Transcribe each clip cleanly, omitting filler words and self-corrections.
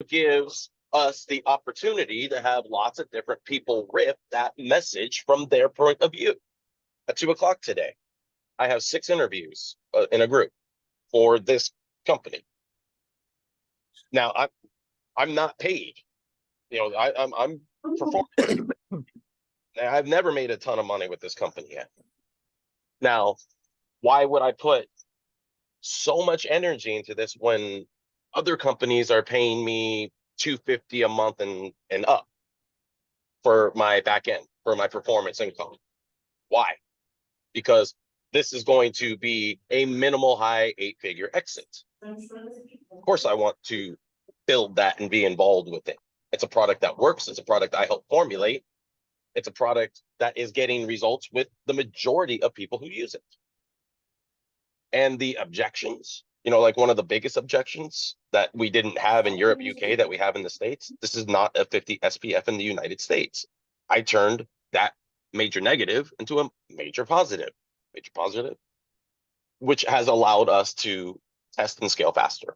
gives us the opportunity to have lots of different people rip that message from their point of view. At 2 o'clock today, I have 6 interviews in a group for this company. Now, I'm not paid. I'm performing. I've never made a ton of money with this company yet. Now, why would I put so much energy into this when other companies are paying me $250 a month and up for my back end, for my performance income? Why? Because this is going to be a minimal high 8-figure exit. Of course, I want to build that and be involved with it. It's a product that works. It's a product I help formulate. It's a product that is getting results with the majority of people who use it. And the objections, like one of the biggest objections that we didn't have in Europe, UK, that we have in the States, this is not a 50 SPF in the United States. I turned that major negative into a major positive, which has allowed us to test and scale faster.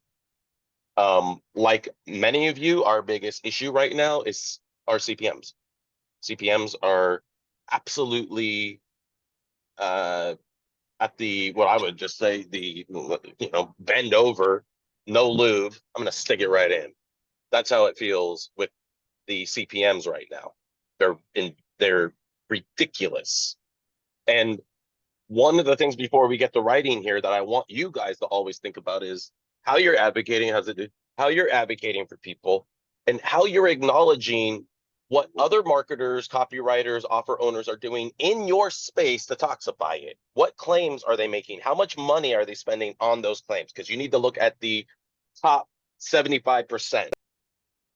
Like many of you, our biggest issue right now is our CPMs. CPMs are absolutely at the, what I would just say, the, bend over, no lube, I'm going to stick it right in. That's how it feels with the CPMs right now. They're ridiculous. And one of the things before we get to writing here that I want you guys to always think about is how you're advocating, how you're advocating for people, and how you're acknowledging what other marketers, copywriters, offer owners are doing in your space to toxify it. What claims are they making? How much money are they spending on those claims? Because you need to look at the top 75%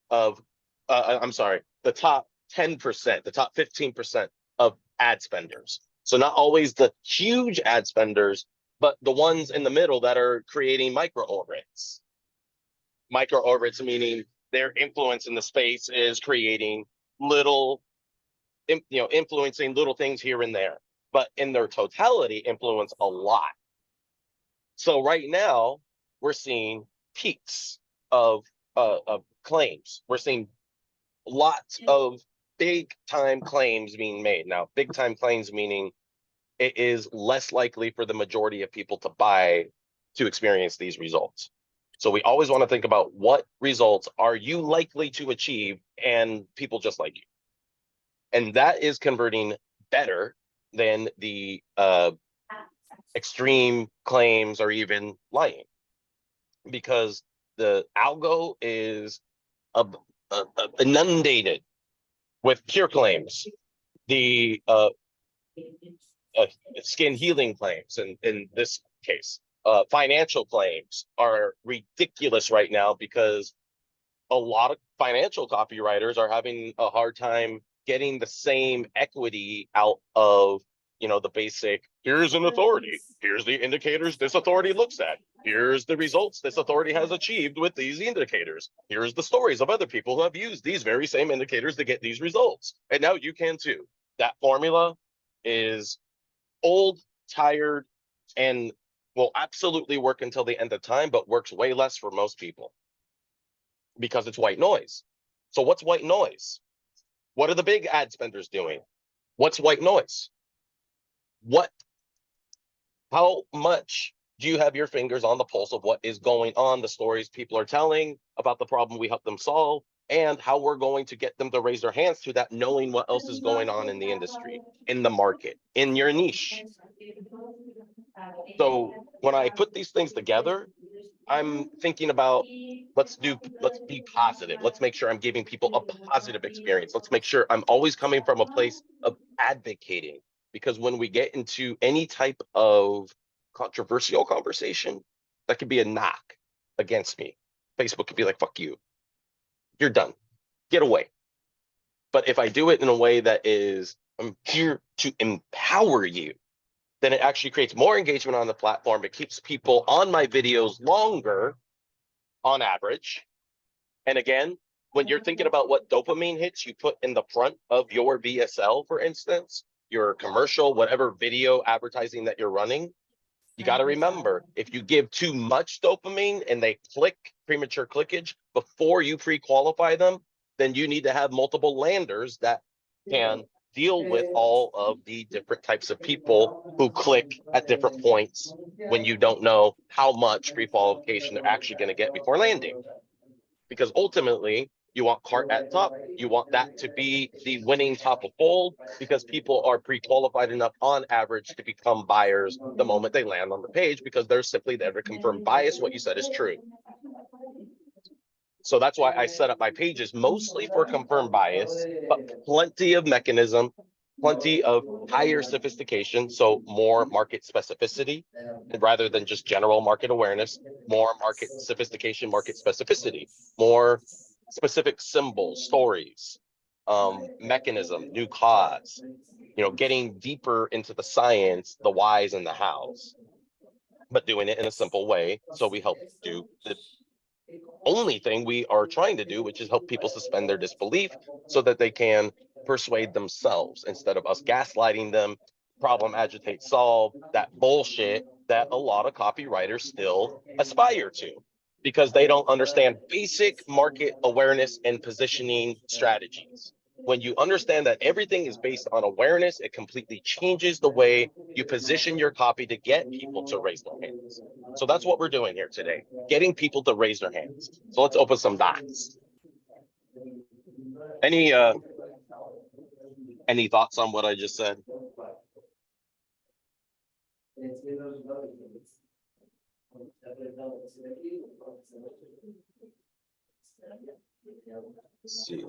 of, the top 10%, the top 15% of ad spenders. So not always the huge ad spenders, but the ones in the middle that are creating micro orbits. Micro orbits meaning their influence in the space is creating influencing little things here and there, but in their totality influence a lot. So right now we're seeing peaks of claims. We're seeing lots of big time claims being made. Now, big time claims meaning it is less likely for the majority of people to buy to experience these results. So we always want to think about what results are you likely to achieve and people just like you. And that is converting better than the extreme claims or even lying, because the algo is inundated with cure claims, the skin healing claims, and in this case, financial claims are ridiculous right now because a lot of financial copywriters are having a hard time getting the same equity out of, the basic, here's an authority, here's the indicators this authority looks at, here's the results this authority has achieved with these indicators, here's the stories of other people who have used these very same indicators to get these results. And now you can too. That formula is old, tired, and will absolutely work until the end of time, but works way less for most people because it's white noise. So what's white noise? What are the big ad spenders doing? What's white noise? How much do you have your fingers on the pulse of what is going on, the stories people are telling about the problem we help them solve, and how we're going to get them to raise their hands to that, knowing what else is going on in the industry, in the market, in your niche. So when I put these things together, I'm thinking about, let's be positive. Let's make sure I'm giving people a positive experience. Let's make sure I'm always coming from a place of advocating, because when we get into any type of controversial conversation, that could be a knock against me. Facebook could be like, fuck you. You're done. Get away. But if I do it in a way that is, I'm here to empower you, then it actually creates more engagement on the platform. It keeps people on my videos longer on average. And again, when you're thinking about what dopamine hits you put in the front of your VSL, for instance, your commercial, whatever video advertising that you're running, You got to remember, if you give too much dopamine and they click premature clickage before you pre-qualify them, then you need to have multiple landers that can deal with all of the different types of people who click at different points when you don't know how much pre-qualification they're actually going to get before landing. Because ultimately, you want cart at top. You want that to be the winning top of fold because people are pre-qualified enough on average to become buyers the moment they land on the page because they're simply there to confirm bias. What you said is true. So that's why I set up my pages mostly for confirmed bias, but plenty of mechanism, plenty of higher sophistication. So more market specificity rather than just general market awareness, more market sophistication, market specificity, more specific symbols, stories, mechanism, new cause, getting deeper into the science, the whys and the hows, but doing it in a simple way. So we help do the only thing we are trying to do, which is help people suspend their disbelief so that they can persuade themselves instead of us gaslighting them, problem, agitate, solve, that bullshit that a lot of copywriters still aspire to because they don't understand basic market awareness and positioning strategies. When you understand that everything is based on awareness, it completely changes the way you position your copy to get people to raise their hands. So that's what we're doing here today, getting people to raise their hands. So let's open some docs. Any thoughts on what I just said? Let's see.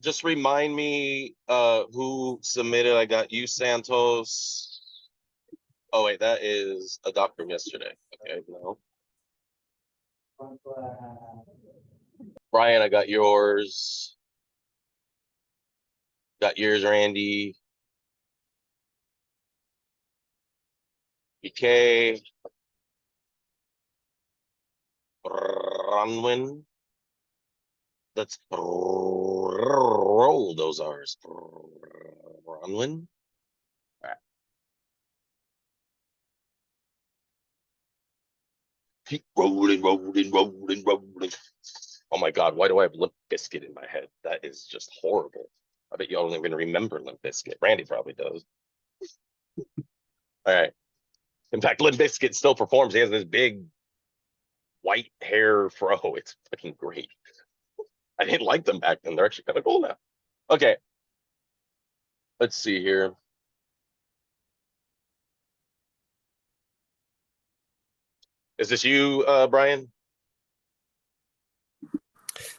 Just remind me who submitted. I got you, Santos. Oh wait, that is a doc from yesterday. Okay, no. Brian, I got yours. Got yours, Randy. EK. Bronwyn. Let's roll those R's. Bronwyn. Right. Keep rolling. Oh my God, why do I have Limp Bizkit in my head? That is just horrible. I bet y'all don't even remember Limp Bizkit. Randy probably does. All right. In fact, Limp Bizkit still performs. He has this big white hair fro. It's fucking great. I didn't like them back then. They're actually kind of cool now. Okay. Let's see here. Is this you, Brian?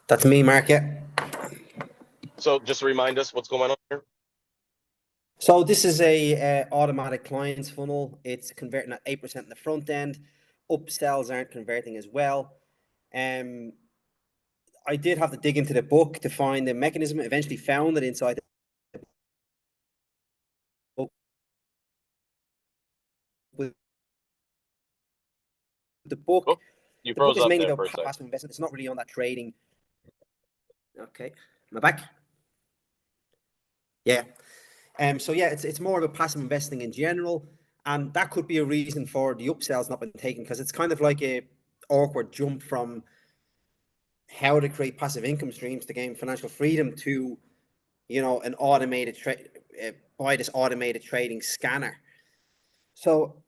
That's me, Mark. Yeah. So just remind us what's going on here. So this is a automatic clients funnel. It's converting at 8% in the front end. Upsells aren't converting as well. I did have to dig into the book to find the mechanism. Eventually found it inside the book. The book, Oh, you the book froze is up mainly there about for a second. passive investment. It's not really on that trading. Okay, am I back? Yeah. So yeah, it's more about passive investing in general, and that could be a reason for the upsells not been taken because it's kind of like a awkward jump from how to create passive income streams to gain financial freedom to, an automated trade by this automated trading scanner. So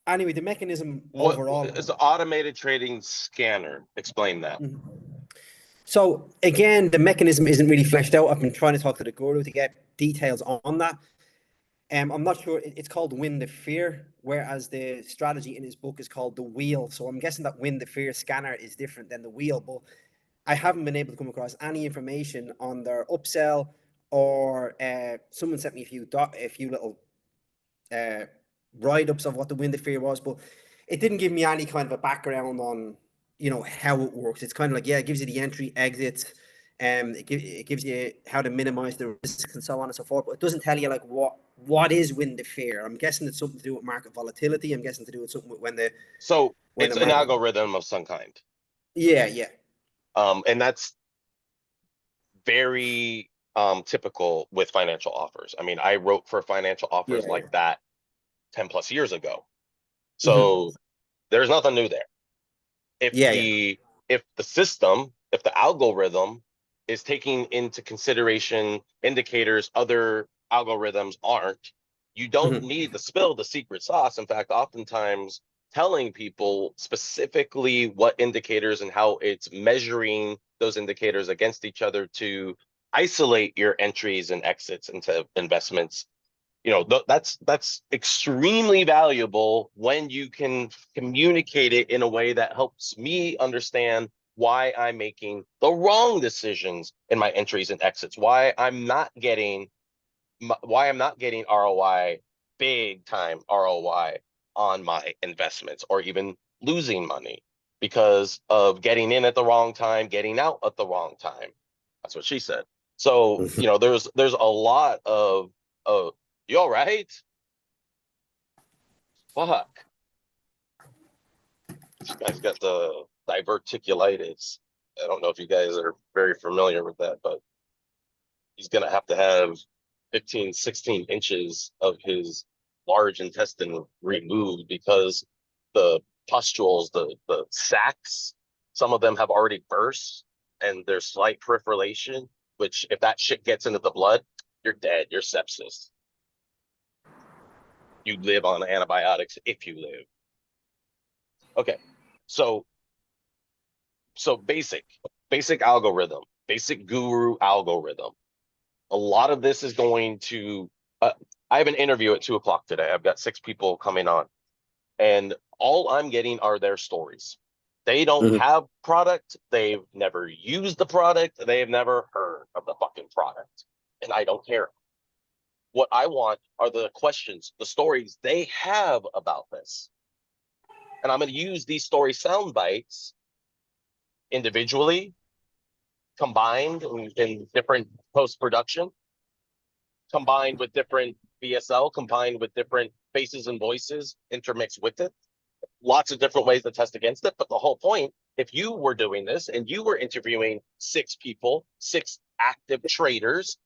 anyway, the mechanism overall. What is an automated trading scanner? Explain that. Mm-hmm. So again, the mechanism isn't really fleshed out. I've been trying to talk to the guru to get details on that. I'm not sure. It's called Win the Fear, whereas the strategy in his book is called the Wheel. So I'm guessing that Win the Fear scanner is different than the Wheel, but I haven't been able to come across any information on their upsell or someone sent me a few little write-ups of what the Win the Fear was, but it didn't give me any kind of a background on, how it works. It's kind of like, yeah, it gives you the entry, exits, it gives you how to minimize the risks and so on and so forth, but it doesn't tell you like what is Win the Fear. I'm guessing it's something to do with market volatility. I'm guessing to do with something with It's an algorithm of some kind. Yeah. And that's very typical with financial offers. I mean, I wrote for financial offers Yeah. like that 10 plus years ago. Hmm. So there's nothing new there. If Yeah, yeah. the system, if the algorithm is taking into consideration indicators other algorithms aren't, you don't Hmm. need to spill the secret sauce. In fact, oftentimes telling people specifically what indicators and how it's measuring those indicators against each other to isolate your entries and exits into investments, that's extremely valuable when you can communicate it in a way that helps me understand why I'm making the wrong decisions in my entries and exits, why I'm not getting ROI, big time ROI on my investments, or even losing money because of getting in at the wrong time, getting out at the wrong time. That's what she said. So, there's a lot of you all right? Fuck. This guy's got the diverticulitis. I don't know if you guys are very familiar with that, but he's going to have 15, 16 inches of his large intestine removed because the pustules, the sacs, some of them have already burst and there's slight proliferation, which if that shit gets into the blood, you're dead. You're sepsis. You live on antibiotics if you live. Okay. So basic algorithm, basic guru algorithm. A lot of this is going to I have an interview at 2 o'clock today. I've got 6 people coming on, and all I'm getting are their stories. They don't Hmm. have product, they've never used the product, they've never heard of the fucking product. And I don't care. What I want are the questions, the stories they have about this. And I'm going to use these story sound bites individually, combined in different post production, combined with different VSL, combined with different faces and voices intermixed with it. Lots of different ways to test against it. But the whole point, if you were doing this and you were interviewing 6 people, 6 active traders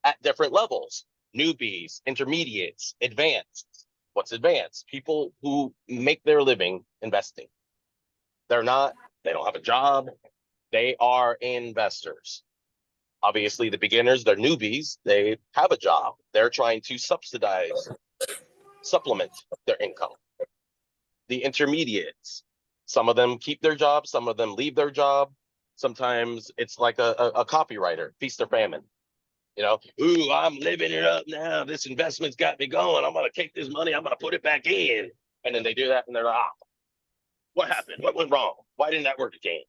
at different levels, newbies, intermediates, advanced. What's advanced? People who make their living investing. They're not, they don't have a job. They are investors. Obviously, the beginners, they're newbies, they have a job. They're trying to supplement their income. The intermediates, some of them keep their job, some of them leave their job. Sometimes it's like a copywriter, feast or famine. Ooh, I'm living it up now. This investment's got me going. I'm going to take this money, I'm going to put it back in. And then they do that and they're like, what happened? What went wrong? Why didn't that work again?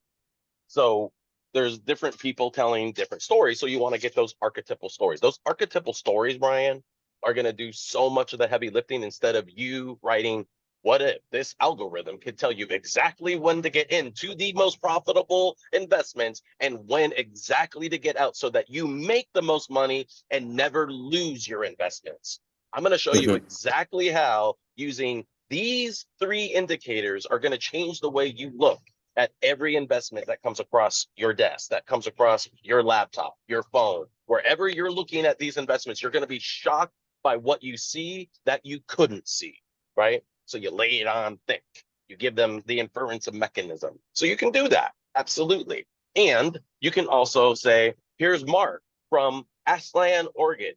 So there's different people telling different stories. So you want to get those archetypal stories. Those archetypal stories, Brian, are going to do so much of the heavy lifting instead of you writing, what if this algorithm could tell you exactly when to get into the most profitable investments and when exactly to get out so that you make the most money and never lose your investments. I'm going to show you Hmm. exactly how using these 3 indicators are going to change the way you look at every investment that comes across your desk, that comes across your laptop, your phone, wherever you're looking at these investments, you're going to be shocked by what you see that you couldn't see, right? So you lay it on thick. You give them the inference of mechanism. So you can do that, absolutely. And you can also say, here's Mark from Ashland, Oregon.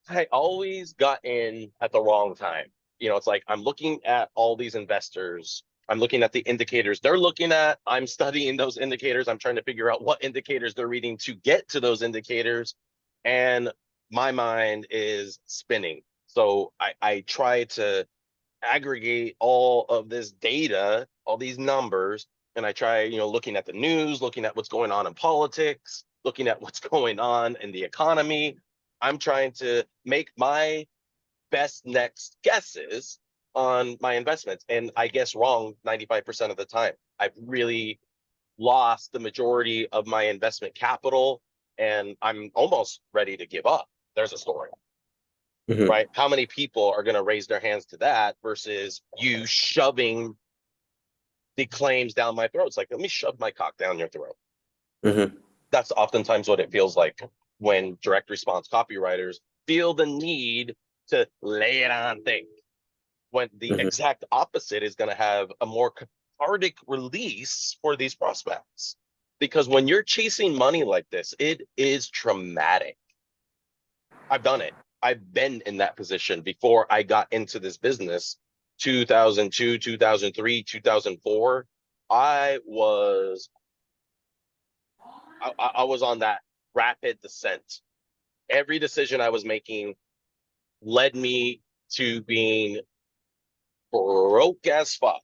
I always got in at the wrong time. It's like I'm looking at all these investors. I'm looking at the indicators they're looking at. I'm studying those indicators. I'm trying to figure out what indicators they're reading to get to those indicators. And my mind is spinning. So I try to aggregate all of this data, all these numbers, and I try, looking at the news, looking at what's going on in politics, looking at what's going on in the economy. I'm trying to make my best next guesses on my investments. And I guess wrong 95% of the time. I've really lost the majority of my investment capital and I'm almost ready to give up. There's a story, Hmm. right? How many people are going to raise their hands to that versus you shoving the claims down my throat? It's like, let me shove my cock down your throat. Hmm. That's oftentimes what it feels like. when direct response copywriters feel the need to lay it on thick, when the Hmm. exact opposite is going to have a more cathartic release for these prospects. Because when you're chasing money like this, it is traumatic. I've done it. I've been in that position before I got into this business. 2002, 2003, 2004. I was I was on that rapid descent. Every decision I was making led me to being broke as fuck.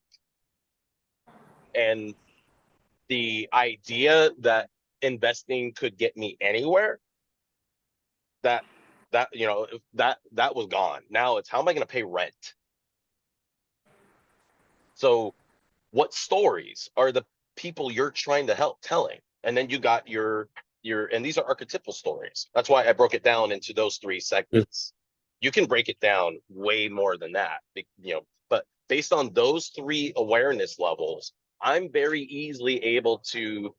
And the idea that investing could get me anywhere, that that was gone. Now it's, how am I going to pay rent? So what stories are the people you're trying to help telling? And then you got your and these are archetypal stories. That's why I broke it down into those three segments. You can break it down way more than that, but based on those three awareness levels, I'm very easily able to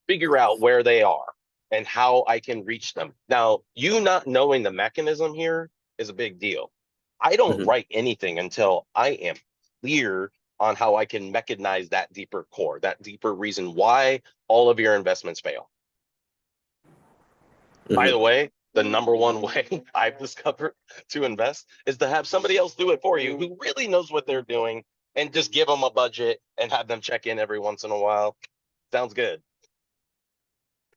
figure out where they are and how I can reach them. Now, you not knowing the mechanism here is a big deal. I don't Hmm. write anything until I am clear on how I can mechanize that deeper core, that deeper reason why all of your investments fail. By the Hmm. way, the number one way I've discovered to invest is to have somebody else do it for you who really knows what they're doing, and just give them a budget and have them check in every once in a while. Sounds good.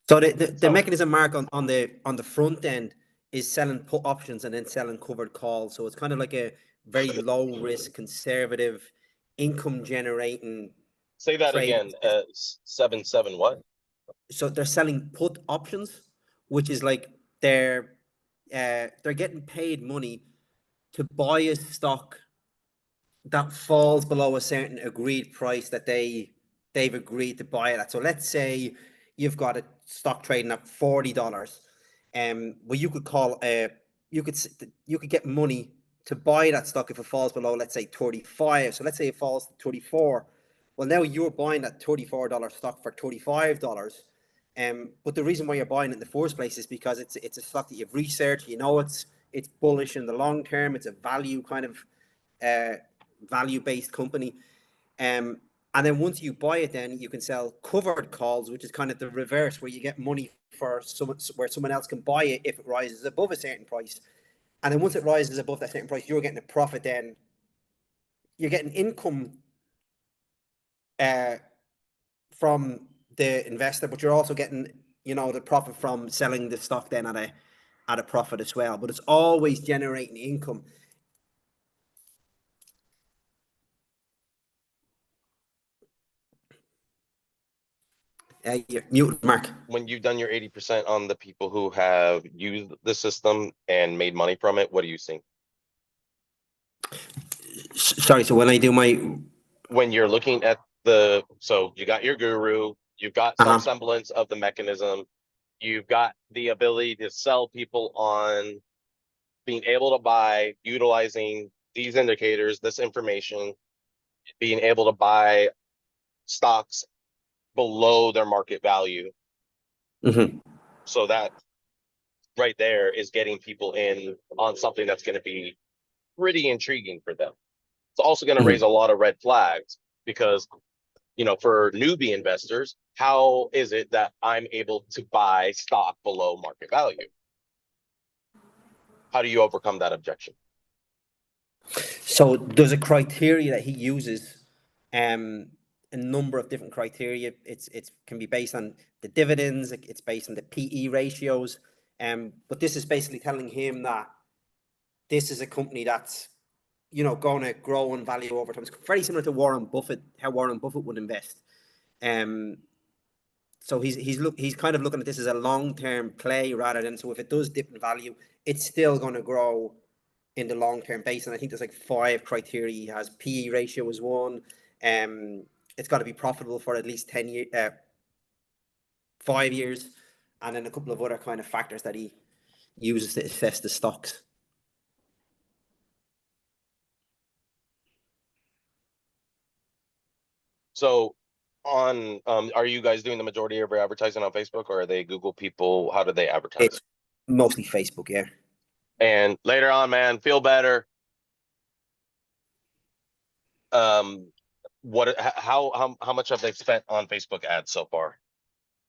So the So mechanism, Mark, on the front end is selling put options and then selling covered calls. So it's kind of like a very low risk, conservative, income generating say that trade. again. 7-7 what? So they're selling put options, which is like they're they're getting paid money to buy a stock that falls below a certain agreed price that they've agreed to buy it at. So let's say you've got a stock trading at $40. Well, you could call you could you could get money to buy that stock if it falls below, let's say 35. So let's say it falls to 34. Well, now you're buying that $34 stock for $35. But the reason why you're buying it in the first place is because it's a stock that you've researched. You know it's bullish in the long term. It's a value kind of uh, value based company. And then once you buy it, then you can sell covered calls, which is kind of the reverse, where you get money for someone where someone else can buy it if it rises above a certain price. And then once it rises above that certain price, you're getting a profit. Then you're getting income uh, from the investor, but you're also getting the profit from selling the stock then at a profit as well. But it's always generating income. You're muted, Mark. When you've done your 80% on the people who have used the system and made money from it, what do you think? Sorry. So when I do my When you're looking at so you got your guru, you've got some uh-huh. semblance of the mechanism, you've got the ability to sell people on being able to buy, utilizing these indicators, this information, being able to buy stocks below their market value. Hmm. So that right there is getting people in on something that's going to be pretty intriguing for them. It's also going to raise Hmm. a lot of red flags because, for newbie investors, how is it that I'm able to buy stock below market value? How do you overcome that objection? So there's a criteria that he uses, um, a number of different criteria. It's can be based on the dividends. It's based on the PE ratios. But this is basically telling him that this is a company that's going to grow in value over time. It's very similar to Warren Buffett, how Warren Buffett would invest. Um, so he's kind of looking at this as a long term play rather than, so if it does dip in value, it's still going to grow in the long term base. And I think there's like 5 criteria. He has PE ratio is one. Um, it's got to be profitable for at least 10 years, 5 years, and then a couple of other kind of factors that he uses to assess the stocks. So on, are you guys doing the majority of your advertising on Facebook, or are they Google people? How do they advertise? It's mostly Facebook, yeah. And later on, man, feel better. Um, how much have they spent on Facebook ads so far?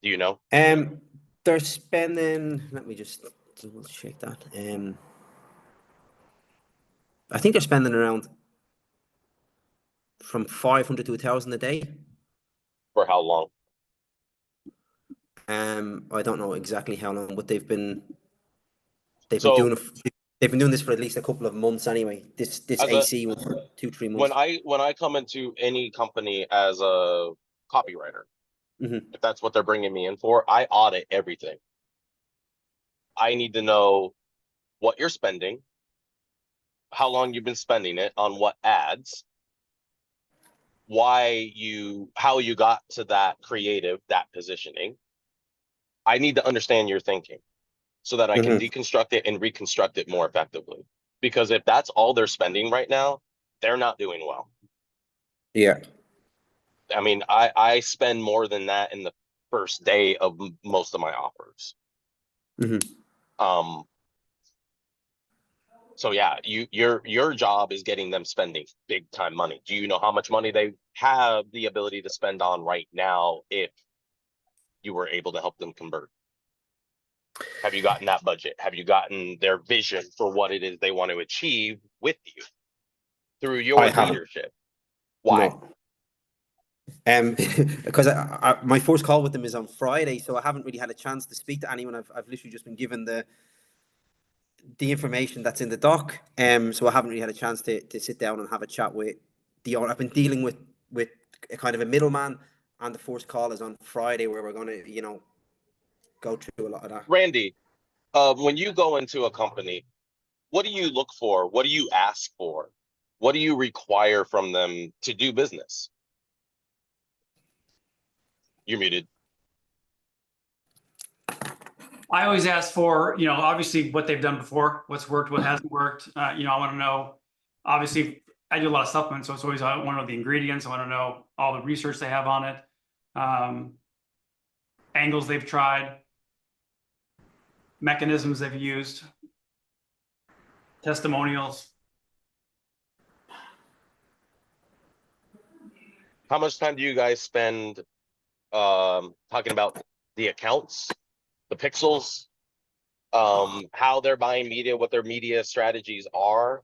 Do you know? They're spending. Let me just double check that. I think they're spending around from 500 to 1,000 a day. For how long? I don't know exactly how long, but they've been So doing it. They've been doing this for at least a couple of months anyway. This as a AC was for 2 3 months. when I come into any company as a copywriter, Hmm. if that's what they're bringing me in for, I audit everything. I need to know what you're spending, how long you've been spending it on what ads, how you got to that creative, that positioning. I need to understand your thinking so that I can Hmm. deconstruct it and reconstruct it more effectively. Because if that's all they're spending right now, they're not doing well. Yeah. I mean, I spend more than that in the first day of most of my offers. Hmm. Um, so yeah, your job is getting them spending big time money. Do you know how much money they have the ability to spend on right now if you were able to help them convert? Have you gotten that budget? Have you gotten their vision for what it is they want to achieve with you through I your haven't. leadership? Why? No. Because my first call with them is on Friday, so I haven't really had a chance to speak to anyone. I've literally just been given the information that's in the doc. So I haven't really had a chance to sit down and have a chat with the owner. I've been dealing with a kind of a middleman, and the first call is on Friday where we're going to, go through a lot of that. Randy, when you go into a company, what do you look for? What do you ask for? What do you require from them to do business? You're muted. I always ask for, obviously what they've done before, what's worked, what hasn't worked. I want to know, obviously, I do a lot of supplements, so it's always, I want to know the ingredients. I want to know all the research they have on it, angles they've tried, mechanisms they've used, testimonials. How much time do you guys spend talking about the accounts, the pixels, how they're buying media, what their media strategies are,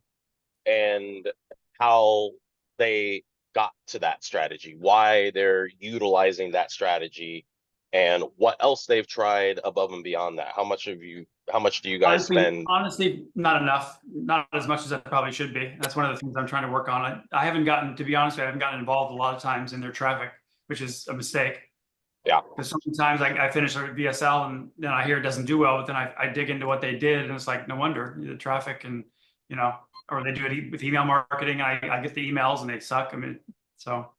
and how they got to that strategy, why they're utilizing that strategy, and what else they've tried above and beyond that? How much do you guys spend? Honestly, not enough, not as much as I probably should be. That's one of the things I'm trying to work on. I haven't gotten, to be honest, I haven't gotten involved a lot of times in their traffic, which is a mistake. Yeah. Because sometimes I finish a VSL and then I hear it doesn't do well, but then I dig into what they did and it's like, no wonder the traffic and, or they do it with email marketing. I get the emails and they suck. I mean, so.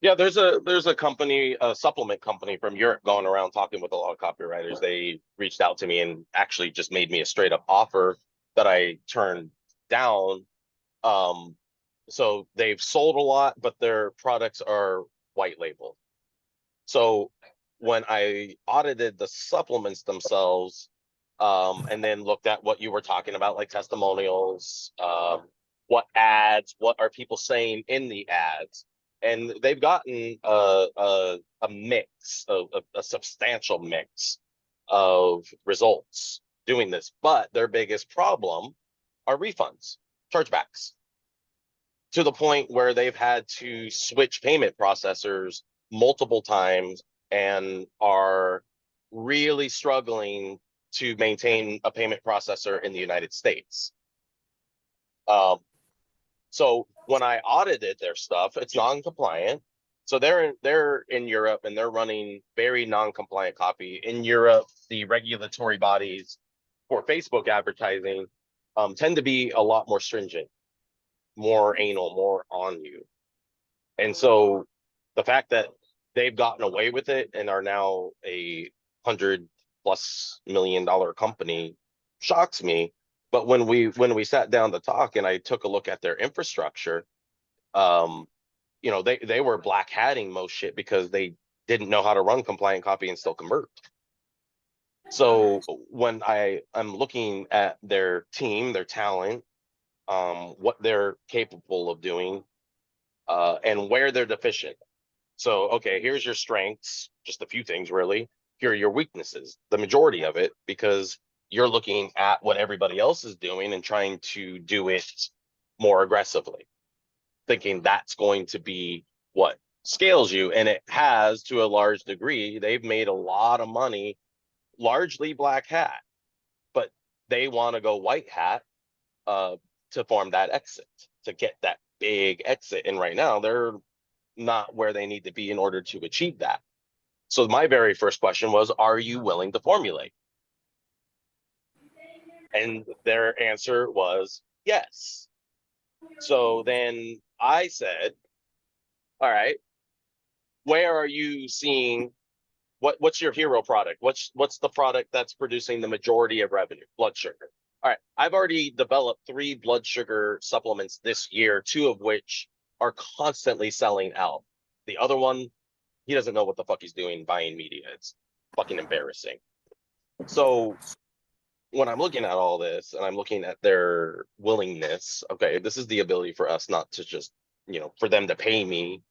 Yeah, there's a company, a supplement company from Europe going around talking with a lot of copywriters. They reached out to me and actually just made me a straight up offer that I turned down. Um, so they've sold a lot, but their products are white label. So when I audited the supplements themselves, and then looked at what you were talking about, like testimonials, what ads, what are people saying in the ads, and they've gotten a mix, a substantial mix of results doing this, but their biggest problem are refunds, chargebacks, to the point where they've had to switch payment processors multiple times and are really struggling to maintain a payment processor in the United States. So when I audited their stuff, it's non-compliant. So they're in Europe and they're running very non-compliant copy. In Europe, the regulatory bodies for Facebook advertising tend to be a lot more stringent, more anal, more on you. And so the fact that they've gotten away with it and are now a $100+ million company shocks me. But when we sat down to talk and I took a look at their infrastructure, they were black hatting most shit because they didn't know how to run compliant copy and still convert. So when I'm looking at their team, their talent, what they're capable of doing, and where they're deficient. So, okay, here's your strengths, just a few things really. Here are your weaknesses, the majority of it, because you're looking at what everybody else is doing and trying to do it more aggressively, thinking that's going to be what scales you. And it has to a large degree. They've made a lot of money, largely black hat, but they want to go white hat to form that exit, to get that big exit. And right now they're not where they need to be in order to achieve that. So my very first question was, are you willing to formulate? And their answer was yes. So then I said, all right, where are you seeing what's your hero product? What's the product that's producing the majority of revenue? Blood sugar. All right, I've already developed 3 blood sugar supplements this year, 2 of which are constantly selling out. The other one, he doesn't know what the fuck he's doing buying media. It's fucking embarrassing. So when I'm looking at all this and I'm looking at their willingness, okay, this is the ability for us not to just, for them to pay me.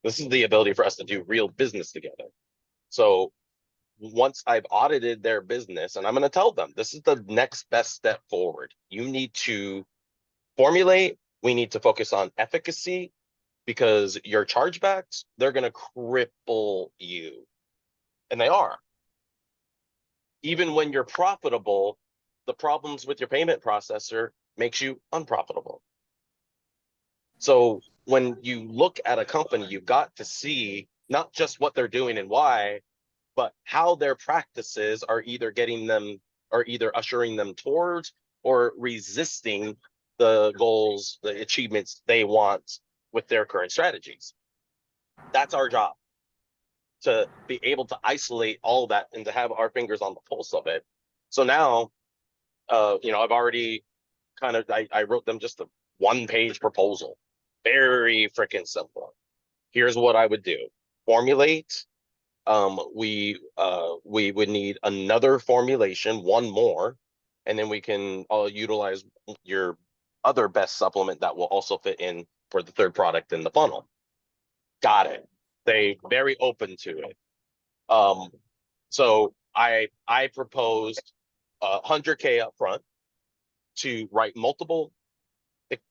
This is the ability for us to do real business together. So once I've audited their business, and I'm going to tell them, this is the next best step forward. You need to formulate. We need to focus on efficacy, because your chargebacks, they're going to cripple you. And they are. Even when you're profitable, the problems with your payment processor makes you unprofitable. So when you look at a company, you've got to see not just what they're doing and why, but how their practices are either ushering them towards or resisting the goals, the achievements they want with their current strategies. That's our job, to be able to isolate all of that and to have our fingers on the pulse of it. So now, I've already I wrote them just a 1-page proposal, very freaking simple. Here's what I would do: formulate. We would need another formulation, one more, and then we can utilize your other best supplement that will also fit in for the third product in the funnel. Got it. They very open to it. So I proposed $100K up front to write multiple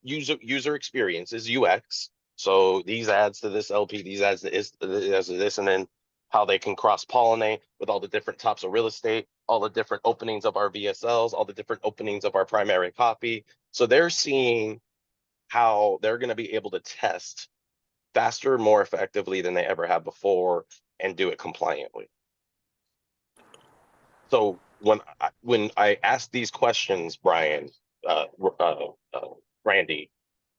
user experiences, UX. So these ads to this LP, these ads to this, and then how they can cross-pollinate with all the different types of real estate, all the different openings of our VSLs, all the different openings of our primary copy. So they're seeing how they're going to be able to test faster, more effectively than they ever have before, and do it compliantly. So when I ask these questions, Brian, Randy,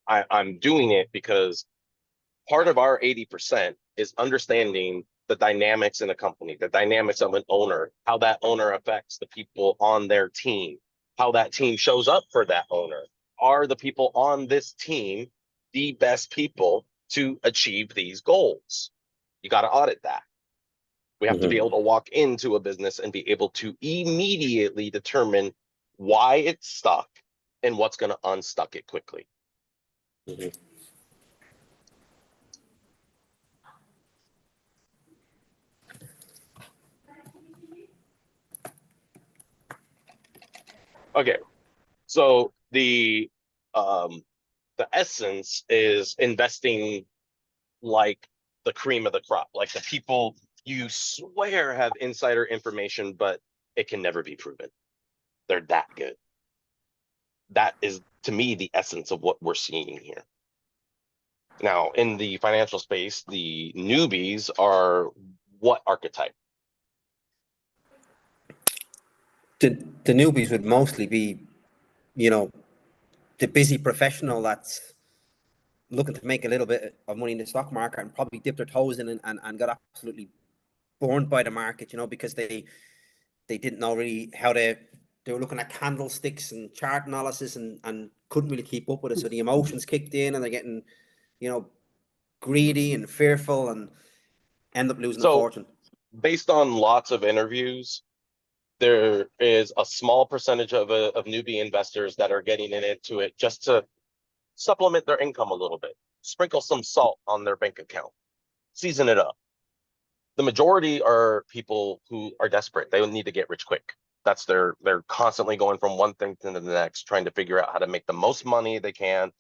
I'm doing it because part of our 80% is understanding the dynamics in a company, the dynamics of an owner, how that owner affects the people on their team, how that team shows up for that owner. Are the people on this team the best people to achieve these goals? You got to audit that. We have to be able to walk into a business and be able to immediately determine why it's stuck and what's going to unstuck it quickly. Okay, so the essence is investing like the cream of the crop, like the people you swear have insider information, but it can never be proven. They're that good. That is, to me, the essence of what we're seeing here. Now, in the financial space, the newbies are what archetype? The newbies would mostly be, the busy professional that's looking to make a little bit of money in the stock market and probably dip their toes in and got absolutely burned by the market, because they didn't know really how they were looking at candlesticks and chart analysis and couldn't really keep up with it. So the emotions kicked in and they're getting, greedy and fearful. And end up losing a So fortune. based on lots of interviews, there is a small percentage of newbie investors that are getting into it just to supplement their income a little bit, sprinkle some salt on their bank account, season it up. The majority are people who are desperate. They need to get rich quick. That's they're constantly going from one thing to the next, trying to figure out how to make the most money they can,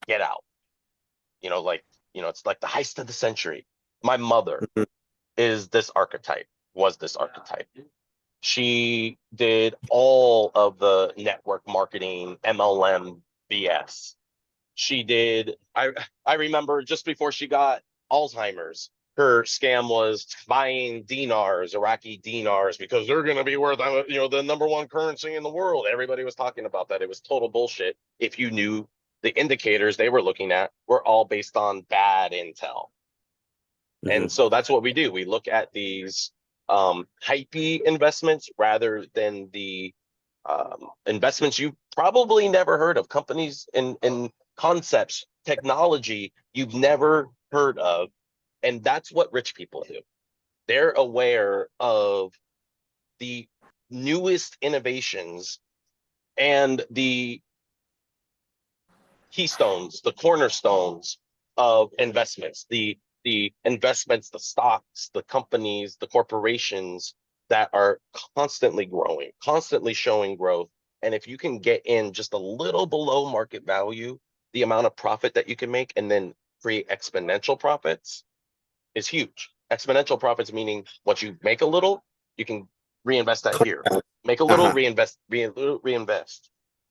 get out. It's like the heist of the century. My mother Mhm. is this archetype, was this archetype. She did all of the network marketing, MLM BS. She did. I remember just before she got Alzheimer's, her scam was buying dinars, Iraqi dinars, because they're going to be worth, the number one currency in the world. Everybody was talking about that. It was total bullshit. If you knew the indicators they were looking at were all based on bad intel. And so that's what we do. We look at these hypey investments rather than the investments you've probably never heard of, companies and concepts, technology you've never heard of. And that's what rich people do. They're aware of the newest innovations and the keystones, the cornerstones of investments, the investments, the stocks, the companies, the corporations that are constantly growing, constantly showing growth. And if you can get in just a little below market value, the amount of profit that you can make and then create exponential profits is huge. Exponential profits meaning once you make a little, you can reinvest that here. Make a little, reinvest.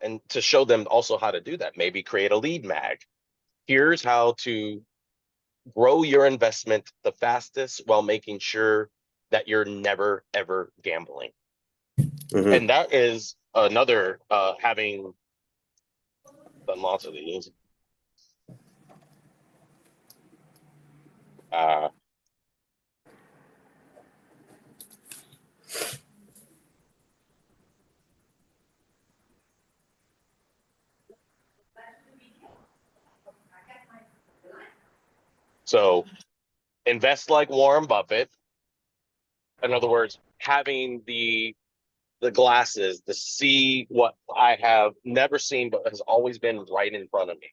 And to show them also how to do that, maybe create a lead mag. Here's how to grow your investment the fastest while making sure that you're never ever gambling. And that is another having done lots of these. So invest like Warren Buffett. In other words, having the glasses to see what I have never seen but has always been right in front of me.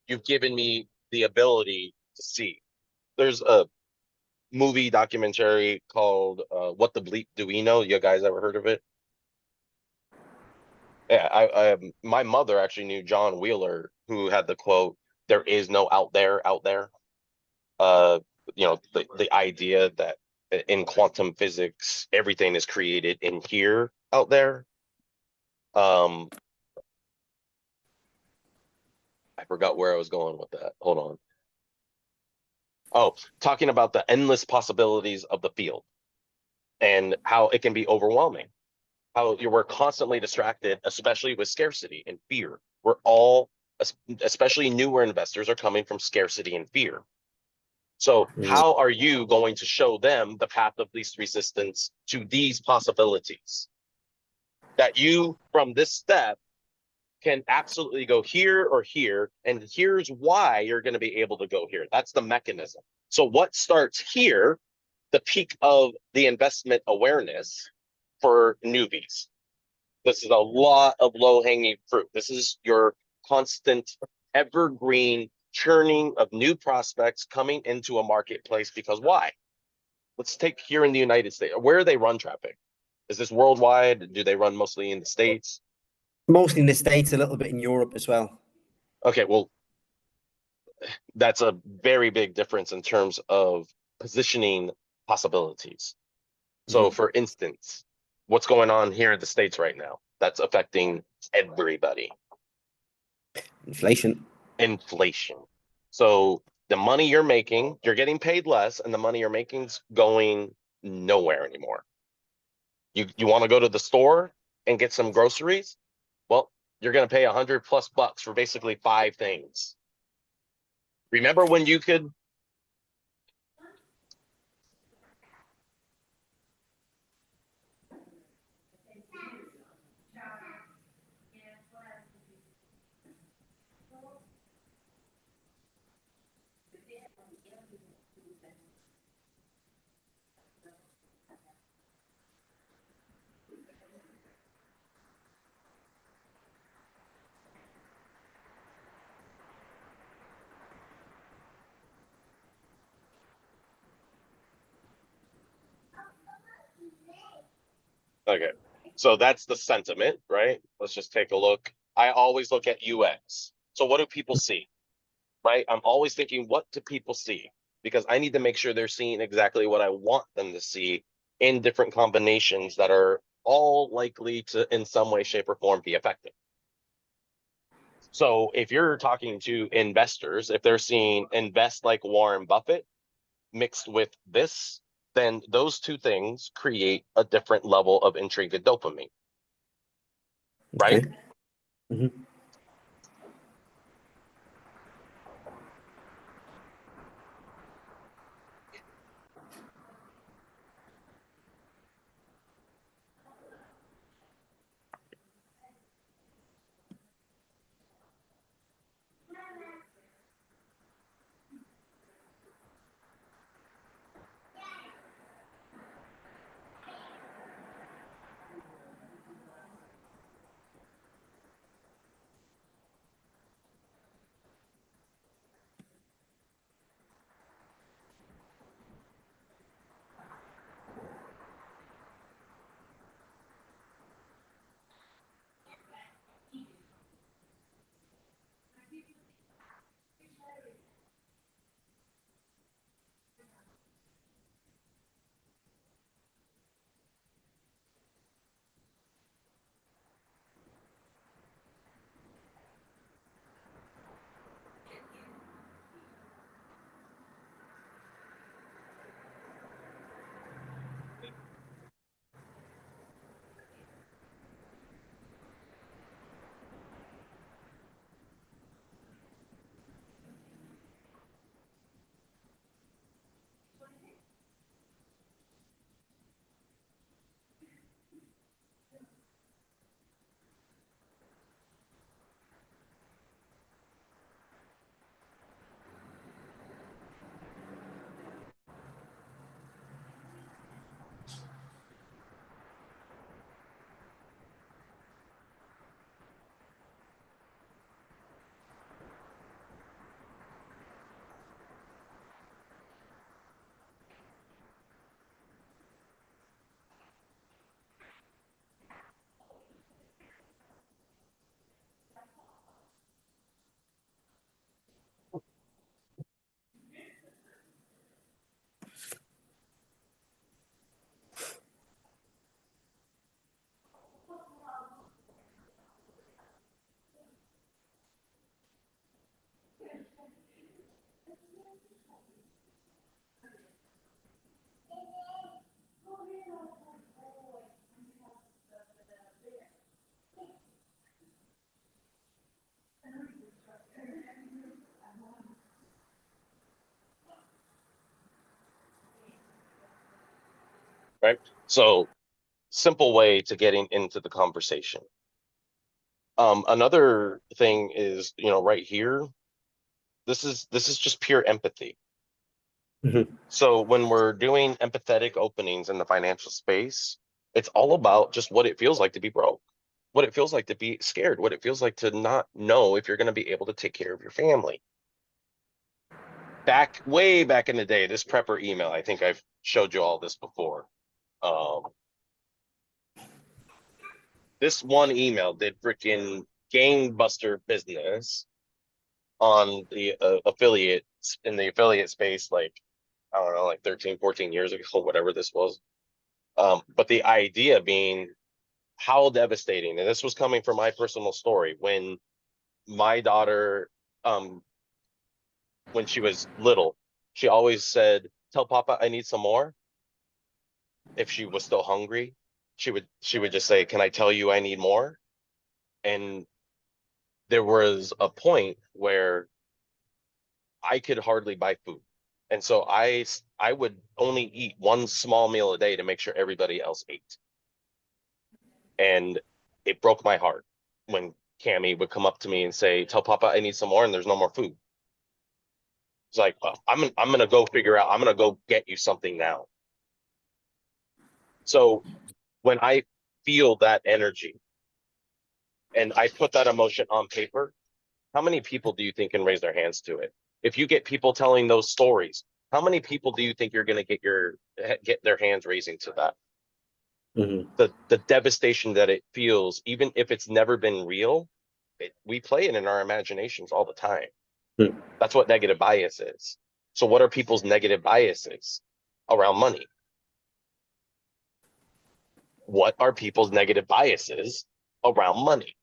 You've given me the ability to see. There's a movie documentary called What the Bleep Do We Know? You guys ever heard of it? Yeah, I my mother actually knew John Wheeler, who had the quote, "There is no out there, out there." Uh, the idea that in quantum physics, everything is created in here, out there. I forgot where I was going with that. Hold on. Oh, talking about the endless possibilities of the field and how it can be overwhelming. How we're constantly distracted, especially with scarcity and fear. We're all, especially newer investors, are coming from scarcity and fear. So how are you going to show them the path of least resistance to these possibilities? That you, from this step, can absolutely go here or here, and here's why you're going to be able to go here. That's the mechanism. So what starts here, the peak of the investment awareness for newbies. This is a lot of low-hanging fruit. This is your constant, evergreen churning of new prospects coming into a marketplace. Because why? Let's take here in the United States. Where do they run traffic? Is this worldwide? Do they run mostly in the States? Mostly in the States, a little bit in Europe as well. Okay, well, that's a very big difference in terms of positioning possibilities. So, for instance, what's going on here in the States right now that's affecting everybody? Inflation. So the money you're making, you're getting paid less, and the money you're making's going nowhere anymore. You want to go to the store and get some groceries? Well, you're going to pay $100+ for basically 5 things. Remember when you could? Okay. So that's the sentiment, right? Let's just take a look. I always look at UX. So what do people see? Right? I'm always thinking, what do people see? Because I need to make sure they're seeing exactly what I want them to see in different combinations that are all likely to, in some way, shape, or form, be effective. So if you're talking to investors, if they're seeing invest like Warren Buffett mixed with this, then those two things create a different level of intrigue and dopamine, right? Okay. Mhm. Right. So simple way to getting into the conversation. Another thing is, right here, this is just pure empathy. Mhm. So when we're doing empathetic openings in the financial space, it's all about just what it feels like to be broke, what it feels like to be scared, what it feels like to not know if you're going to be able to take care of your family. Way back in the day, this prepper email, I think I've showed you all this before. Um, this one email did freaking gangbuster business on the affiliates in the affiliate space, like, I don't know, like 13, 14 years ago, whatever this was. But the idea being how devastating, and this was coming from my personal story when my daughter, um, when she was little, she always said, "Tell Papa I need some more." If she was still hungry, she would just say, "Can I tell you I need more?" And there was a point where I could hardly buy food. And so I would only eat one small meal a day to make sure everybody else ate. And it broke my heart when Cammy would come up to me and say, "Tell Papa I need some more," and there's no more food. It's like, well, I'm gonna go figure out. I'm gonna go get you something now. So when I feel that energy and I put that emotion on paper, how many people do you think can raise their hands to it? If you get people telling those stories, how many people do you think you're gonna get their hands raising to that? Mhm. The devastation that it feels, even if it's never been real, we play it in our imaginations all the time. Hmm. That's what negative bias is. So what are people's negative biases around money? What are people's negative biases around money?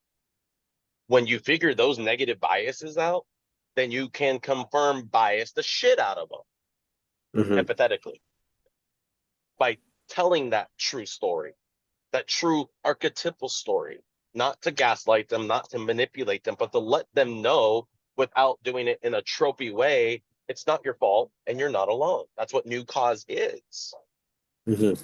When you figure those negative biases out, then you can confirm bias the shit out of them, Mhm. empathetically, by telling that true story, that true archetypal story, not to gaslight them, not to manipulate them, but to let them know without doing it in a tropey way, it's not your fault and you're not alone. That's what new cause is. Mhm.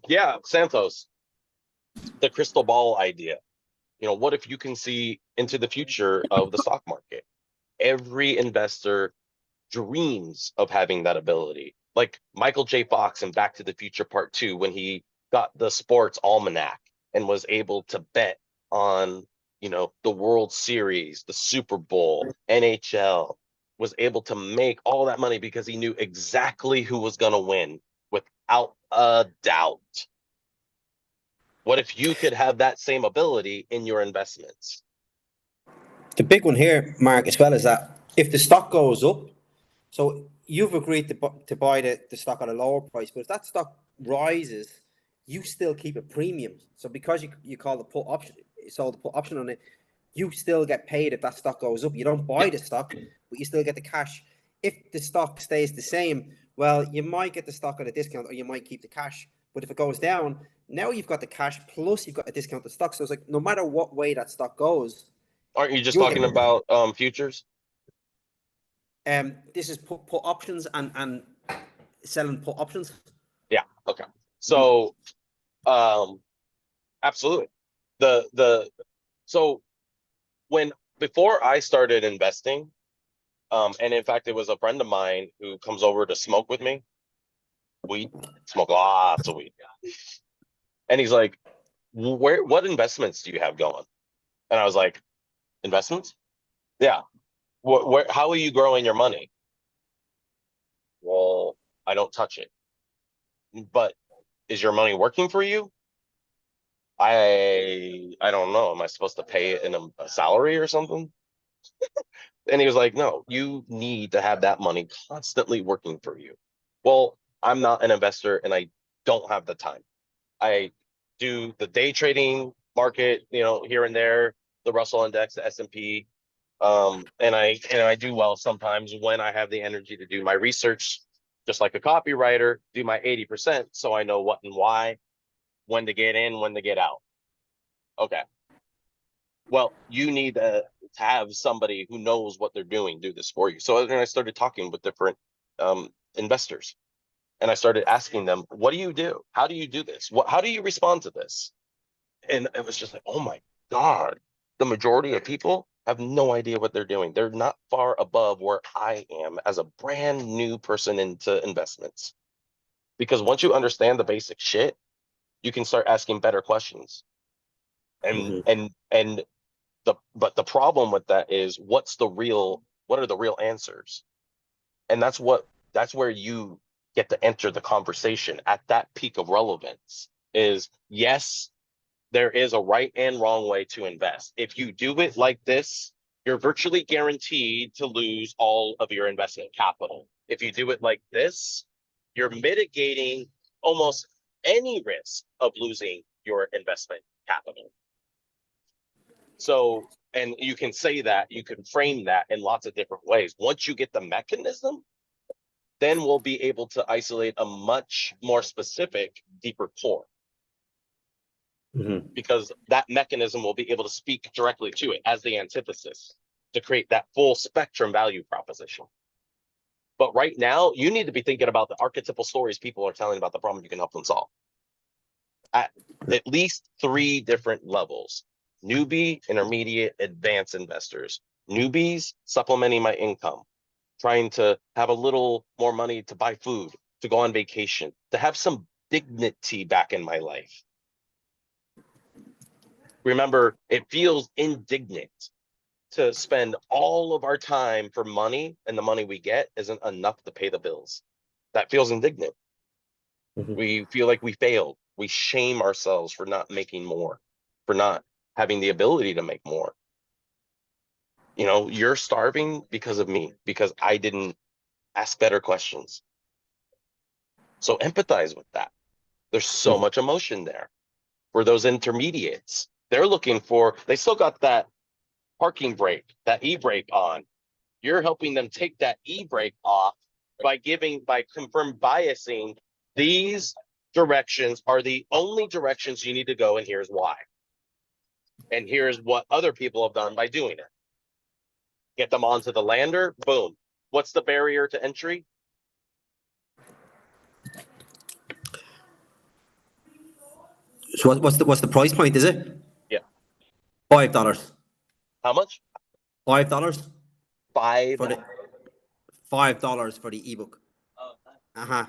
Yeah, Santos, the crystal ball idea. What if you can see into the future of the stock market? Every investor dreams of having that ability. Like Michael J. Fox in Back to the Future Part 2, when he got the sports almanac and was able to bet on, the World Series, the Super Bowl, NHL, was able to make all that money because he knew exactly who was going to win without a doubt. What if you could have that same ability in your investments? The big one here, Mark, as well, is that if the stock goes up, so you've agreed to buy the stock at a lower price, but if that stock rises, you still keep a premium. So because you call the put option, so the put option on it, you still get paid if that stock goes up. You don't buy Yep. the stock, but you still get the cash. If the stock stays the same, well, you might get the stock at a discount, or you might keep the cash. But if it goes down, now you've got the cash plus you've got a discounted stock. So it's like no matter what way that stock goes, Aren't you just you're talking getting. about futures? This is put options and selling put options. Yeah. Okay. Mhm. So, absolutely. The so when before I started investing, and in fact, it was a friend of mine who comes over to smoke with me. Weed, smoke lots of weed, and he's like, What investments do you have going?" And I was like, "Investments? Yeah. How are you growing your money?" Well, I don't touch it. But is your money working for you? I don't know. Am I supposed to pay it in a salary or something? And he was like, "No, you need to have that money constantly working for you." Well, I'm not an investor and I don't have the time. I do the day trading market, here and there, the Russell Index, the S&P, and I do well sometimes when I have the energy to do my research, just like a copywriter, do my 80% so I know what and why, when to get in, when to get out. Okay. Well, you need to have somebody who knows what they're doing do this for you. So then I started talking with different investors, and I started asking them, "What do you do? How do you do this? How do you respond to this?" And it was just like, oh my God, the majority of people have no idea what they're doing. They're not far above where I am as a brand new person into investments. Because once you understand the basic shit, you can start asking better questions. And Mhm. but the problem with that is what are the real answers? And that's where you get to enter the conversation at that peak of relevance is, yes, there is a right and wrong way to invest. If you do it like this, you're virtually guaranteed to lose all of your investment capital. If you do it like this, you're mitigating almost any risk of losing your investment capital. So, and you can say that, you can frame that in lots of different ways. Once you get the mechanism, then we'll be able to isolate a much more specific, deeper core, Mhm. because that mechanism will be able to speak directly to it as the antithesis to create that full spectrum value proposition. But right now, you need to be thinking about the archetypal stories people are telling about the problem you can help them solve at least three different levels: newbie, intermediate, advanced investors. Newbies, supplementing my income, trying to have a little more money to buy food, to go on vacation, to have some dignity back in my life. Remember, it feels indignant to spend all of our time for money, and the money we get isn't enough to pay the bills. That feels indignant. Mhm. We feel like we failed. We shame ourselves for not making more, for not having the ability to make more. You know, you're starving because of me, because I didn't ask better questions. So empathize with that. There's so Mhm. much emotion there. For those intermediates, they're looking for, they still got that parking brake, that e-brake on. You're helping them take that e-brake off by confirm biasing. These directions are the only directions you need to go, and here's why. And here's what other people have done by doing it. Get them onto the lander, boom. What's the barrier to entry? So what's the price point? Is it Yeah. $5? How much? $5 Five. for the $5 for the ebook. Uh-huh.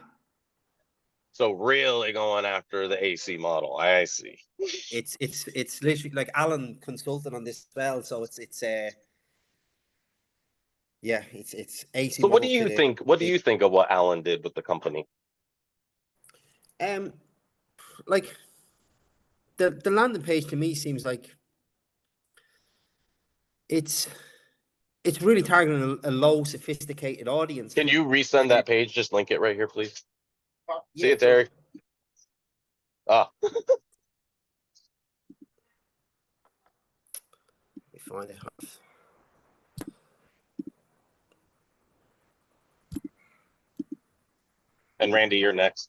So really going after the AC model. I see. It's literally like Alan consulted on this as well, so it's yeah, it's AC So what do model to you think? What do you think of what Alan did with the company? um like the landing page to me seems like it's it's really targeting a low sophisticated audience. Can you resend Like that page? Just link it right here, please. See yeah, it, Terry? Ah, let me find it. and Randy, you're next.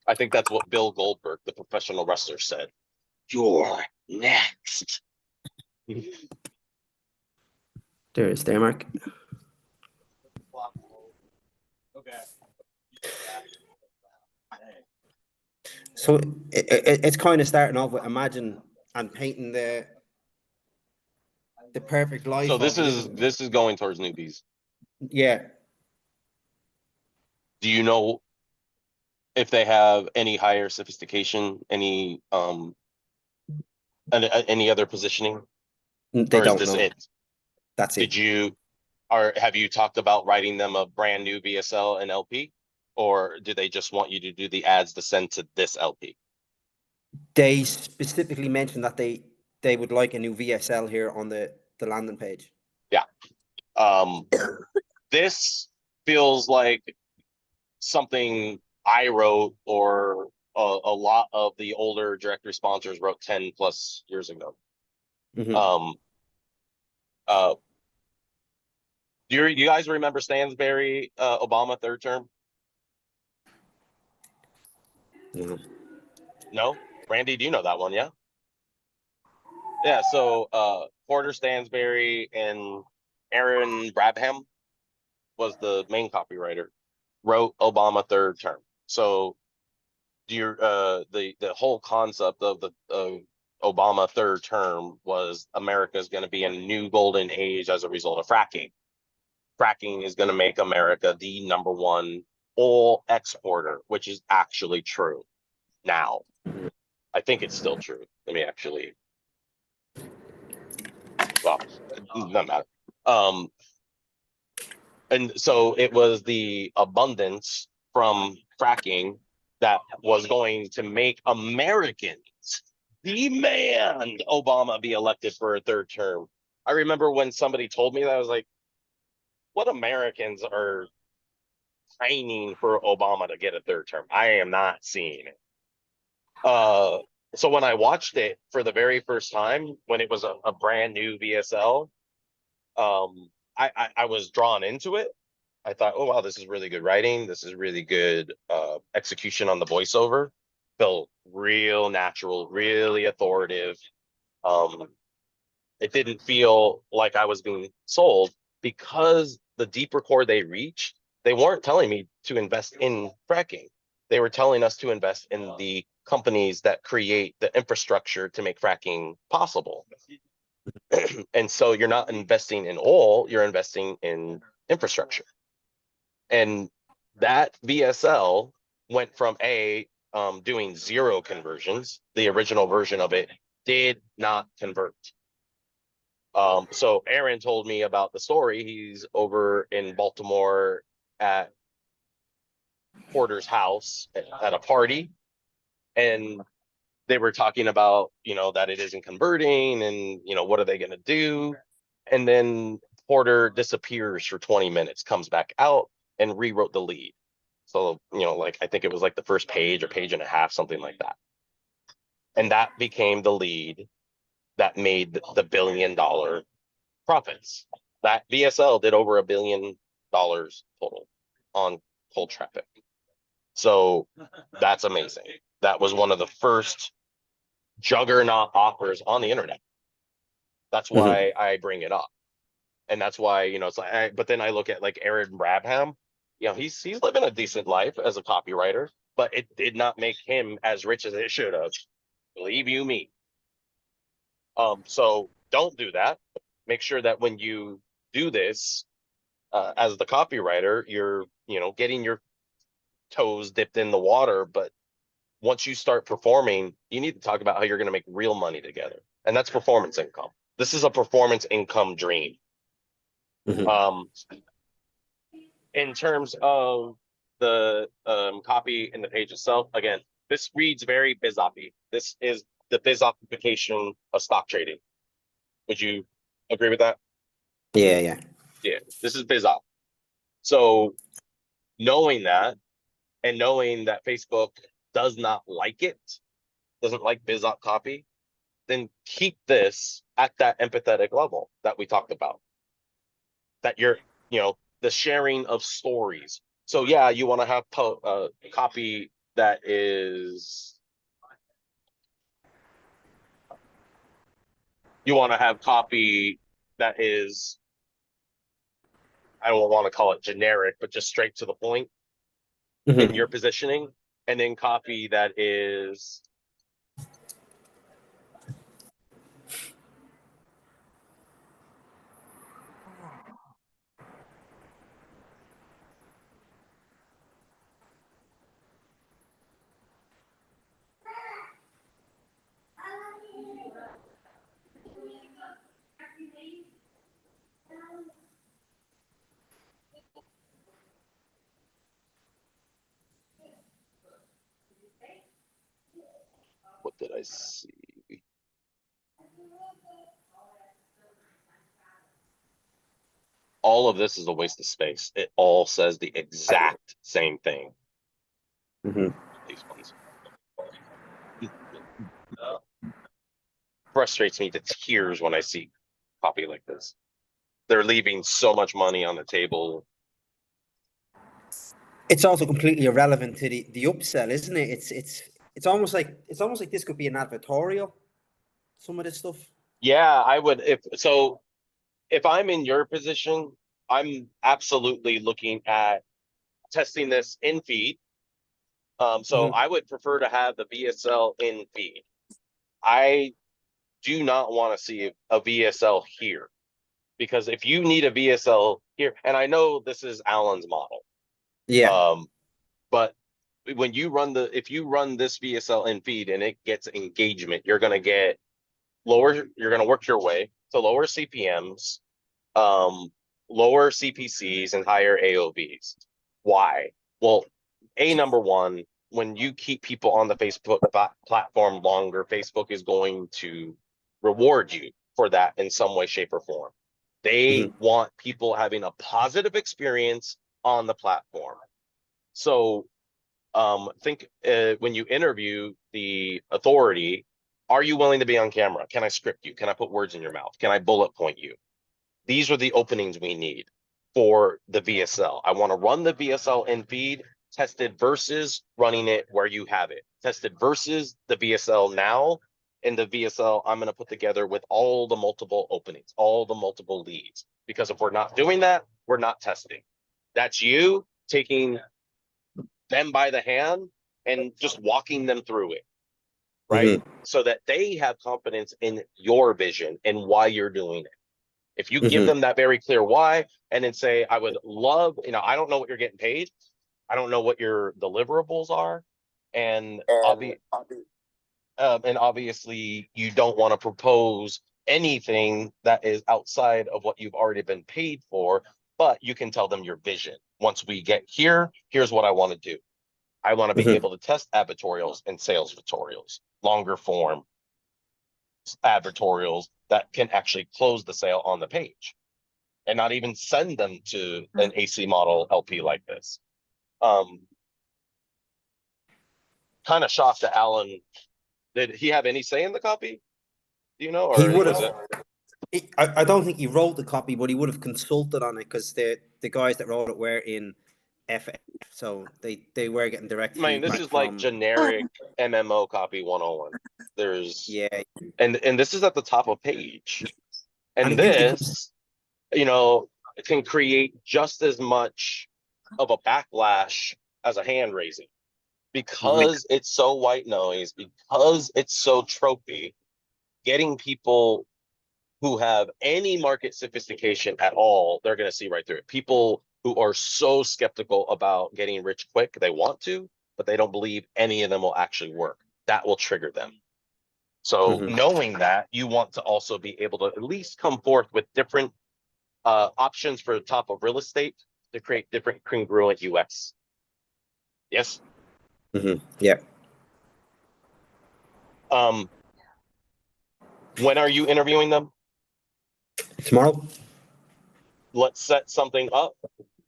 I think that's what Bill Goldberg, the professional wrestler, said. You're next. There it is, there, Mark. Okay. So it's kind of starting off with imagine and painting the perfect life. So Of this is going towards newbies. yeah. Do you know if they have any higher sophistication, any other positioning, They or is don't this know. it? That's it. Did you or have you talked about writing them a brand new VSL and LP, or do they just want you to do the ads to send to this LP? They specifically mentioned that they would like a new VSL here on the landing page. Yeah. This feels like something I wrote, or a lot of the older directory sponsors wrote 10 plus years ago. Mhm. Uh, do you guys remember Stansberry, Obama third term? Mhm. No? Randy, do you know that one? Yeah. Yeah. So Porter Stansberry and Aaron Brabham was the main copywriter, wrote Obama third term. So the whole concept of the Obama third term was America's going to be in a new golden age as a result of fracking. Fracking is going to make America the number one oil exporter, which is actually true now. I think it's still true. Let me actually, well, it doesn't matter. Um, and so it was the abundance from fracking that was going to make Americans demand Obama be elected for a third term. I remember when somebody told me that, I was like, what Americans are pining for Obama to get a third term? I am not seeing it. So when I watched it for the very first time, when it was a brand new VSL, I was drawn into it. I thought, oh wow, this is really good writing. This is really good execution on the voiceover. Felt real natural, really authoritative. Um, it didn't feel like I was being sold, because the deeper core they reached, they weren't telling me to invest in fracking. They were telling us to invest in the companies that create the infrastructure to make fracking possible. And so you're not investing in oil, you're investing in infrastructure. And that VSL went from doing 0 conversions. The original version of it did not convert. So Aaron told me about the story. He's over in Baltimore at Porter's house at a party, and they were talking about, that it isn't converting, and, what are they going to do? And then Porter disappears for 20 minutes, comes back out and rewrote the lead. So, like, I think it was like the first page or page and a half, something like that. And that became the lead that made the $1 billion profits. That VSL did over $1 billion total on cold traffic. So that's amazing. That was one of the first juggernaut offers on the internet. That's why I bring it up. And that's why, it's like, but then I look at like Aaron Brabham, he's living a decent life as a copywriter, but it did not make him as rich as it should have. Believe you me. So don't do that. Make sure that when you do this, as the copywriter, you're, getting your toes dipped in the water. But once you start performing, you need to talk about how you're going to make real money together. And that's performance income. This is a performance income dream. In terms of the copy in the page itself, again, this reads very BizOppy. This is the BizOppification of stock trading. Would you agree with that? Yeah. Yeah, this is BizOpp. So knowing that, and knowing that Facebook does not like it, doesn't like BizOpp copy, then keep this at that empathetic level that we talked about. That you're, the sharing of stories. So yeah, you want to have copy that is, I don't want to call it generic, but just straight to the point in your positioning, and then copy that is what did I see? All of this is a waste of space. It all says the exact same thing. These ones. Frustrates me to tears when I see copy like this. They're leaving so much money on the table. It's also completely irrelevant to the upsell, isn't it? It's almost like this could be an advertorial. Some of this stuff. Yeah, I would. If I'm in your position, I'm absolutely looking at testing this in feed. So I would prefer to have the VSL in feed. I do not want to see a VSL here, because if you need a VSL here, and I know this is Alan's model. Yeah. But if you run this VSL in feed and it gets engagement, you're going to get you're going to work your way to lower CPMs, lower CPCs, and higher AOVs. Why? Well, number one, when you keep people on the Facebook platform longer, Facebook is going to reward you for that in some way, shape, or form. They want people having a positive experience on the platform. So think when you interview the authority, are you willing to be on camera? Can I script you? Can I put words in your mouth? Can I bullet point you? These are the openings we need for the VSL. I want to run the VSL in feed, tested versus running it where you have it. Tested versus the VSL now, and the VSL I'm going to put together with all the multiple openings, all the multiple leads. Because if we're not doing that, we're not testing. That's you taking them by the hand and just walking them through it, right? So that they have confidence in your vision and why you're doing it. If you give them that very clear why, and then say, I would love, I don't know what you're getting paid. I don't know what your deliverables are. And obviously you don't want to propose anything that is outside of what you've already been paid for, but you can tell them your vision. Once we get here, here's what I want to do. I want to be able to test advertorials and sales tutorials, longer form advertorials that can actually close the sale on the page and not even send them to an AC model LP like this. Kind of shocked that Alan, did he have any say in the copy? Do you know? Or He would was have. it? I don't think he wrote the copy, but he would have consulted on it because the guys that wrote it were in FF, so they were getting direct I mean, this feedback is like from. generic MMO copy 101. There's Yeah, and this is at the top of page. And And this, you know, can create just as much of a backlash as a hand raising because it's so white noise, because it's so tropey. Getting people who have any market sophistication at all, they're going to see right through it. People who are so skeptical about getting rich quick, they want to, but they don't believe any of them will actually work. That will trigger them. So knowing that, you want to also be able to at least come forth with different options for the top of real estate to create different congruent UX. Yes. Yeah. When are you interviewing them? Tomorrow. Let's set something up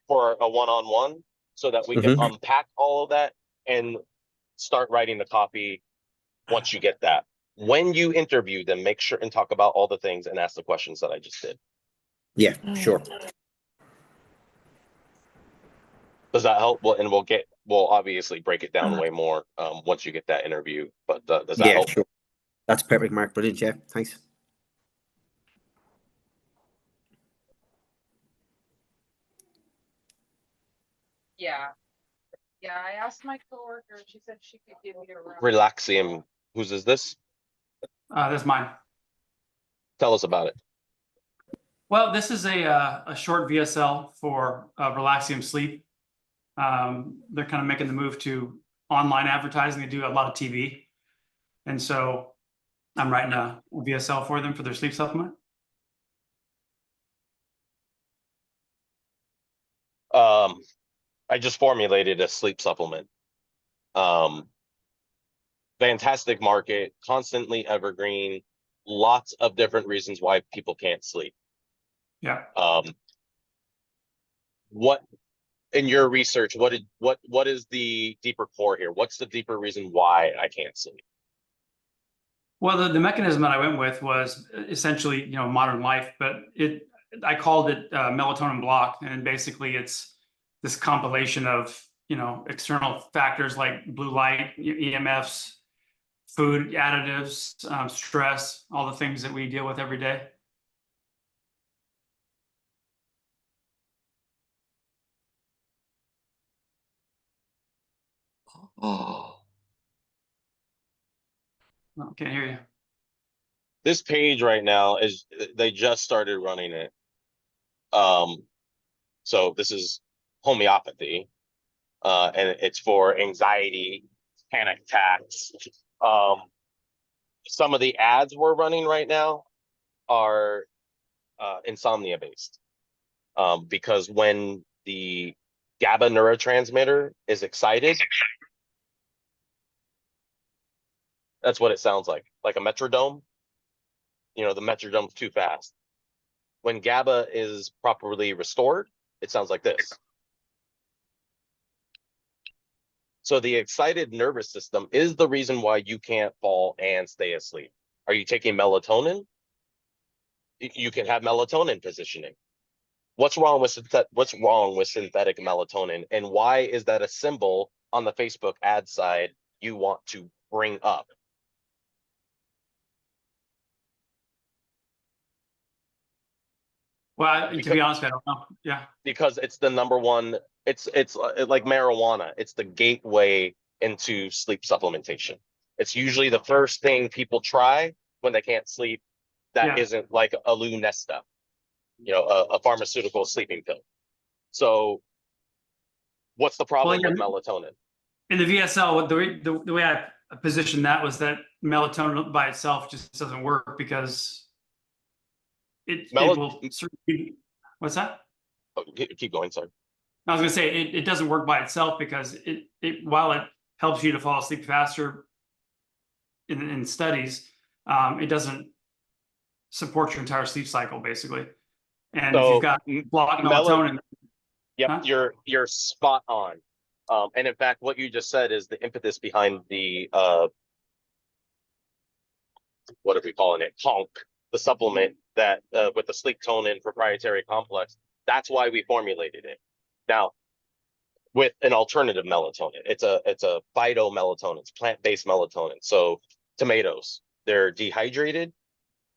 for a one-on-one so that we can unpack all of that and start writing the copy once you get that. When you interview them, make sure and talk about all the things and ask the questions that I just did. Yeah, sure. Does that help? Well, and we'll obviously break it down way more once you get that interview. But does that help? Sure. That's perfect, Mark. Brilliant, yeah. Thanks. Yeah. Yeah, I asked my coworker. She said she could give me a room. Relaxium. Whose is this? That's mine. Tell us about it. Well, this is a short VSL for Relaxium Sleep. They're kind of making the move to online advertising. They do a lot of TV. And so I'm writing a VSL for them for their sleep supplement. I just formulated a sleep supplement. Fantastic market, constantly evergreen, lots of different reasons why people can't sleep. Yeah. What in your research, what is the deeper core here? What's the deeper reason why I can't sleep? Well, the mechanism that I went with was essentially, modern life, but I called it melatonin block, and basically it's this compilation of external factors like blue light, EMFs, food additives, stress, all the things that we deal with every day. Oh. Oh, can't hear you. This page right now is they just started running it. So this is homeopathy, and it's for anxiety, panic attacks. Some of the ads we're running right now are insomnia based, because when the GABA neurotransmitter is excited, that's what it sounds like a metrodome. The metrodome's too fast. When GABA is properly restored, it sounds like this. So the excited nervous system is the reason why you can't fall and stay asleep. Are you taking melatonin? You can have melatonin positioning. What's wrong with synthetic melatonin, and why is that a symbol on the Facebook ad side you want to bring up? Well, to be honest, I don't know. Yeah. Because it's the number one. It's like marijuana. It's the gateway into sleep supplementation. It's usually the first thing people try when they can't sleep. That isn't like a Lunesta, a pharmaceutical sleeping pill. So what's the problem with melatonin? In the VSL, the way I positioned that was that melatonin by itself just doesn't work because it will certainly, what's that? Oh, keep going, sorry. I was gonna say it doesn't work by itself because it while it helps you to fall asleep faster in studies, it doesn't support your entire sleep cycle basically. And if you've got blocked melatonin, yep, huh? you're spot on. And in fact, what you just said is the impetus behind the what are we calling it? Honk, the supplement that with the sleep tonin proprietary complex. That's why we formulated it. Now, with an alternative melatonin, it's a phytomelatonin, it's plant-based melatonin. So tomatoes, they're dehydrated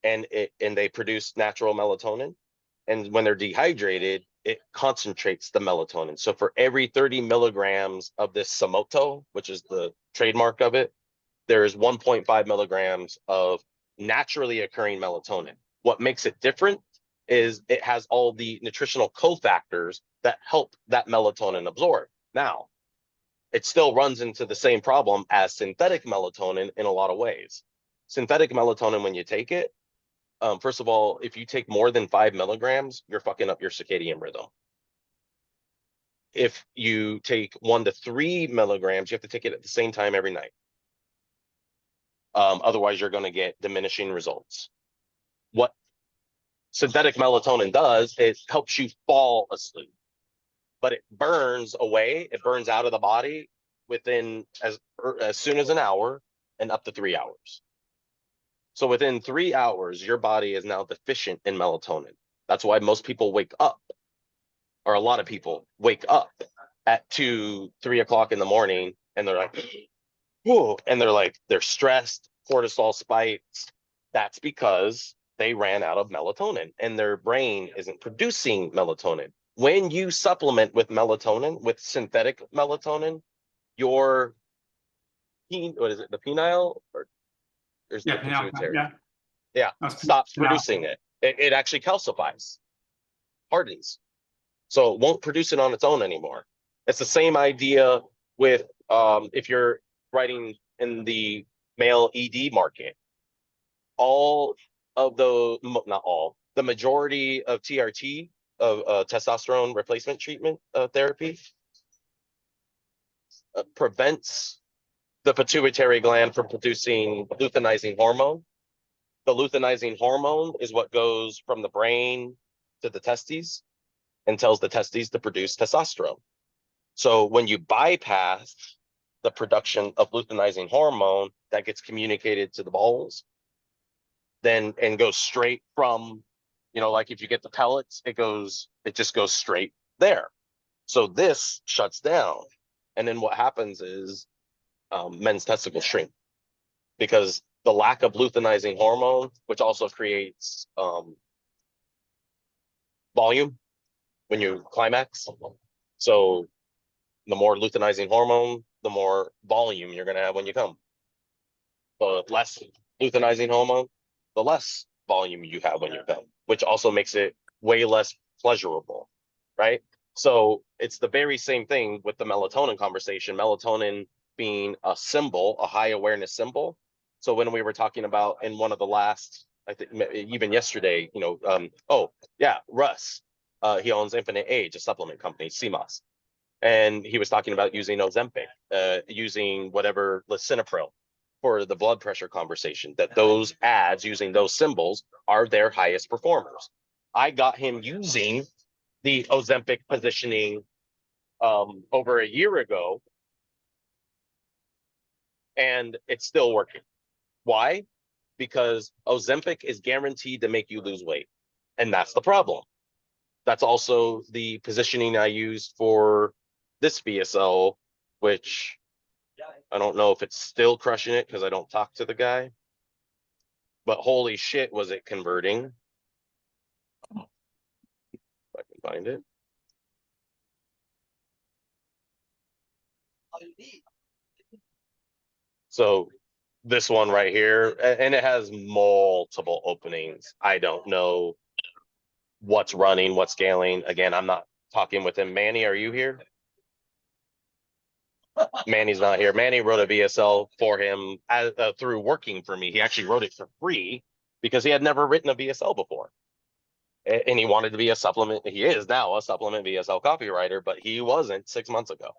and they produce natural melatonin. And when they're dehydrated, it concentrates the melatonin. So for every 30 milligrams of this Samoto, which is the trademark of it, there's 1.5 milligrams of naturally occurring melatonin. What makes it different is it has all the nutritional cofactors that help that melatonin absorb. Now, it still runs into the same problem as synthetic melatonin in a lot of ways. Synthetic melatonin, when you take it, first of all, if you take more than 5 milligrams, you're fucking up your circadian rhythm. If you take 1 to 3 milligrams, you have to take it at the same time every night. Otherwise, you're going to get diminishing results. What synthetic melatonin does is helps you fall asleep, but it burns away. It burns out of the body within as soon as an hour and up to 3 hours. So within 3 hours, your body is now deficient in melatonin. That's why most people wake up, or a lot of people wake up at 2, 3 o'clock in the morning, and they're like, whoa, and they're stressed, cortisol spikes. That's because they ran out of melatonin and their brain isn't producing melatonin. When you supplement with melatonin, with synthetic melatonin, your what is it, the penile, or there's the pituitary. Yeah, stops producing it. It actually calcifies, hardens. So it won't produce it on its own anymore. It's the same idea with if you're writing in the male ED market. All of the, not all, the majority of TRT, of testosterone replacement treatment therapy, prevents the pituitary gland from producing luteinizing hormone. The luteinizing hormone is what goes from the brain to the testes and tells the testes to produce testosterone. So when you bypass the production of luteinizing hormone that gets communicated to the balls, then and goes straight from, like if you get the pellets, it just goes straight there. So this shuts down. And then what happens is men's testicles shrink because the lack of luteinizing hormone, which also creates volume when you climax. So the more luteinizing hormone, the more volume you're going to have when you come. The less luteinizing hormone, the less volume you have when you come, which also makes it way less pleasurable, right? So it's the very same thing with the melatonin conversation, melatonin being a symbol, a high awareness symbol. So when we were talking about in one of the last, I think even yesterday, Russ, he owns Infinite Age, a supplement company, CMOS. And he was talking about using Ozempic, using whatever lisinopril for the blood pressure conversation, that those ads using those symbols are their highest performers. I got him using the Ozempic positioning over a year ago, and it's still working. Why? Because Ozempic is guaranteed to make you lose weight. And that's the problem. That's also the positioning I use for this VSL, which I don't know if it's still crushing it because I don't talk to the guy. But holy shit, was it converting. If I can find it. So this one right here, and it has multiple openings. I don't know what's running, what's scaling. Again, I'm not talking with him. Manny, are you here? Manny's not here. Manny wrote a VSL for him through working for me. He actually wrote it for free because he had never written a VSL before. And he wanted to be a supplement. He is now a supplement VSL copywriter, but he wasn't 6 months ago.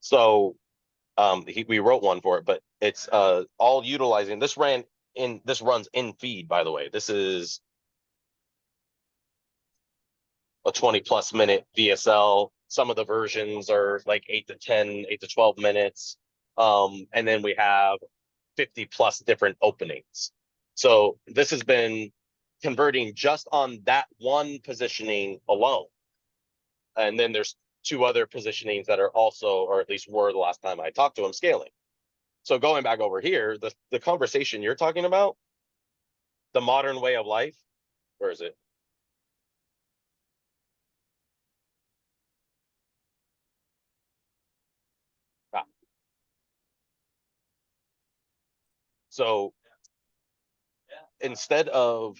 So we wrote one for it, but it's all utilizing this runs in feed, by the way. This is a 20+ minute VSL. Some of the versions are like 8 to 12 minutes. And then we have 50+ different openings. So this has been converting just on that one positioning alone. And then there's 2 other positionings that are also, or at least were the last time I talked to him, scaling. So going back over here, the conversation you're talking about, the modern way of life, where is it? Ah. So instead of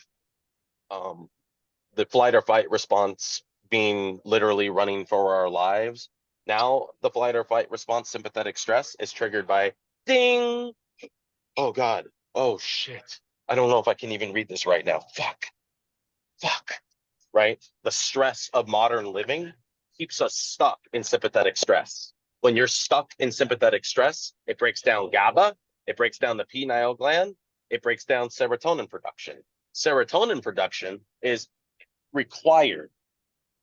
the flight or fight response being literally running for our lives, now the flight or fight response sympathetic stress is triggered by ding. Oh God. Oh shit. I don't know if I can even read this right now. Fuck. Right? The stress of modern living keeps us stuck in sympathetic stress. When you're stuck in sympathetic stress, it breaks down GABA, it breaks down the pineal gland, it breaks down serotonin production. Serotonin production is required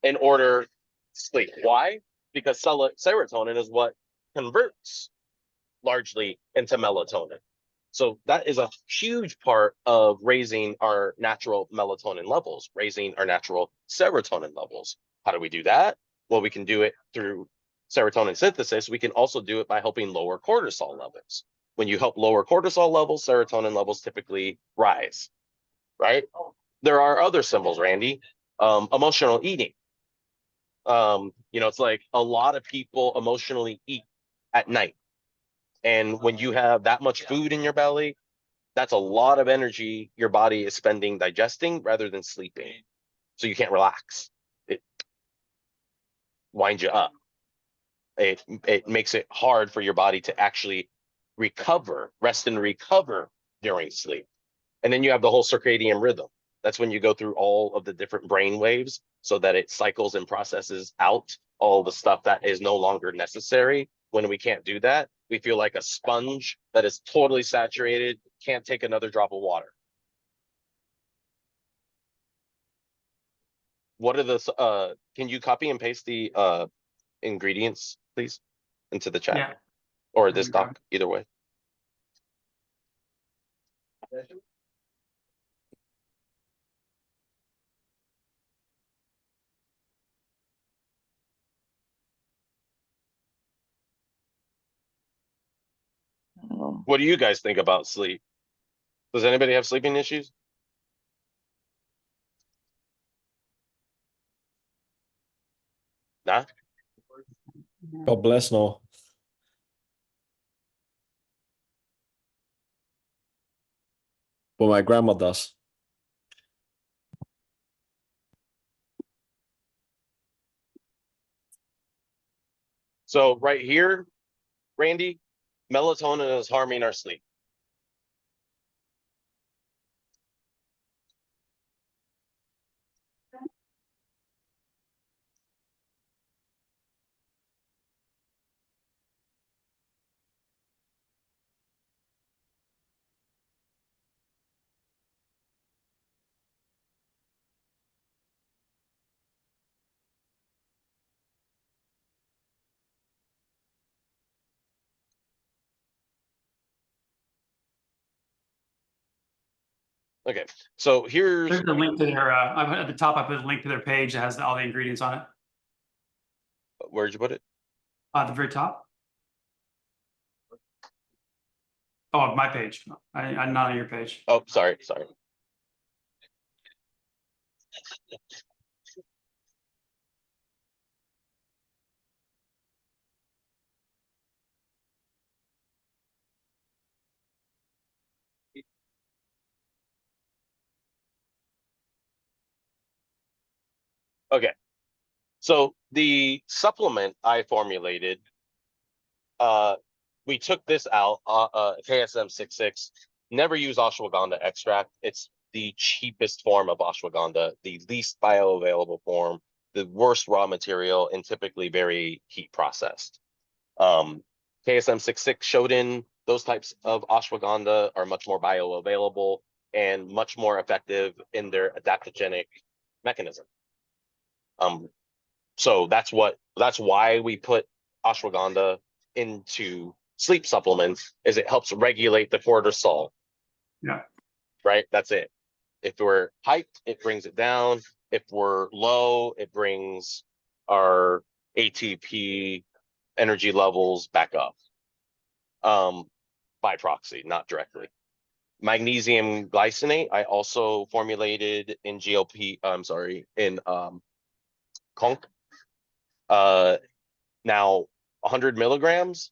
in order to sleep. Why? Because serotonin is what converts largely into melatonin. So that is a huge part of raising our natural melatonin levels, raising our natural serotonin levels. How do we do that? Well, we can do it through serotonin synthesis. We can also do it by helping lower cortisol levels. When you help lower cortisol levels, serotonin levels typically rise, right? There are other symbols, Randy. Emotional eating. It's like a lot of people emotionally eat at night. And when you have that much food in your belly, that's a lot of energy your body is spending digesting rather than sleeping. So you can't relax. It winds you up. It makes it hard for your body to actually recover, rest and recover during sleep. And then you have the whole circadian rhythm. That's when you go through all of the different brain waves so that it cycles and processes out all the stuff that is no longer necessary. When we can't do that, we feel like a sponge that is totally saturated, can't take another drop of water. What are the can you copy and paste the ingredients, please, into the chat? Yeah. Or this doc, either way. What do you guys think about sleep? Does anybody have sleeping issues? Nah? God bless, no. But my grandma does. So right here, Randy, melatonin is harming our sleep. Okay, so here's There's a link to their, at the top, I put a link to their page that has all the ingredients on it. where'd you put it? At the very top. Oh, my page. I'm not on your page. Oh, sorry. Okay, so the supplement I formulated We took this out, KSM 66. Never use ashwagandha extract. It's the cheapest form of ashwagandha, the least bioavailable form, the worst raw material, and typically very heat processed. KSM 66 Shodan, those types of ashwagandha are much more bioavailable and much more effective in their adaptogenic mechanism. So that's why we put ashwagandha into sleep supplements, is it helps regulate the cortisol. Yeah. Right? That's it. If we're hyped, it brings it down. If we're low, it brings our ATP energy levels back up. By proxy, not directly. Magnesium glycinate, I also formulated in in conch. Now 100 milligrams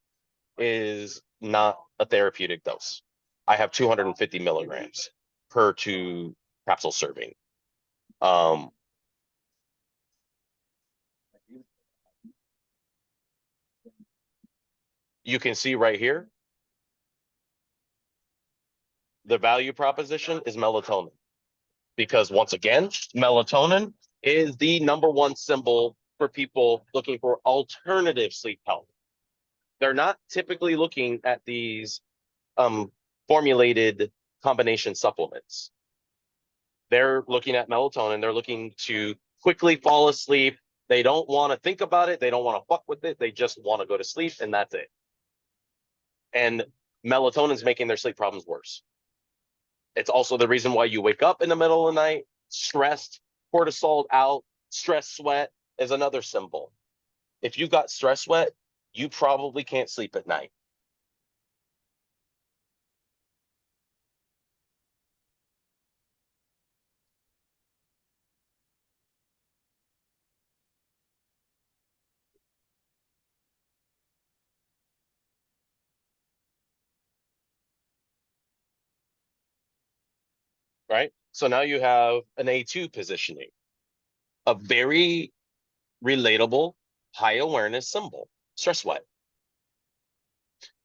is not a therapeutic dose. I have 250 milligrams per 2 capsule serving. You can see right here, the value proposition is melatonin. Because once again, melatonin is the #1 symbol for people looking for alternative sleep health. They're not typically looking at these formulated combination supplements. They're looking at melatonin. They're looking to quickly fall asleep. They don't want to think about it. They don't want to fuck with it. They just want to go to sleep, and that's it. And melatonin's making their sleep problems worse. It's also the reason why you wake up in the middle of the night, stressed, cortisol out, stress sweat is another symbol. If you got stress sweat, you probably can't sleep at night. Right? So now you have an A2 positioning, a very relatable, high awareness symbol, stress sweat.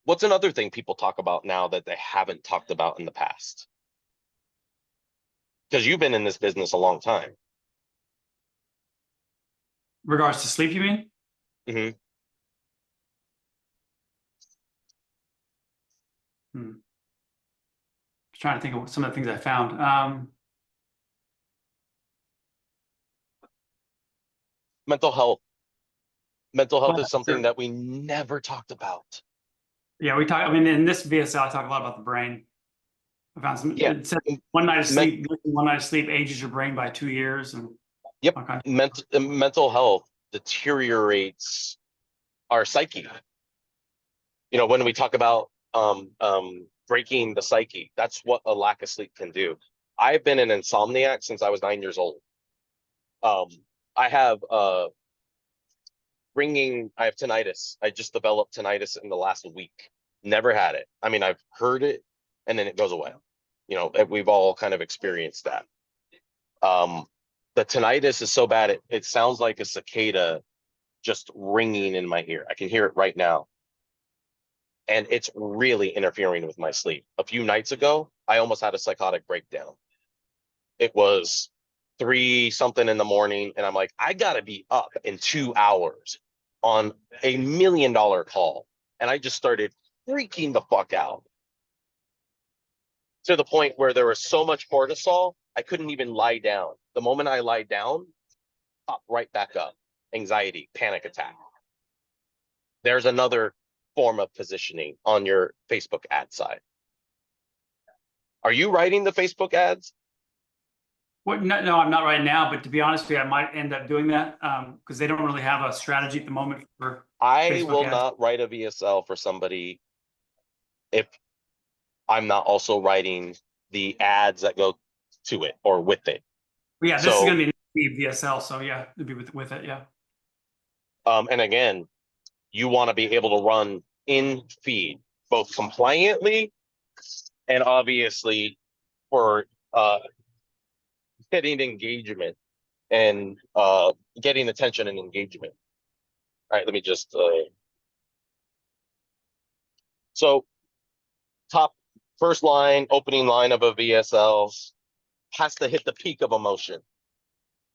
What's another thing people talk about now that they haven't talked about in the past? Because you've been in this business a long time. Regards to sleep, you mean? Mm-hmm. Trying to think of some of the things I found. Mental health. Mental health Well, is something that we never talked about. yeah, we talk. I mean, in this VSL, I talk a lot about the brain. I found some. Yeah. It said one night of sleep. One night of sleep ages your brain by 2 years, and Yep. okay. Mental health deteriorates our psyche. You know, when we talk about breaking the psyche, that's what a lack of sleep can do. I've been an insomniac since I was 9 years old. I have I have tinnitus. I just developed tinnitus in the last week. Never had it. I mean, I've heard it and then it goes away. You know, we've all kind of experienced that. The tinnitus is so bad, it sounds like a cicada just ringing in my ear. I can hear it right now. And it's really interfering with my sleep. A few nights ago, I almost had a psychotic breakdown. It was 3 something in the morning, and I'm like, I gotta be up in 2 hours on a $1 million call. And I just started freaking the fuck out to the point where there was so much cortisol, I couldn't even lie down. The moment I lie down, pop right back up. Anxiety, panic attack. There's another form of positioning on your Facebook ad side. Are you writing the Facebook ads? What? No, I'm not right now. But to be honest with you, I might end up doing that because they don't really have a strategy at the moment for I Facebook will ads. not write a VSL for somebody if I'm not also writing the ads that go to it or with it. But yeah, this is So, going to be VSL, so yeah, it'd be with it, yeah. and again, you want to be able to run in feed both compliantly and obviously for getting engagement and getting attention and engagement. All right, let me just So top first line, opening line of a VSL has to hit the peak of emotion.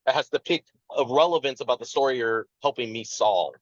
It has the peak of relevance about the story you're helping me solve.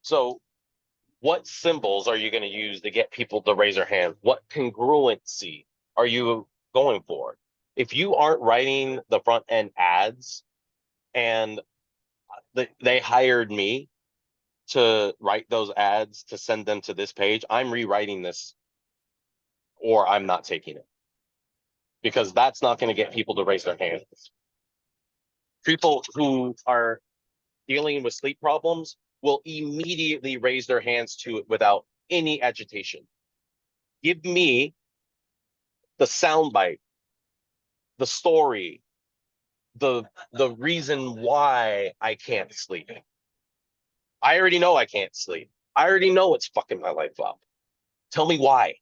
So what symbols are you going to use to get people to raise their hand? What congruency are you going for? If you aren't writing the front end ads and they hired me to write those ads to send them to this page, I'm rewriting this or I'm not taking it because that's not going to get people to raise their hands. People who are dealing with sleep problems will immediately raise their hands to it without any agitation. Give me the soundbite, the story, the reason why I can't sleep. I already know I can't sleep. I already know it's fucking my life up. Tell me why.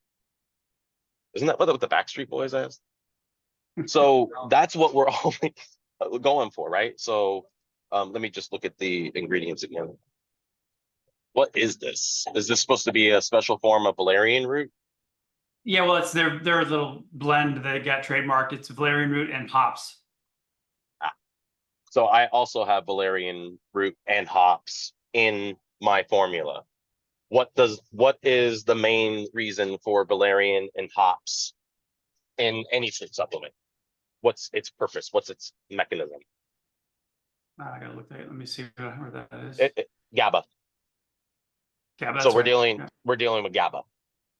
Isn't that what the Backstreet Boys asked? So that's what we're always going for, right? So let me just look at the ingredients again. What is this? Is this supposed to be a special form of valerian root? Yeah, well, it's their little blend they got trademarked. It's valerian root and hops. So I also have valerian root and hops in my formula. What is the main reason for valerian and hops in any sleep supplement? What's its purpose? What's its mechanism? I gotta look at it. Let me see where that is. GABA. Yeah, So that's we're right. dealing Yeah. we're dealing with GABA.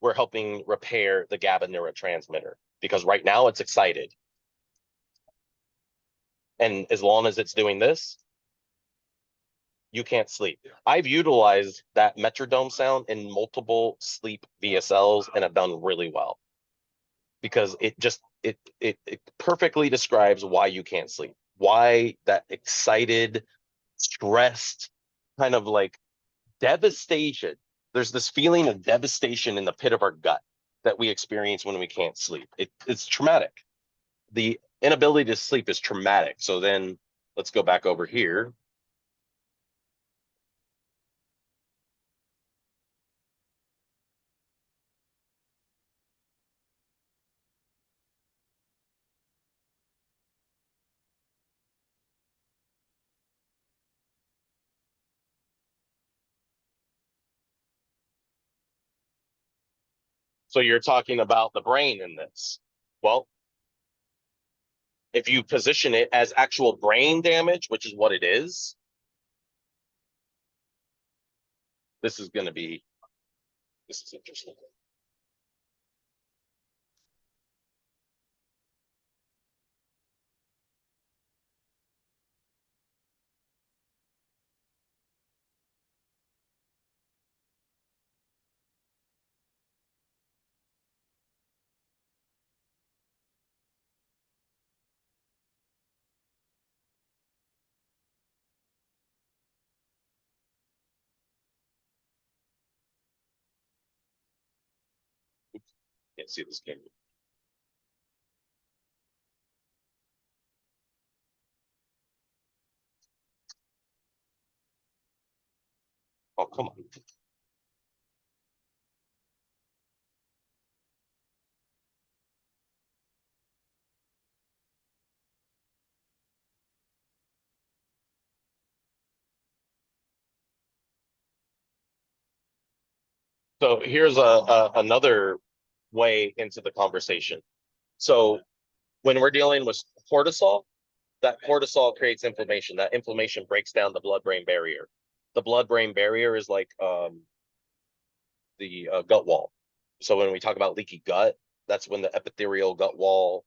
We're helping repair the GABA neurotransmitter because right now it's excited. And as long as it's doing this, you can't sleep. I've utilized that metrodome sound in multiple sleep VSLs and have done really well because it perfectly describes why you can't sleep, why that excited, stressed, kind of like devastation. There's this feeling of devastation in the pit of our gut that we experience when we can't sleep. It's traumatic. The inability to sleep is traumatic. So then let's go back over here. So you're talking about the brain in this. Well, if you position it as actual brain damage, which is what it is, this is interesting. Can't see this camera. Oh, come on. So here's another way into the conversation. So when we're dealing with cortisol, that cortisol creates inflammation. That inflammation breaks down the blood-brain barrier. The blood-brain barrier is like the gut wall. So when we talk about leaky gut, that's when the epithelial gut wall,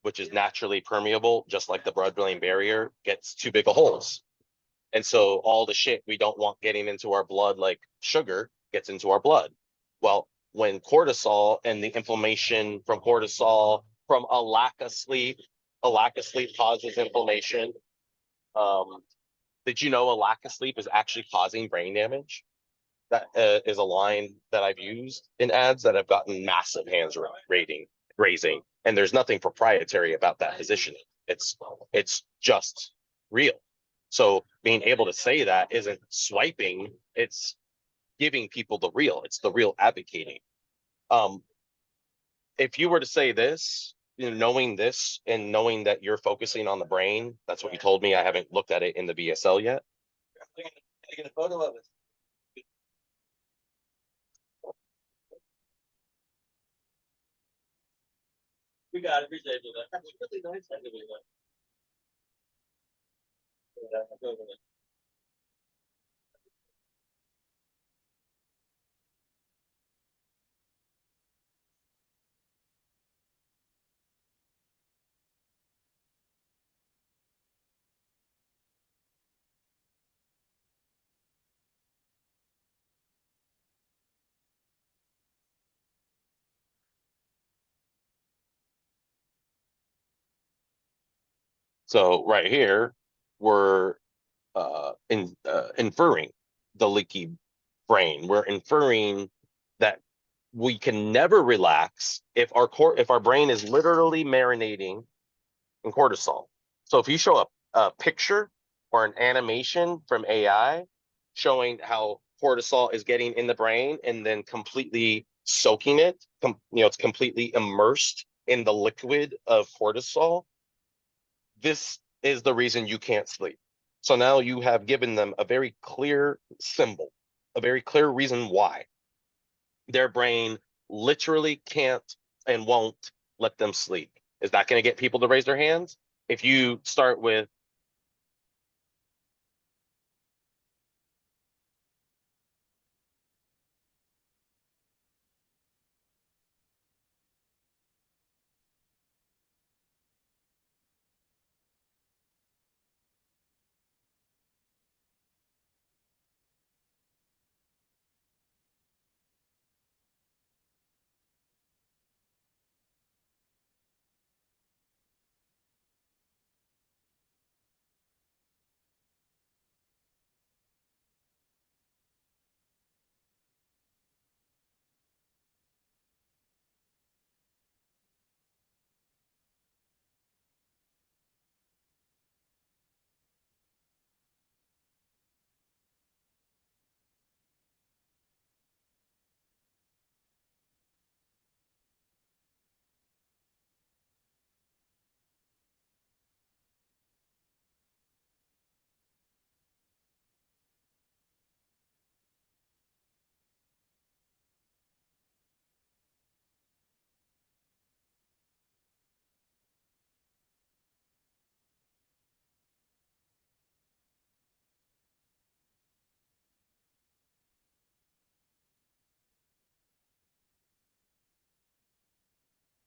which is naturally permeable, just like the blood-brain barrier, gets too big of holes. And so all the shit we don't want getting into our blood, like sugar, gets into our blood. Well, when cortisol and the inflammation from cortisol, from a lack of sleep causes inflammation. Did you know a lack of sleep is actually causing brain damage? That is a line that I've used in ads that have gotten massive raising, and there's nothing proprietary about that positioning. It's just real. So being able to say that isn't swiping, it's giving people the real. It's the real advocating. If you were to say this, knowing this and knowing that you're focusing on the brain, that's what you told me. I haven't looked at it in the BSL yet. I get a photo of it. We got it. Appreciate it. That's really nice. So right here, we're inferring the leaky brain. We're inferring that we can never relax if our brain is literally marinating in cortisol. So if you show a picture or an animation from AI showing how cortisol is getting in the brain and then completely soaking it, it's completely immersed in the liquid of cortisol. This is the reason you can't sleep. So now you have given them a very clear symbol, a very clear reason why their brain literally can't and won't let them sleep. Is that going to get people to raise their hands? If you start with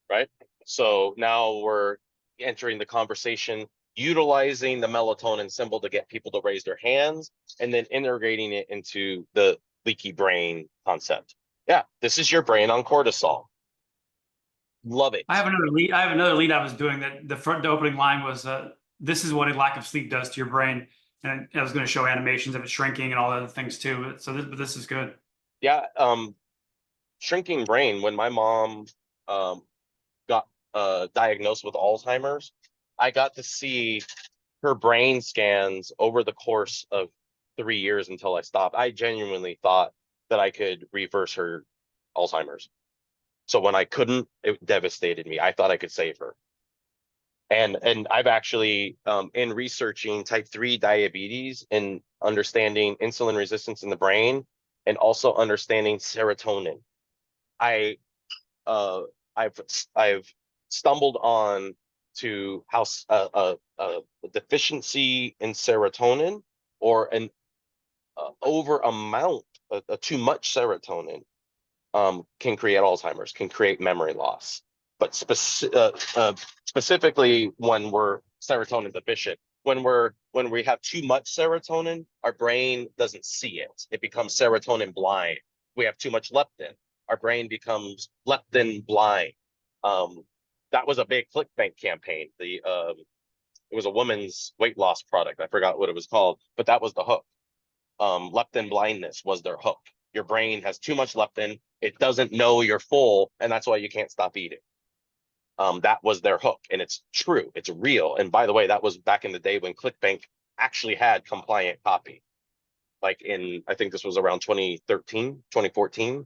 right? So now we're entering the conversation, utilizing the melatonin symbol to get people to raise their hands, and then integrating it into the leaky brain concept. Yeah, this is your brain on cortisol. Love it. I have another lead. I have another lead I was doing that the opening line was, this is what a lack of sleep does to your brain. And I was going to show animations of it shrinking and all other things too. So this is good. Yeah. Shrinking brain. When my mom got diagnosed with Alzheimer's, I got to see her brain scans over the course of 3 years until I stopped. I genuinely thought that I could reverse her Alzheimer's. So when I couldn't, it devastated me. I thought I could save her. And I've actually in researching type 3 diabetes and understanding insulin resistance in the brain, and also understanding serotonin. I I've stumbled on to how a deficiency in serotonin or an over amount, too much serotonin, can create Alzheimer's, can create memory loss. But specifically when we're serotonin deficient, when we have too much serotonin, our brain doesn't see it. It becomes serotonin blind. We have too much leptin. Our brain becomes leptin blind. That was a big ClickBank campaign. It was a woman's weight loss product. I forgot what it was called, but that was the hook. Leptin blindness was their hook. Your brain has too much leptin. It doesn't know you're full, and that's why you can't stop eating. That was their hook, and it's true. It's real. And by the way, that was back in the day when ClickBank actually had compliant copy. Like I think this was around 2013, 2014,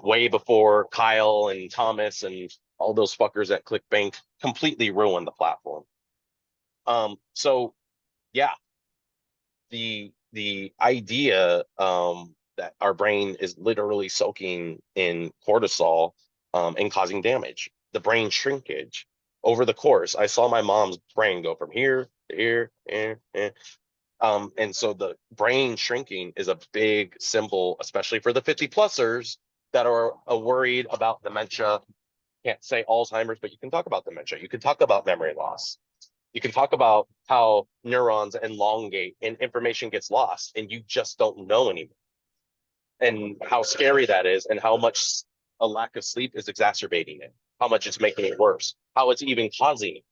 way before Kyle and Thomas and all those fuckers at ClickBank completely ruined the platform. So yeah, the idea that our brain is literally soaking in cortisol and causing damage, the brain shrinkage over the course. I saw my mom's brain go from here to here, and so the brain shrinking is a big symbol, especially for the 50-plussers that are worried about dementia. Can't say Alzheimer's, but you can talk about dementia. You can talk about memory loss. You can talk about how neurons elongate and information gets lost and you just don't know anymore. And how scary that is, and how much a lack of sleep is exacerbating it, how much it's making it worse, how it's even causing it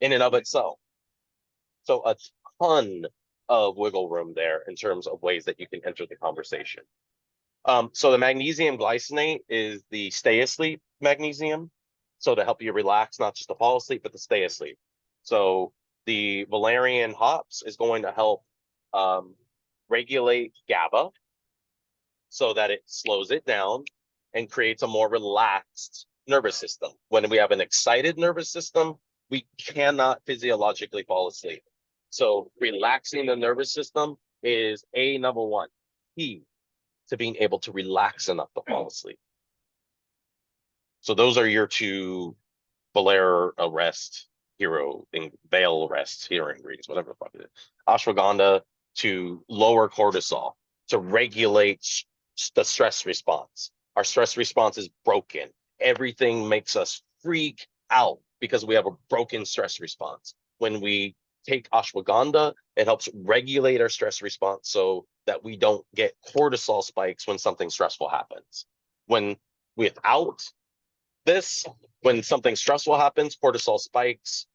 in and of itself. So a ton of wiggle room there in terms of ways that you can enter the conversation. So the magnesium glycinate is the stay asleep magnesium. So to help you relax, not just to fall asleep, but to stay asleep. So the valerian hops is going to help regulate GABA so that it slows it down and creates a more relaxed nervous system. When we have an excited nervous system, we cannot physiologically fall asleep. So relaxing the nervous system is number one key to being able to relax enough to fall asleep. So those are your two Belair arrest hero thing, Bale arrest hero ingredients, whatever the fuck it is. Ashwagandha to lower cortisol, to regulate the stress response. Our stress response is broken. Everything makes us freak out because we have a broken stress response. When we take ashwagandha, it helps regulate our stress response so that we don't get cortisol spikes when something stressful happens. When without this, when something stressful happens, cortisol spikes.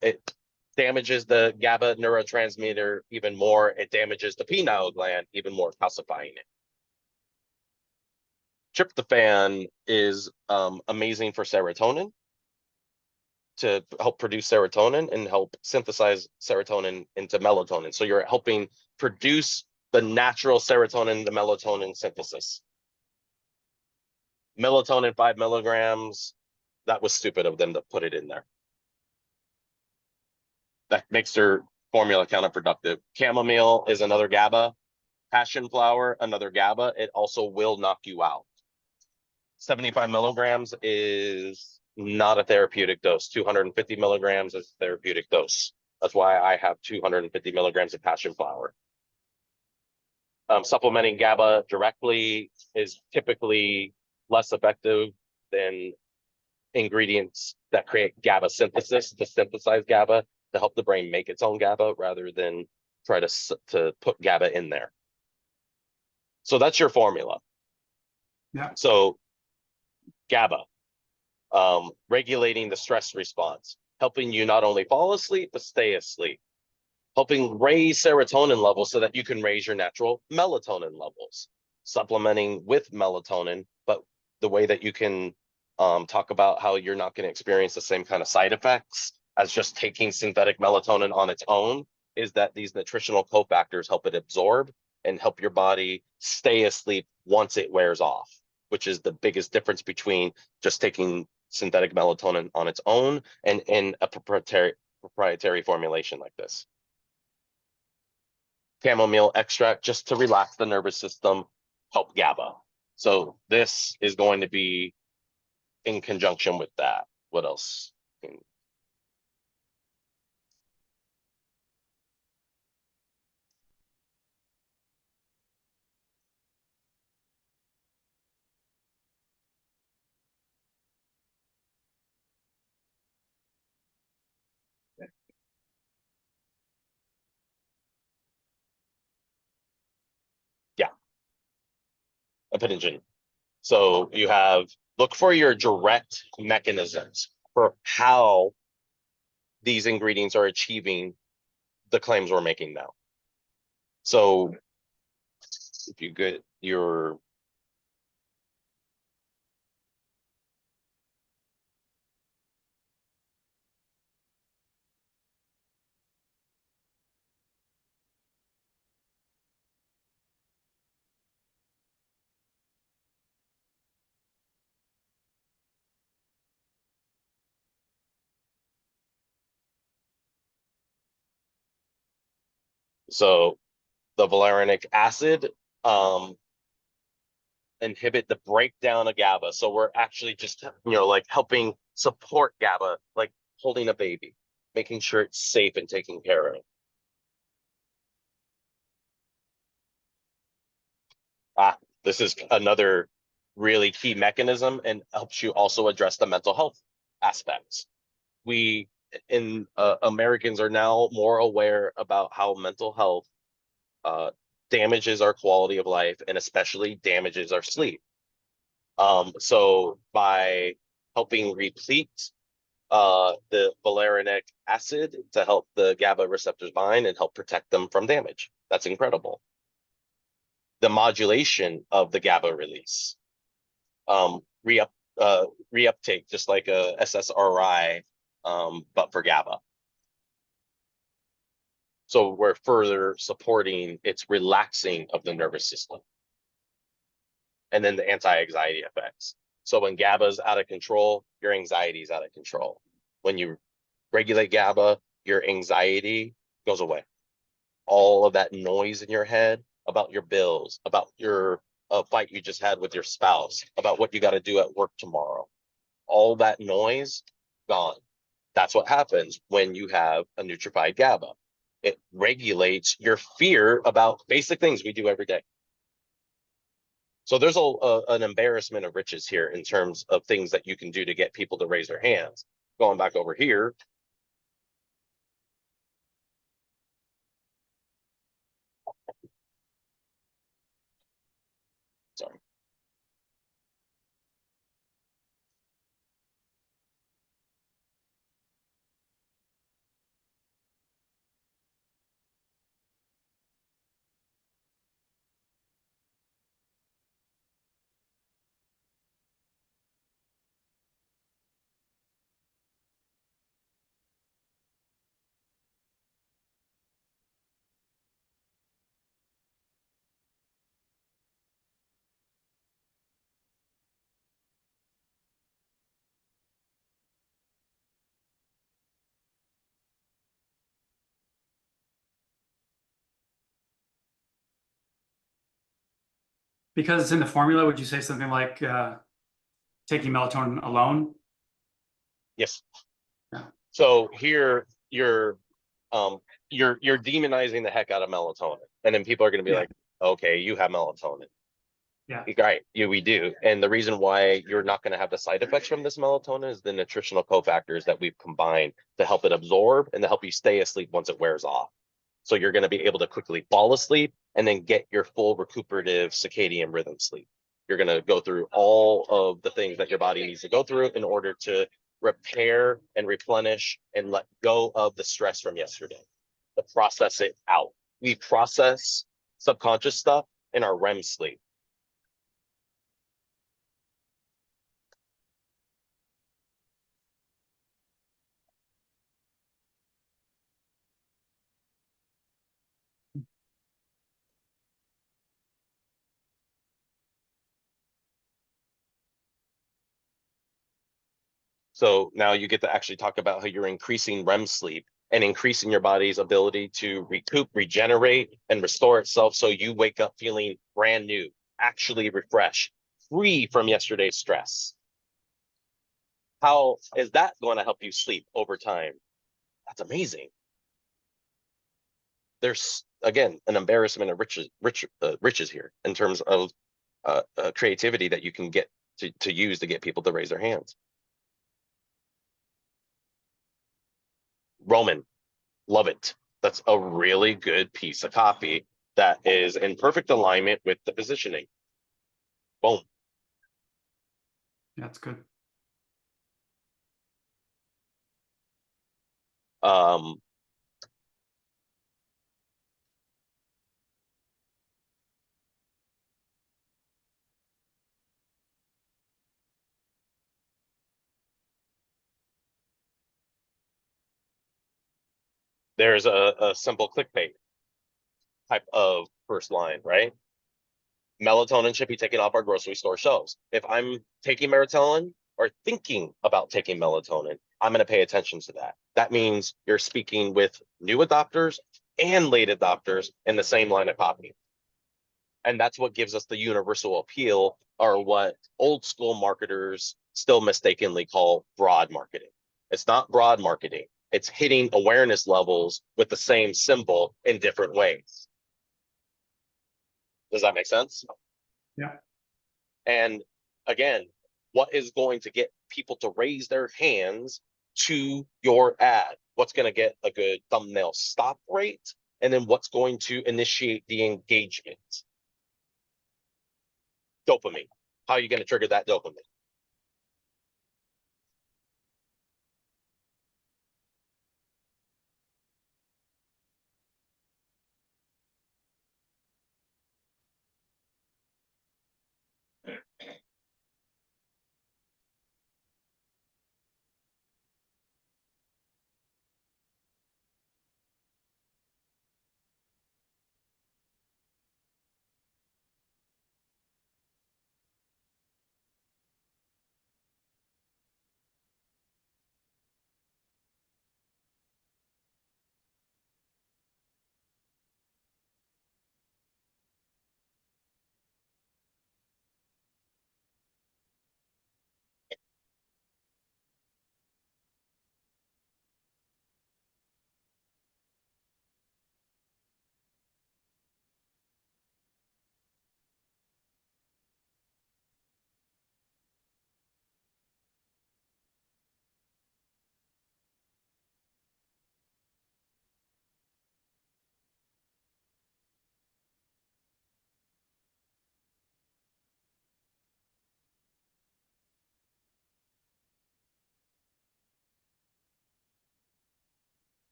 It damages the GABA neurotransmitter even more. It damages the pineal gland even more, calcifying it. Tryptophan is amazing for serotonin, to help produce serotonin and help synthesize serotonin into melatonin. So you're helping produce the natural serotonin to melatonin synthesis. Melatonin 5 milligrams, that was stupid of them to put it in there. That makes their formula counterproductive. Chamomile is another GABA. Passion flower, another GABA. It also will knock you out. 75 milligrams is not a therapeutic dose. 250 milligrams is a therapeutic dose. That's why I have 250 milligrams of passion flower. Supplementing GABA directly is typically less effective than ingredients that create GABA synthesis, to synthesize GABA, to help the brain make its own GABA rather than try to put GABA in there. So that's your formula. Yeah. So GABA, regulating the stress response, helping you not only fall asleep, but stay asleep, helping raise serotonin levels so that you can raise your natural melatonin levels, supplementing with melatonin, but the way that you can talk about how you're not going to experience the same kind of side effects as just taking synthetic melatonin on its own is that these nutritional cofactors help it absorb and help your body stay asleep once it wears off, which is the biggest difference between just taking synthetic melatonin on its own and in a proprietary formulation like this. chamomile extract just to relax the nervous system, help GABA. So this is going to be in conjunction with that. What else? Yeah, epinephrine. So you have, look for your direct mechanisms for how these ingredients are achieving the claims we're making now. So if you get your, so the valerianic acid inhibit the breakdown of GABA. So we're actually just, like helping support GABA, like holding a baby, making sure it's safe and taken care of. This is another really key mechanism and helps you also address the mental health aspects. We in Americans are now more aware about how mental health damages our quality of life and especially damages our sleep. So by helping replete the valerianic acid to help the GABA receptors bind and help protect them from damage, that's incredible. The modulation of the GABA release, reuptake, just like a SSRI, but for GABA. So we're further supporting its relaxing of the nervous system. And then the anti-anxiety effects. So when GABA is out of control, your anxiety is out of control. When you regulate GABA, your anxiety goes away. All of that noise in your head about your bills, about your fight you just had with your spouse, about what you got to do at work tomorrow, all that noise gone. That's what happens when you have a nutrified GABA. It regulates your fear about basic things we do every day. So there's an embarrassment of riches here in terms of things that you can do to get people to raise their hands. Going back over here. Sorry. Because it's in the formula, would you say something like taking melatonin alone? Yes. Yeah. So here you're demonizing the heck out of melatonin, and then people are going to be like, okay, you have melatonin. Yeah. Right. Yeah, we do. And the reason why you're not going to have the side effects from this melatonin is the nutritional cofactors that we've combined to help it absorb and to help you stay asleep once it wears off. So you're going to be able to quickly fall asleep and then get your full recuperative circadian rhythm sleep. You're going to go through all of the things that your body needs to go through in order to repair and replenish and let go of the stress from yesterday, to process it out. We process subconscious stuff in our REM sleep. So now you get to actually talk about how you're increasing REM sleep and increasing your body's ability to recoup, regenerate, and restore itself so you wake up feeling brand new, actually refreshed, free from yesterday's stress. How is that going to help you sleep over time? That's amazing. There's, again, an embarrassment of riches here in terms of creativity that you can get to use to get people to raise their hands. Roman, love it. That's a really good piece of copy that is in perfect alignment with the positioning. Boom. That's good. There's a simple clickbait type of first line, right? Melatonin should be taken off our grocery store shelves. If I'm taking melatonin or thinking about taking melatonin, I'm going to pay attention to that. That means you're speaking with new adopters and late adopters in the same line of copy. And that's what gives us the universal appeal, or what old school marketers still mistakenly call broad marketing. It's not broad marketing. It's hitting awareness levels with the same symbol in different ways. Does that make sense? Yeah. And again, what is going to get people to raise their hands to your ad? What's going to get a good thumbnail stop rate? And then what's going to initiate the engagement? Dopamine. How are you going to trigger that dopamine?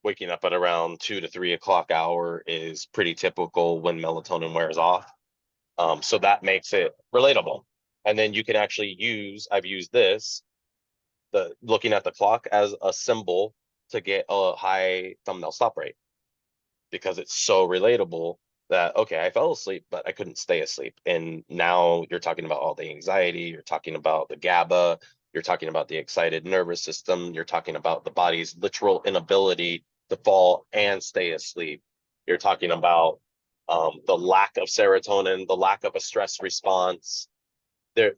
Waking up at around 2 to 3 o'clock hour is pretty typical when melatonin wears off. So that makes it relatable. And then you can actually use, I've used this, the looking at the clock as a symbol to get a high thumbnail stop rate, because it's so relatable that, okay, I fell asleep, but I couldn't stay asleep. And now you're talking about all the anxiety, you're talking about the GABA, you're talking about the excited nervous system, you're talking about the body's literal inability to fall and stay asleep. You're talking about the lack of serotonin, the lack of a stress response.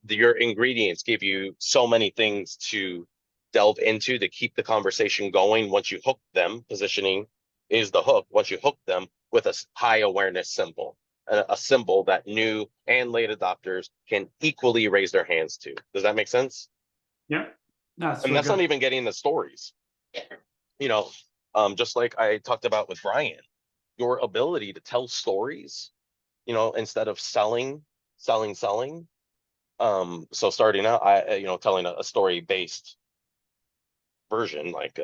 Your ingredients give you so many things to delve into to keep the conversation going. Once you hook them, positioning is the hook. Once you hook them with a high awareness symbol, a symbol that new and late adopters can equally raise their hands to. Does that make sense? Yeah. No, And that's not even getting the stories. You know, just like I talked about with Brian, your ability to tell stories, instead of selling. So starting out, telling a story based version, like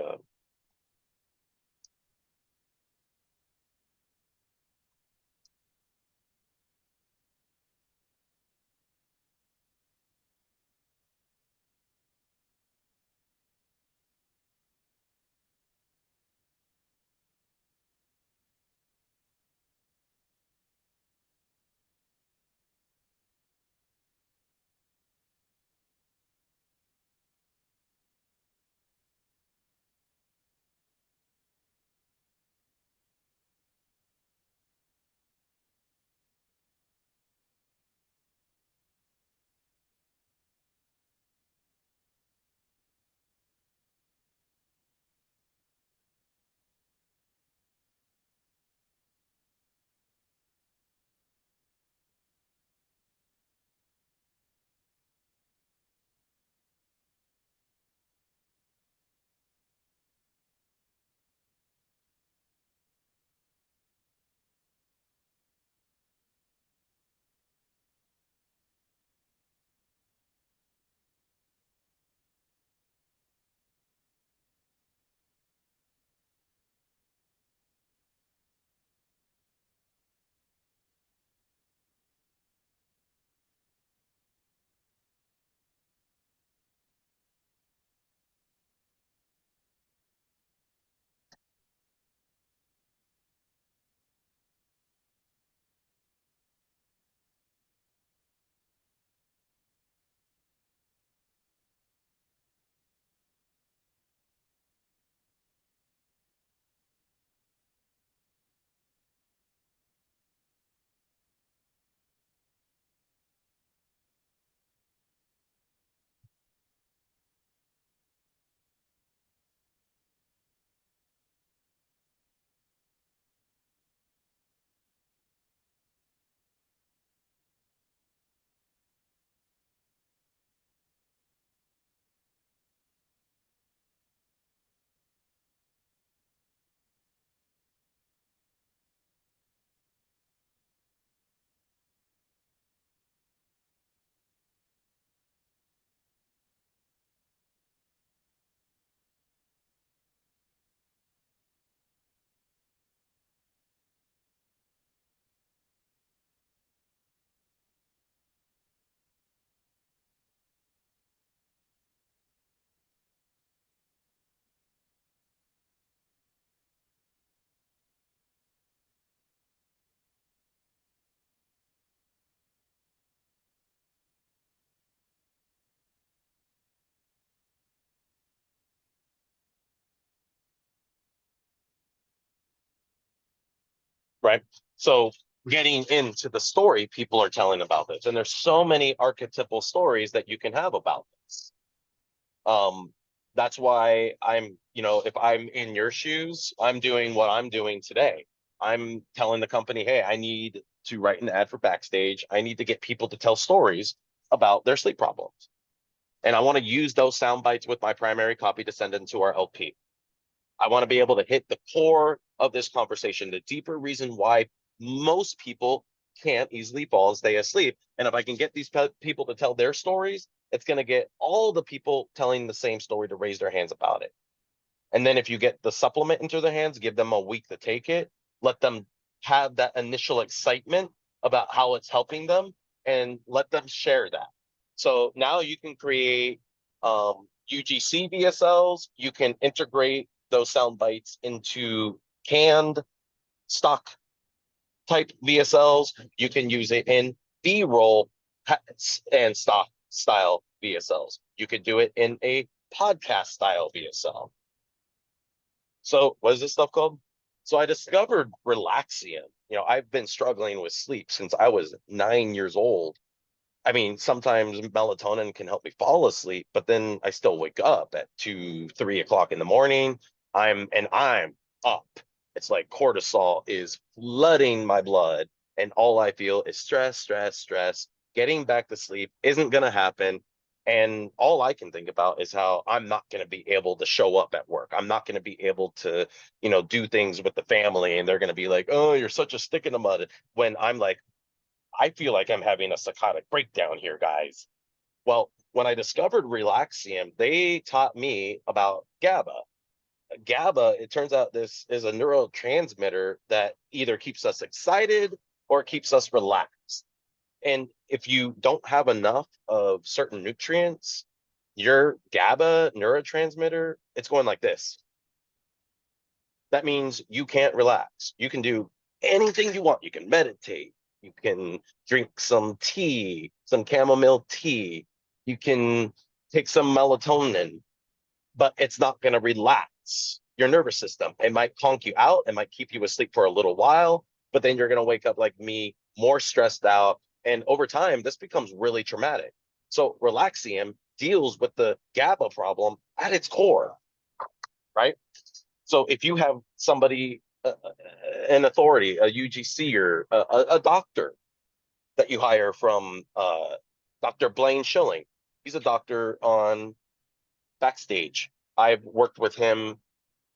right? So getting into the story people are telling about this, and there's so many archetypal stories that you can have about this. That's why I'm, if I'm in your shoes, I'm doing what I'm doing today. I'm telling the company, hey, I need to write an ad for Backstage. I need to get people to tell stories about their sleep problems. And I want to use those sound bites with my primary copy to send into our LP. I want to be able to hit the core of this conversation, the deeper reason why most people can't easily fall and stay asleep. And if I can get these people to tell their stories, it's going to get all the people telling the same story to raise their hands about it. And then if you get the supplement into their hands, give them a week to take it, let them have that initial excitement about how it's helping them, and let them share that. So now you can create UGC VSLs. You can integrate those sound bites into canned stock type VSLs. You can use it in B-roll and stock style VSLs. You could do it in a podcast style VSL. So what is this stuff called? So I discovered Relaxium. I've been struggling with sleep since I was 9 years old. I mean, sometimes melatonin can help me fall asleep, but then I still wake up at 2, 3 o'clock in the morning. I'm up. It's like cortisol is flooding my blood, and all I feel is stress, stress, stress. Getting back to sleep isn't going to happen. And all I can think about is how I'm not going to be able to show up at work. I'm not going to be able to, do things with the family. And they're going to be like, oh, you're such a stick in the mud. When I'm like, I feel like I'm having a psychotic breakdown here, guys. Well, when I discovered Relaxium, they taught me about GABA. GABA, it turns out this is a neurotransmitter that either keeps us excited or keeps us relaxed. And if you don't have enough of certain nutrients, your GABA neurotransmitter, it's going like this. That means you can't relax. You can do anything you want. You can meditate. You can drink some tea, some chamomile tea. You can take some melatonin, but it's not going to relax your nervous system. It might conk you out. It might keep you asleep for a little while, but then you're going to wake up like me, more stressed out. And over time, this becomes really traumatic. So Relaxium deals with the GABA problem at its core, right? So if you have somebody, an authority, a UGC or a doctor that you hire from Dr. Blaine Schilling, he's a doctor on Backstage. I've worked with him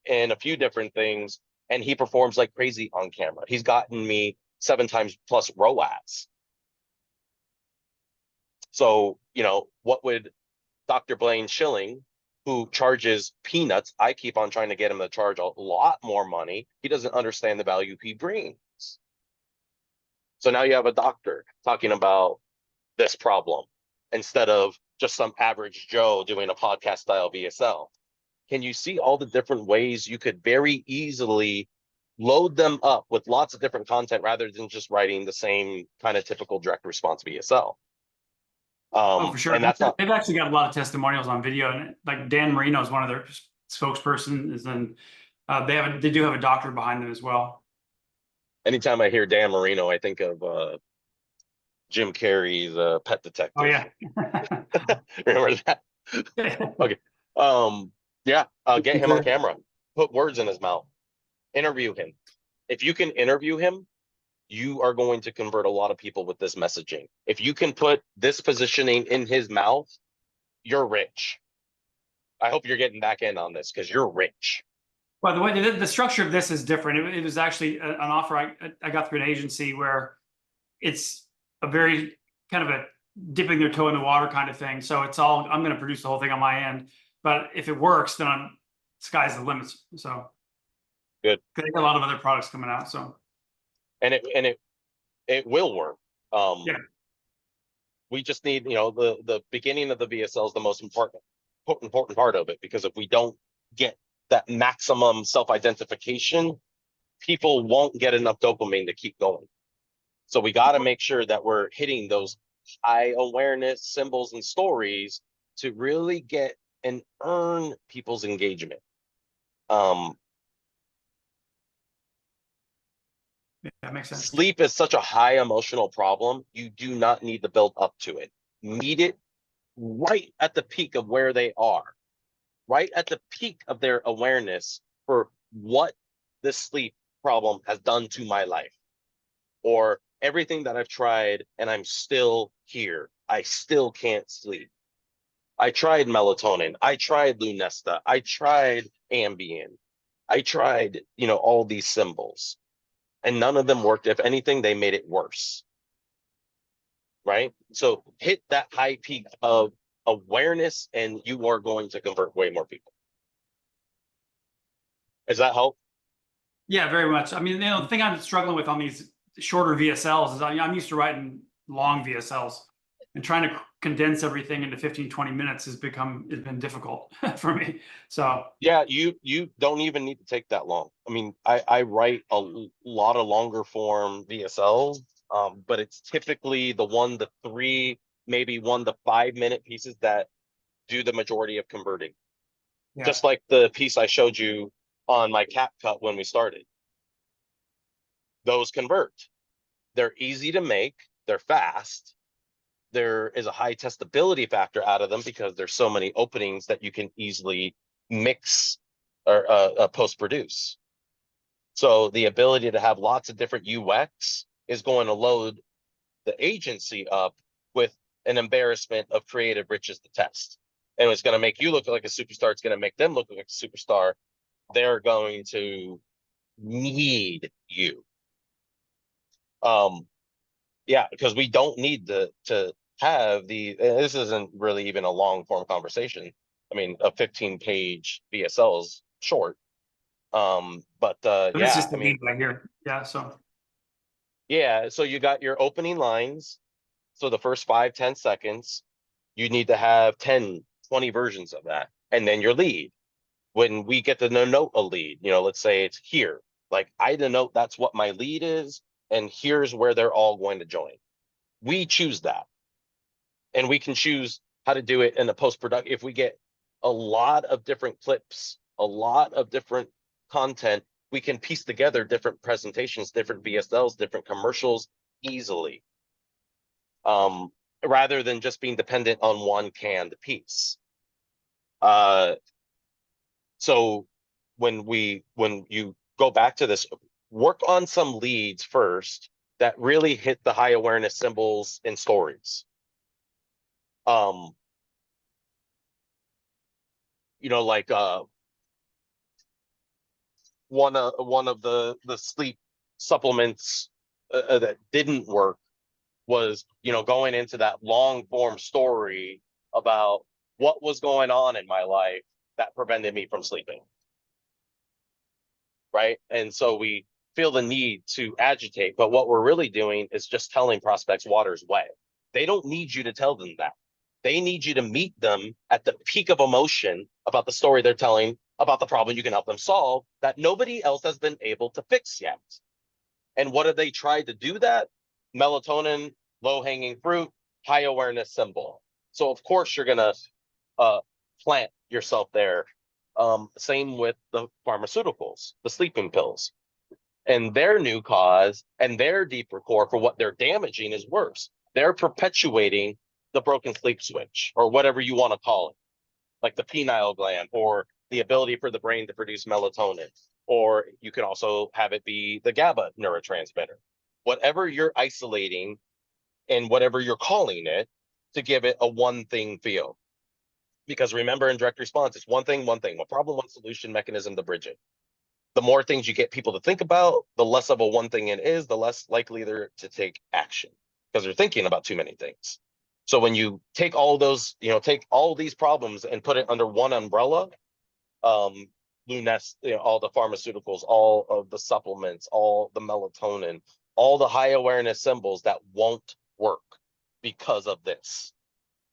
in a few different things, and he performs like crazy on camera. He's gotten me 7 times plus ROAS. So, what would Dr. Blaine Schilling, who charges peanuts, I keep on trying to get him to charge a lot more money. He doesn't understand the value he brings. So now you have a doctor talking about this problem instead of just some average Joe doing a podcast style VSL. Can you see all the different ways you could very easily load them up with lots of different content rather than just writing the same kind of typical direct response VSL? Oh, for sure. And that's not. They've actually got a lot of testimonials on video, and like Dan Marino is one of their spokespersons, and they do have a doctor behind them as well. Anytime I hear Dan Marino, I think of Jim Carrey's Pet Detective. Oh yeah. Remember that? Okay. Yeah. Get him on camera. Put words in his mouth. Interview him. If you can interview him, you are going to convert a lot of people with this messaging. If you can put this positioning in his mouth, you're rich. I hope you're getting back in on this because you're rich. By the way, the structure of this is different. It was actually an offer I got through an agency where it's a very kind of a dipping their toe in the water kind of thing. So I'm going to produce the whole thing on my end. But if it works, then sky's the limits. So good. They got a lot of other products coming out. So and it will work. Yeah. We just need, the beginning of the VSL is the most important part of it, because if we don't get that maximum self-identification, people won't get enough dopamine to keep going. So we got to make sure that we're hitting those high awareness symbols and stories to really get and earn people's engagement. Yeah. That makes sense. Sleep is such a high emotional problem. You do not need to build up to it. Meet it right at the peak of where they are, right at the peak of their awareness for what this sleep problem has done to my life, or everything that I've tried and I'm still here. I still can't sleep. I tried melatonin. I tried Lunesta. I tried Ambien. I tried, all these symbols, and none of them worked. If anything, they made it worse. Right? So hit that high peak of awareness and you are going to convert way more people. Does that help? Yeah, very much. I mean, the thing I'm struggling with on these shorter VSLs is I'm used to writing long VSLs, and trying to condense everything into 15, 20 minutes has been difficult for me. So Yeah, you don't even need to take that long. I mean, I write a lot of longer form VSLs, but it's typically the 1 to 3, maybe 1 to 5 minute pieces that do the majority of converting. yeah, Just like the piece I showed you on my cap cut when we started. Those convert. They're easy to make, they're fast. There is a high testability factor out of them because there's so many openings that you can easily mix or post produce. So the ability to have lots of different UX is going to load the agency up with an embarrassment of creative riches to test. And it's going to make you look like a superstar. It's going to make them look like a superstar. They're going to need you. Yeah, because we don't need to have this isn't really even a long form conversation. I mean, a 15-page VSL is short. But but it's yeah, just I the mean, lead right here. Yeah, so yeah, so you got your opening lines. So the first 5-10 seconds, you need to have 10-20 versions of that. And then your lead. When we get to denote a lead, let's say it's here. Like I denote that's what my lead is, and here's where they're all going to join. We choose that. And we can choose how to do it in the post-production. If we get a lot of different clips, a lot of different content, we can piece together different presentations, different VSLs, different commercials easily. Rather than just being dependent on one canned piece. So when you go back to this, work on some leads first that really hit the high awareness symbols and stories. Like one of the sleep supplements that didn't work was going into that long form story about what was going on in my life that prevented me from sleeping, right? And so we feel the need to agitate, but what we're really doing is just telling prospects water's wet. They don't need you to tell them that. They need you to meet them at the peak of emotion about the story they're telling about the problem you can help them solve that nobody else has been able to fix yet. And what have they tried to do that? Melatonin, low-hanging fruit, high awareness symbol. So of course you're gonna plant yourself there. Same with the pharmaceuticals, the sleeping pills. And their new cause and their deeper core for what they're damaging is worse. They're perpetuating the broken sleep switch, or whatever you want to call it, like the pineal gland, or the ability for the brain to produce melatonin, or you can also have it be the GABA neurotransmitter. Whatever you're isolating and whatever you're calling it, to give it a one thing feel. Because remember, in direct response, it's one thing, one problem, one solution, mechanism to bridge it. The more things you get people to think about, the less of a one thing it is, the less likely they're to take action because they're thinking about too many things. So when you take all those, take all these problems and put it under one umbrella, Lunest, all the pharmaceuticals, all of the supplements, all the melatonin, all the high awareness symbols that won't work because of this.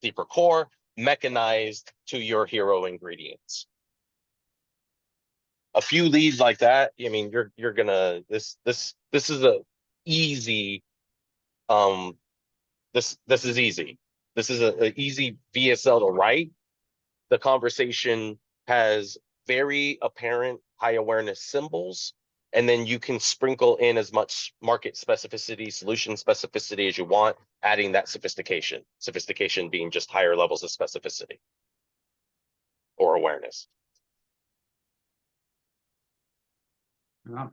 Deeper core, mechanized to your hero ingredients. A few leads like that, I mean, you're gonna this is a easy this is easy. This is a easy VSL to write. The conversation has very apparent high awareness symbols And then you can sprinkle in as much market specificity, solution specificity as you want, adding that sophistication. Sophistication being just higher levels of specificity or awareness.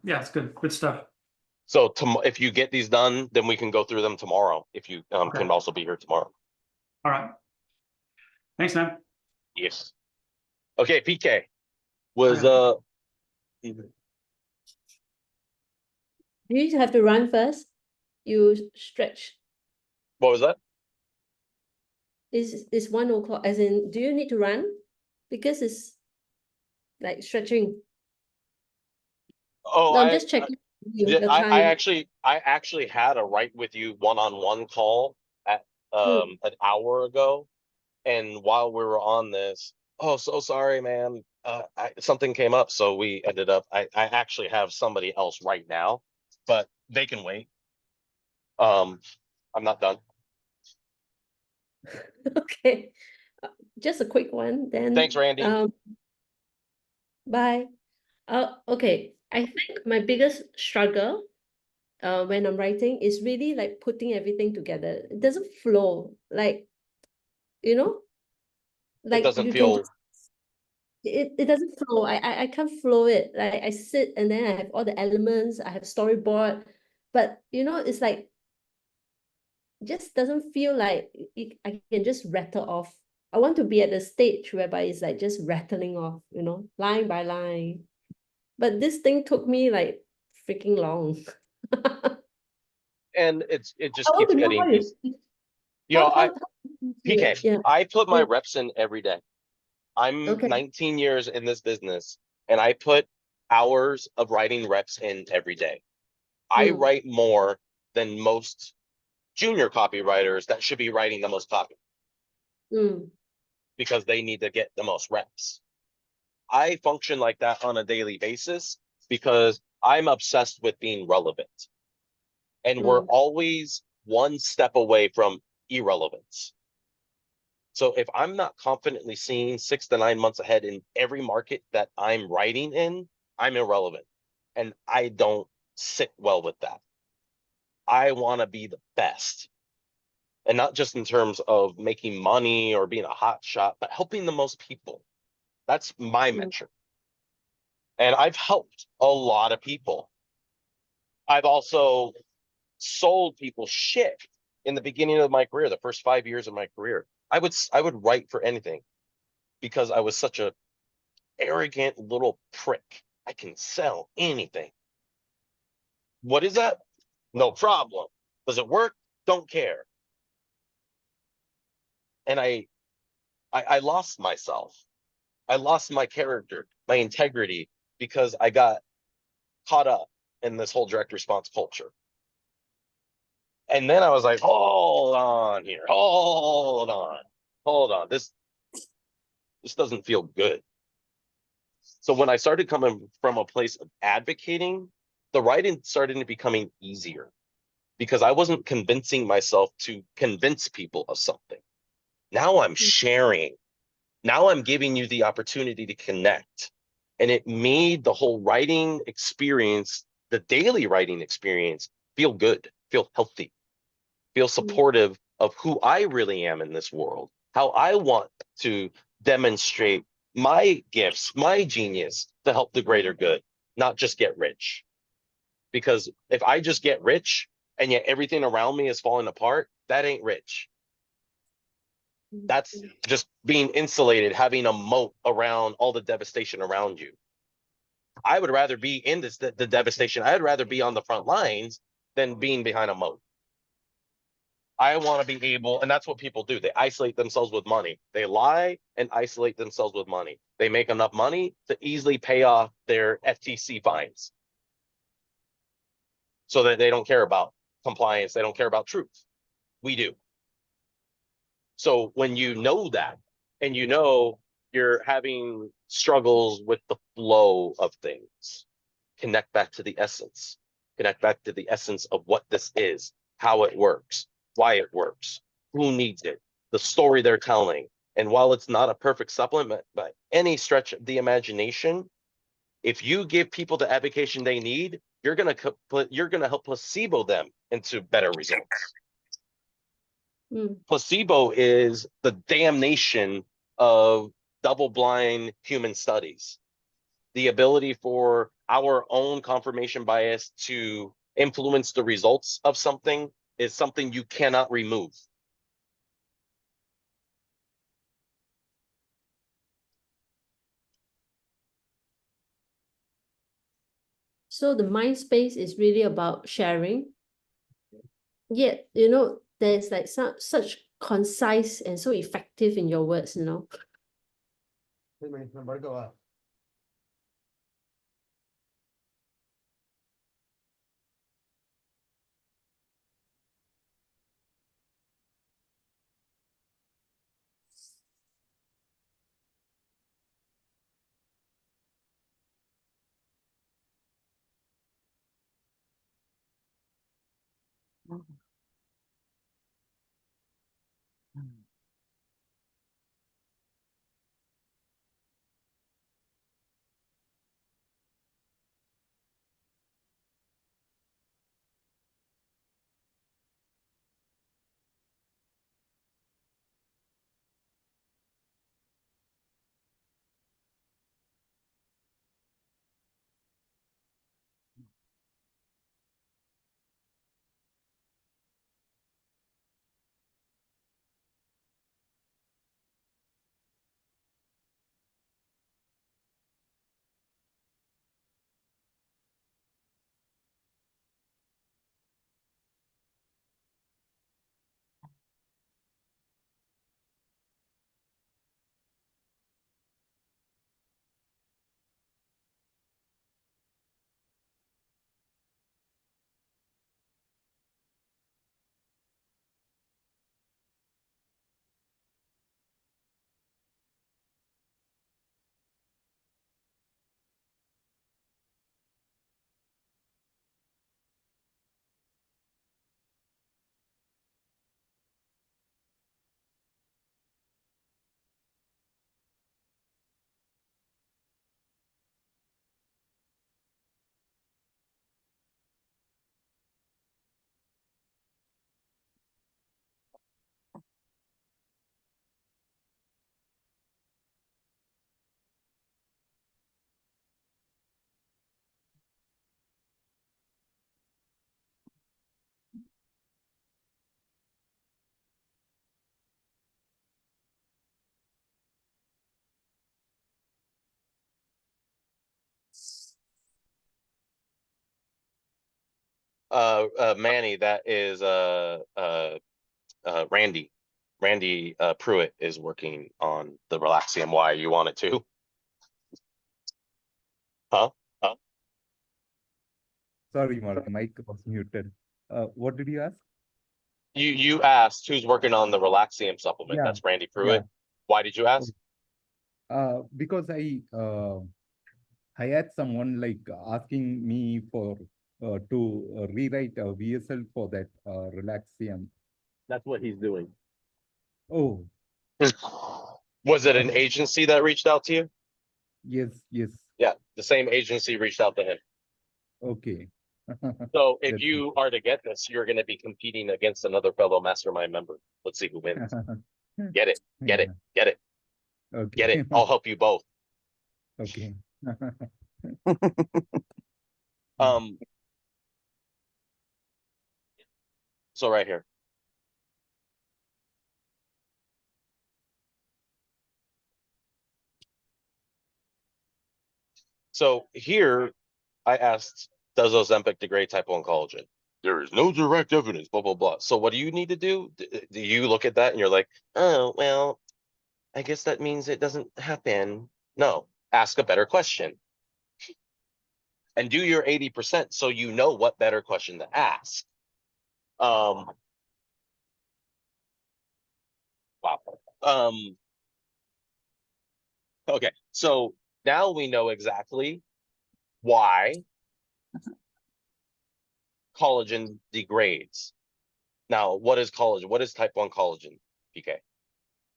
Yeah, it's good. Good stuff. So if you get these done, then we can go through them tomorrow. If you Okay. can also be here tomorrow. All right. Thanks, man. Yes. Okay, PK was You have to run first. You stretch. what was that? Is 1 o'clock? As in, do you need to run? Because it's like stretching. Oh, No, I'm just checking the I time. actually had a write with you one-on-one call at an hour ago, and while we were on this, oh, so sorry, man. Something came up, so we ended up. I actually have somebody else right now, but they can wait. I'm not done. Okay, just a quick one then. Thanks, Randy. Bye. Okay, I think my biggest struggle when I'm writing is really like putting everything together. It doesn't flow, like, you know, It like doesn't you can feel. just, it doesn't flow. I can't flow it. Like I sit and then I have all the elements, I have storyboard, but you know, it's like just doesn't feel like I can just rattle off. I want to be at the stage whereby it's like just rattling off, you know, line by line. But this thing took me like freaking long. And it I just want keeps to know getting how you, easy. You know, how you do PK, it. Yeah. I put my Yeah. reps in every day. I'm Okay. 19 years in this business, and I put hours of writing reps in every day. I write more than most junior copywriters that should be writing the most copy because they need to get the most reps. I function like that on a daily basis because I'm obsessed with being relevant. And we're always one step away from irrelevance. So if I'm not confidently seeing 6 to 9 months ahead in every market that I'm writing in, I'm irrelevant. And I don't sit well with that. I want to be the best. And not just in terms of making money or being a hot shot, but helping the most people. That's my metric. And I've helped a lot of people. I've also sold people shit in the beginning of my career, the first 5 years of my career. I would write for anything because I was such a arrogant little prick. I can sell anything. What is that? No problem. Does it work? Don't care. And I lost myself. I lost my character, my integrity, because I got caught up in this whole direct response culture. And then I was like, hold on here. Hold on. This doesn't feel good. So when I started coming from a place of advocating, the writing started to becoming easier because I wasn't convincing myself to convince people of something. Now I'm sharing. Now I'm giving you the opportunity to connect. And it made the whole writing experience, the daily writing experience, feel good, feel healthy, feel supportive of who I really am in this world, how I want to demonstrate my gifts, my genius to help the greater good, not just get rich. Because if I just get rich and yet everything around me is falling apart, that ain't rich. That's just being insulated, having a moat around all the devastation around you. I would rather be in the devastation. I'd rather be on the front lines than being behind a moat. I want to be able, and that's what people do. They isolate themselves with money. They lie and isolate themselves with money. They make enough money to easily pay off their FTC fines so that they don't care about compliance. They don't care about truth. We do. So when you know that, and you know you're having struggles with the flow of things, connect back to the essence. Connect back to the essence of what this is, how it works, why it works, who needs it, the story they're telling. And while it's not a perfect supplement by any stretch of the imagination, If you give people the application they need, you're gonna help placebo them into better results. Mm. Placebo is the damnation of double-blind human studies. The ability for our own confirmation bias to influence the results of something is something you cannot remove. So the mind space is really about sharing. Yet, you know, there's like such concise and so effective in your words, you know. Manny, that is Randy. Randy Pruitt is working on the Relaxium. Why you want it to? Huh? Sorry, Mark, mic was muted. What did you ask? You asked who's working on the Relaxium supplement. Yeah, That's Randy yeah. Pruitt. Why did you ask? Because I had someone like asking me for to rewrite a VSL for that Relaxium. That's what he's doing. Oh, Was it an agency that reached out to you? yes, yes. Yeah, the same agency reached out to him. Okay. So if That's you are to get this, you're going to be competing against another fellow Mastermind member. Let's see who wins. Get it, get it, get it, Okay. get it. I'll help you both. Okay. So right here. So here I asked, does Ozempic degrade type 1 collagen? There is no direct evidence, blah, blah, blah. So what do you need to do? Do you look at that and you're like, oh, well, I guess that means it doesn't happen. No, ask a better question. And do your 80% so you know what better question to ask. Wow. Okay, so now we know exactly why collagen degrades. Now, what is collagen? What is type 1 collagen, PK?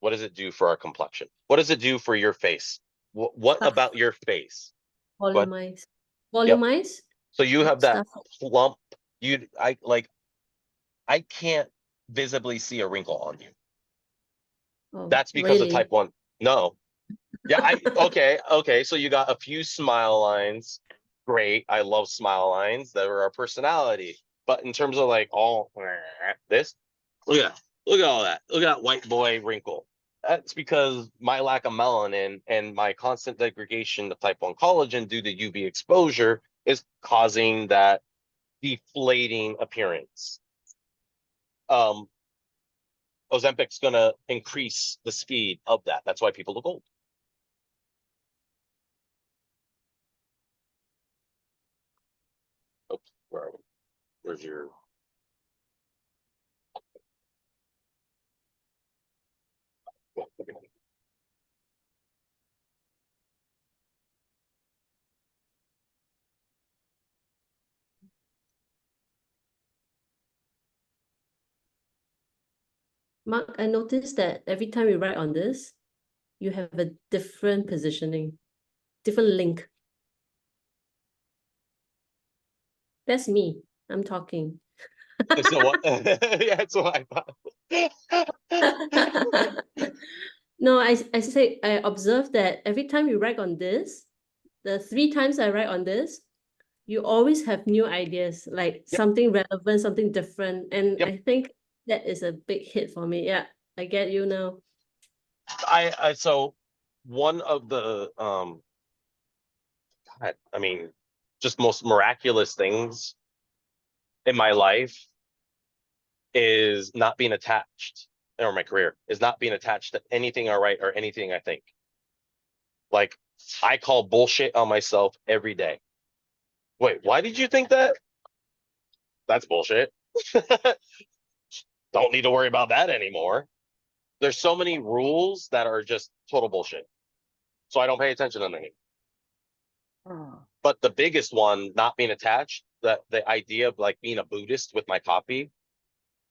What does it do for our complexion? What does it do for your face? What about your face? But Volumize. Yep. Volumize so you have that stuff. plump, I can't visibly see a wrinkle on you. Oh, That's because of really? type 1. No. Yeah, okay. So you got a few smile lines. Great. I love smile lines. That are our personality. But in terms of like all this, look at all that. Look at that white boy wrinkle. That's because my lack of melanin and my constant degradation of type 1 collagen due to UV exposure is causing that deflating appearance. Ozempic's gonna increase the speed of that. That's why people look old. Oops, where are we? Where's your Mark, I noticed that every time you write on this, you have a different positioning, different link. That's me. I'm talking. so what? Yeah, it's what I thought. No, I say I observe that every time you write on this, the 3 times I write on this, you always have new ideas, like Yep. something relevant, something different. And Yep. I think that is a big hit for me. Yeah, I get you now. So one of the God, I mean, just most miraculous things in my life is not being attached, or my career is not being attached to anything I write or anything I think. Like, I call bullshit on myself every day. Wait, why did you think that? That's bullshit. Don't need to worry about that anymore. There's so many rules that are just total bullshit. So I don't pay attention to them anymore. But the biggest one, not being attached, that the idea of like being a Buddhist with my copy,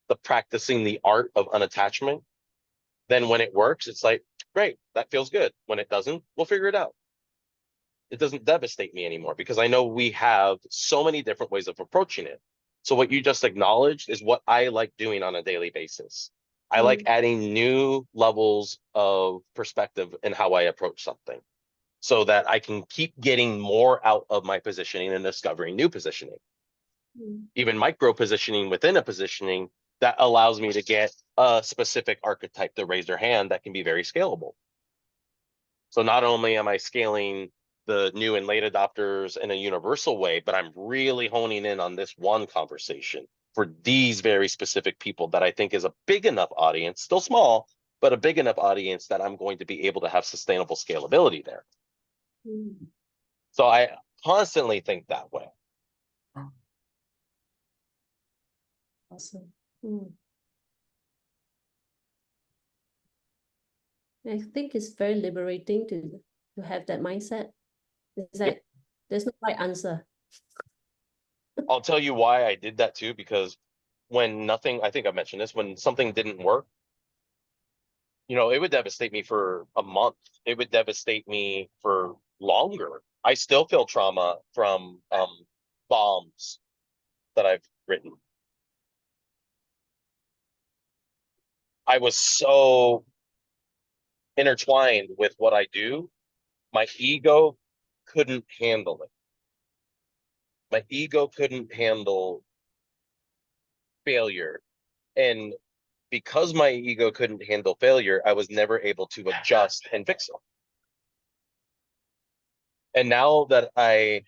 the practicing the art of unattachment, then when it works, it's like, great, that feels good. When it doesn't, we'll figure it out. It doesn't devastate me anymore because I know we have so many different ways of approaching it. So what you just acknowledged is what I like doing on a daily basis. I like adding new levels of perspective in how I approach something so that I can keep getting more out of my positioning and discovering new positioning. Even micro positioning within a positioning that allows me to get a specific archetype to raise their hand that can be very scalable. So not only am I scaling the new and late adopters in a universal way, but I'm really honing in on this one conversation for these very specific people that I think is a big enough audience, still small, but a big enough audience that I'm going to be able to have sustainable scalability there. So I constantly think that way. Awesome. I think it's very liberating to have that mindset. It's like there's no right answer. I'll tell you why I did that too, because when nothing, I think I mentioned this, when something didn't work, it would devastate me for a month. It would devastate me for longer. I still feel trauma from bombs that I've written. I was so intertwined with what I do, my ego couldn't handle it. My ego couldn't handle failure. And because my ego couldn't handle failure, I was never able to adjust and fix it. And now that I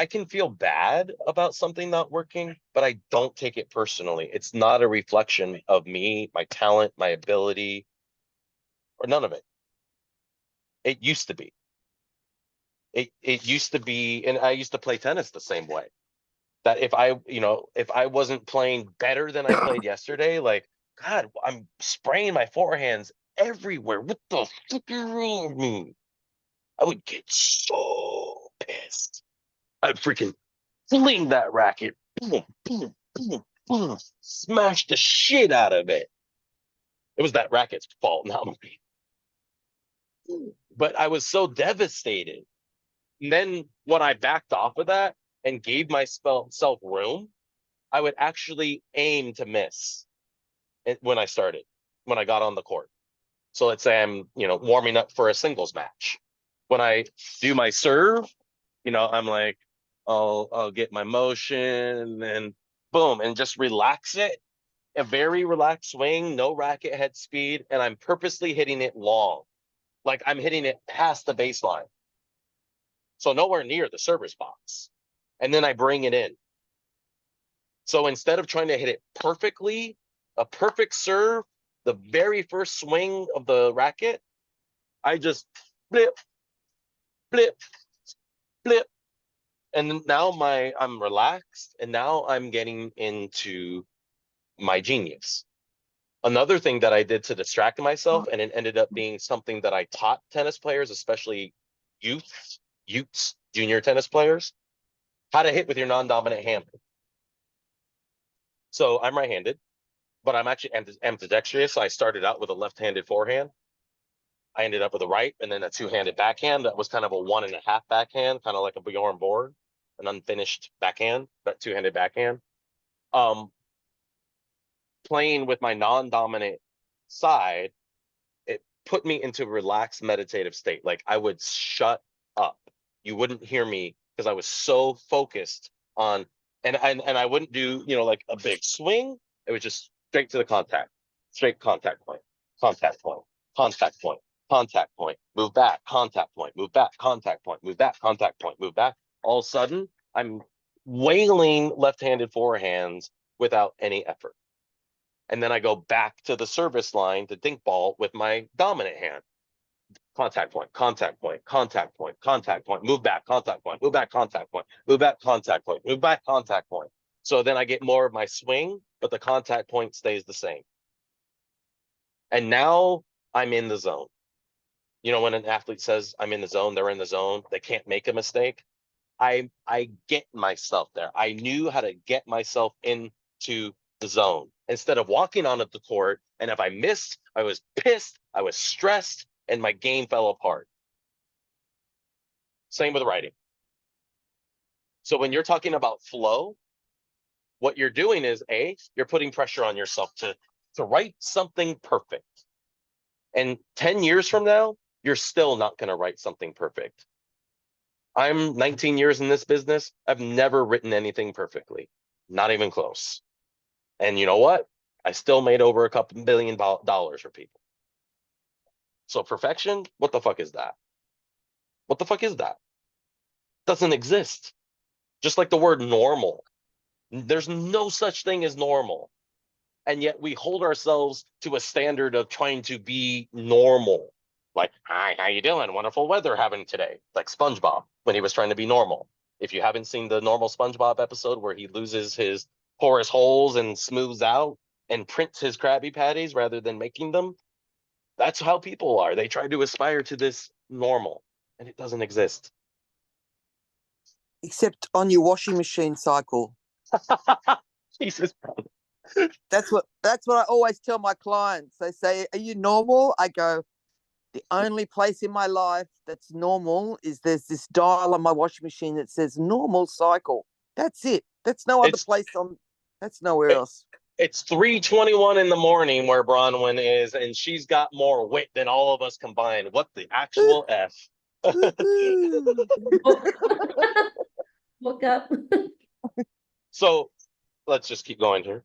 can feel bad about something not working, but I don't take it personally. It's not a reflection of me, my talent, my ability, or none of it. It used to be. It used to be, and I used to play tennis the same way. That if I wasn't playing better than I played yesterday, like, God, I'm spraying my forehands everywhere. What the fuck is wrong with me? I would get so pissed. I'd freaking fling that racket, boom, boom, boom, boom, smash the shit out of it. It was that racket's fault, not mine. But I was so devastated And then when I backed off of that and gave myself room, I would actually aim to miss when when I got on the court. So let's say I'm, warming up for a singles match. When I do my serve, I'm like, I'll get my motion and boom, and just relax it. A very relaxed swing, no racket head speed, and I'm purposely hitting it long. Like I'm hitting it past the baseline. So nowhere near the service box. And then I bring it in. So instead of trying to hit it perfectly, a perfect serve, the very first swing of the racket, I just blip, blip, blip. And now I'm relaxed, and now I'm getting into my genius. Another thing that I did to distract myself, and it ended up being something that I taught tennis players, especially youths, junior tennis players, how to hit with your non-dominant hand. So I'm right-handed, but I'm actually ambidextrous. So I started out with a left-handed forehand. I ended up with a right and then a two-handed backhand. That was kind of a 1.5 backhand, kind of like a Bjorn Borg, an unfinished backhand, that two-handed backhand. Playing with my non-dominant side, it put me into a relaxed meditative state. Like I would shut up. You wouldn't hear me because I was so focused on, and I wouldn't do, like a big swing. It was just straight to the straight contact point, contact point, contact point, contact point, move back, contact point, move back, contact point, move back, contact point, move back. All of a sudden, I'm wailing left-handed forehands without any effort. And then I go back to the service line to dink ball with my dominant hand. Contact point, contact point, contact point, contact point, move back, contact point, move back, contact point, move back, contact point, move back, contact point. So then I get more of my swing, but the contact point stays the same. And now I'm in the zone. When an athlete says I'm in the zone, they're in the zone, they can't make a mistake. I get myself there. I knew how to get myself into the zone instead of walking onto the court. And if I missed, I was pissed, I was stressed, and my game fell apart. Same with writing. So when you're talking about flow, what you're doing is you're putting pressure on yourself to write something perfect. And 10 years from now, you're still not going to write something perfect. I'm 19 years in this business. I've never written anything perfectly, not even close. And you know what? I still made over a couple $1 billion for people. So perfection, what the fuck is that? What the fuck is that? Doesn't exist. Just like the word normal. There's no such thing as normal. And yet we hold ourselves to a standard of trying to be normal. Like, hi, how you doing? Wonderful weather having today. Like SpongeBob when he was trying to be normal. If you haven't seen the normal SpongeBob episode where he loses his porous holes and smooths out and prints his Krabby Patties rather than making them, that's how people are. They try to aspire to this normal, and it doesn't exist. Except on your washing machine cycle. Jesus. That's what I always tell my clients. They say, "Are you normal?" I go, "The only place in my life that's normal is there's this dial on my washing machine that says normal cycle. That's it. That's no other place on. That's nowhere else." It's 3:21 in the morning where Bronwyn is, and she's got more wit than all of us combined. What the actual F? Woke up. So let's just keep going here.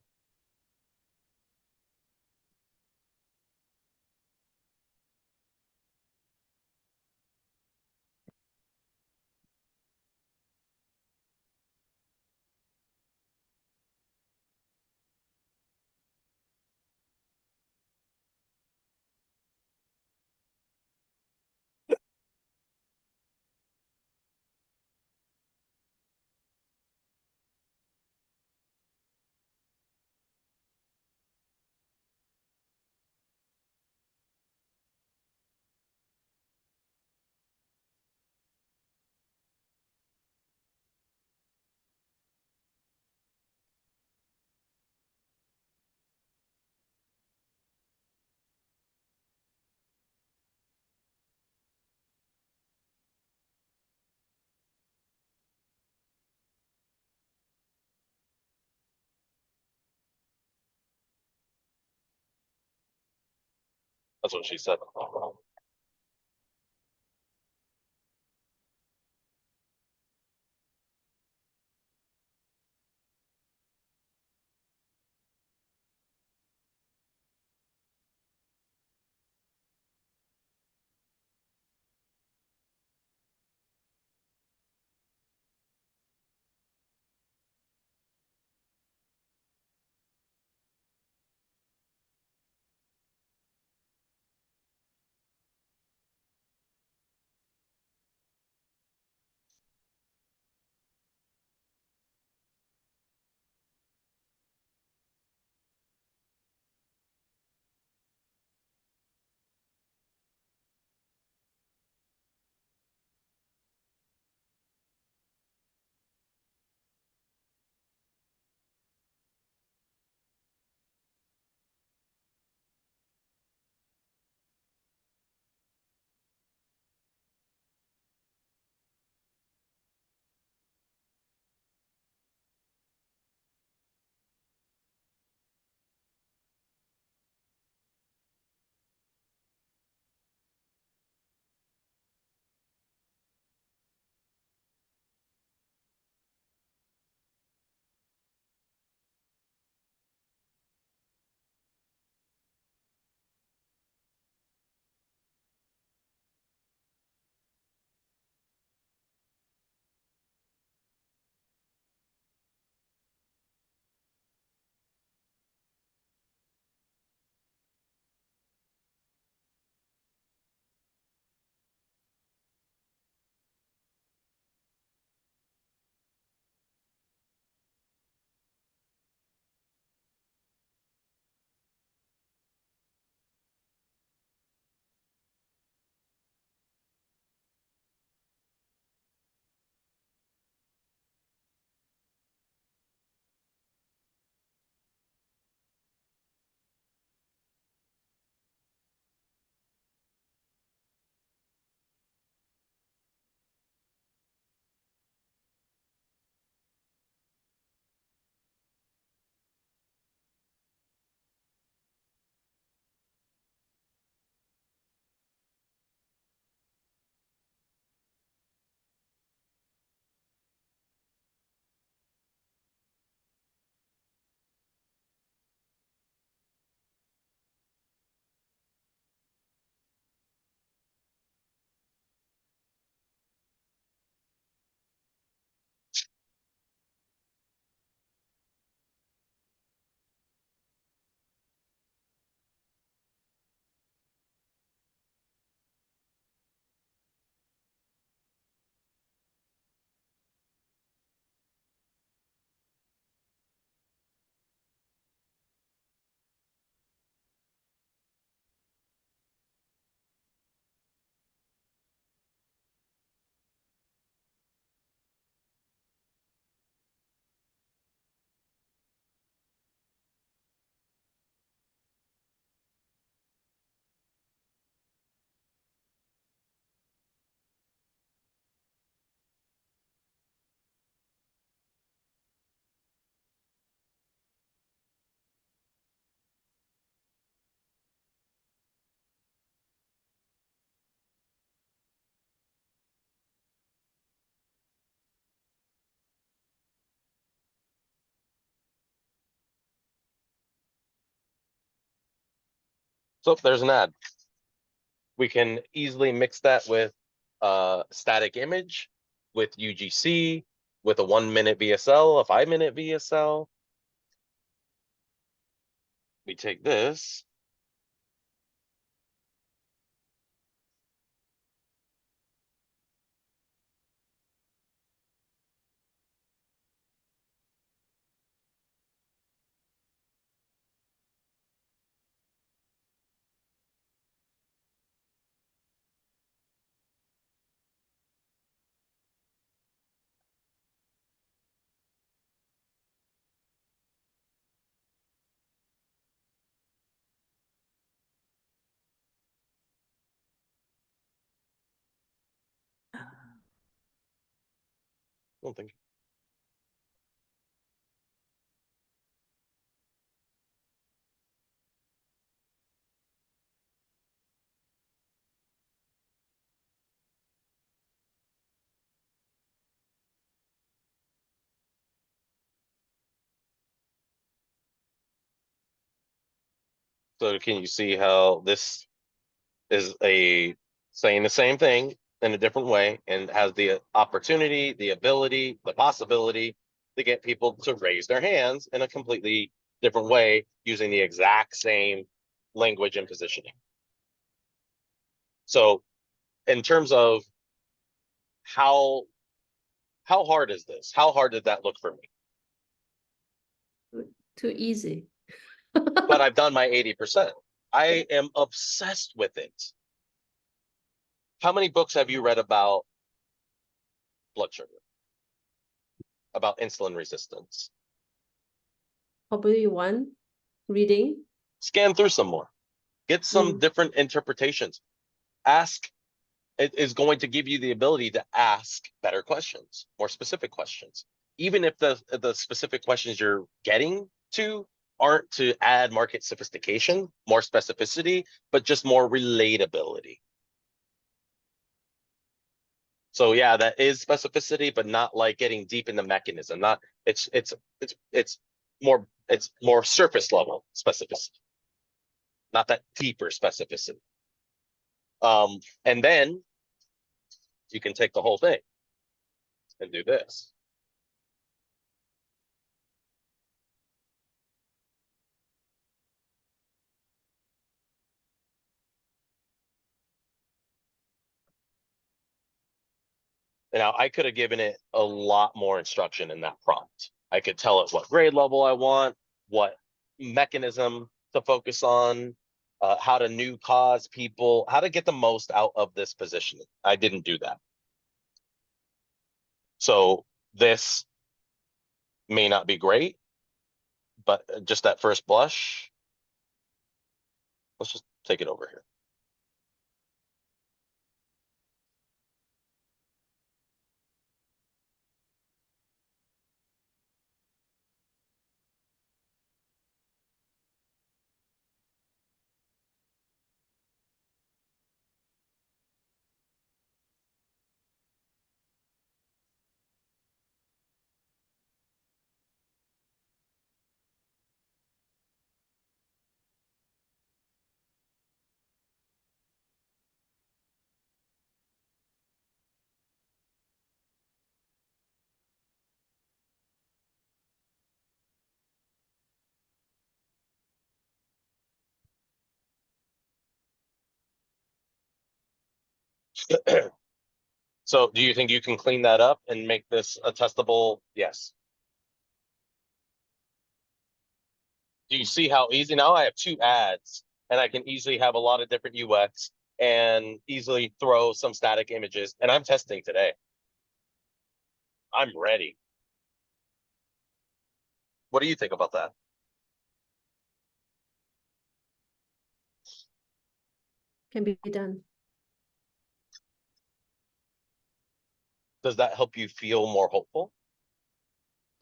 That's what she said. So there's an ad. We can easily mix that with static image, with UGC, with a 1 minute VSL, a 5 minute VSL. We take this. I don't think. So can you see how this is saying the same thing in a different way and has the opportunity, the ability, the possibility to get people to raise their hands in a completely different way using the exact same language and positioning. So in terms of how hard is this? How hard did that look for me? Too easy. But I've done my 80%. I am obsessed with it. How many books have you read about blood sugar? About insulin resistance? Probably one reading. Scan through some more. Get some different interpretations. Ask. It is going to give you the ability to ask better questions, more specific questions. Even if the specific questions you're getting to aren't to add market sophistication, more specificity, but just more relatability. So yeah, that is specificity, but not like getting deep in the mechanism. Not it's more surface level specificity, not that deeper specificity. And then you can take the whole thing and do this. Now, I could have given it a lot more instruction in that prompt. I could tell it what grade level I want, what mechanism to focus on, how to new cause people, how to get the most out of this positioning. I didn't do that. So this may not be great, but just at first blush, let's just take it over here. So do you think you can clean that up and make this a testable? Yes. Do you see how easy now I have 2 ads and I can easily have a lot of different UX and easily throw some static images, and I'm testing today. I'm ready. What do you think about that? Can be done. Does that help you feel more hopeful?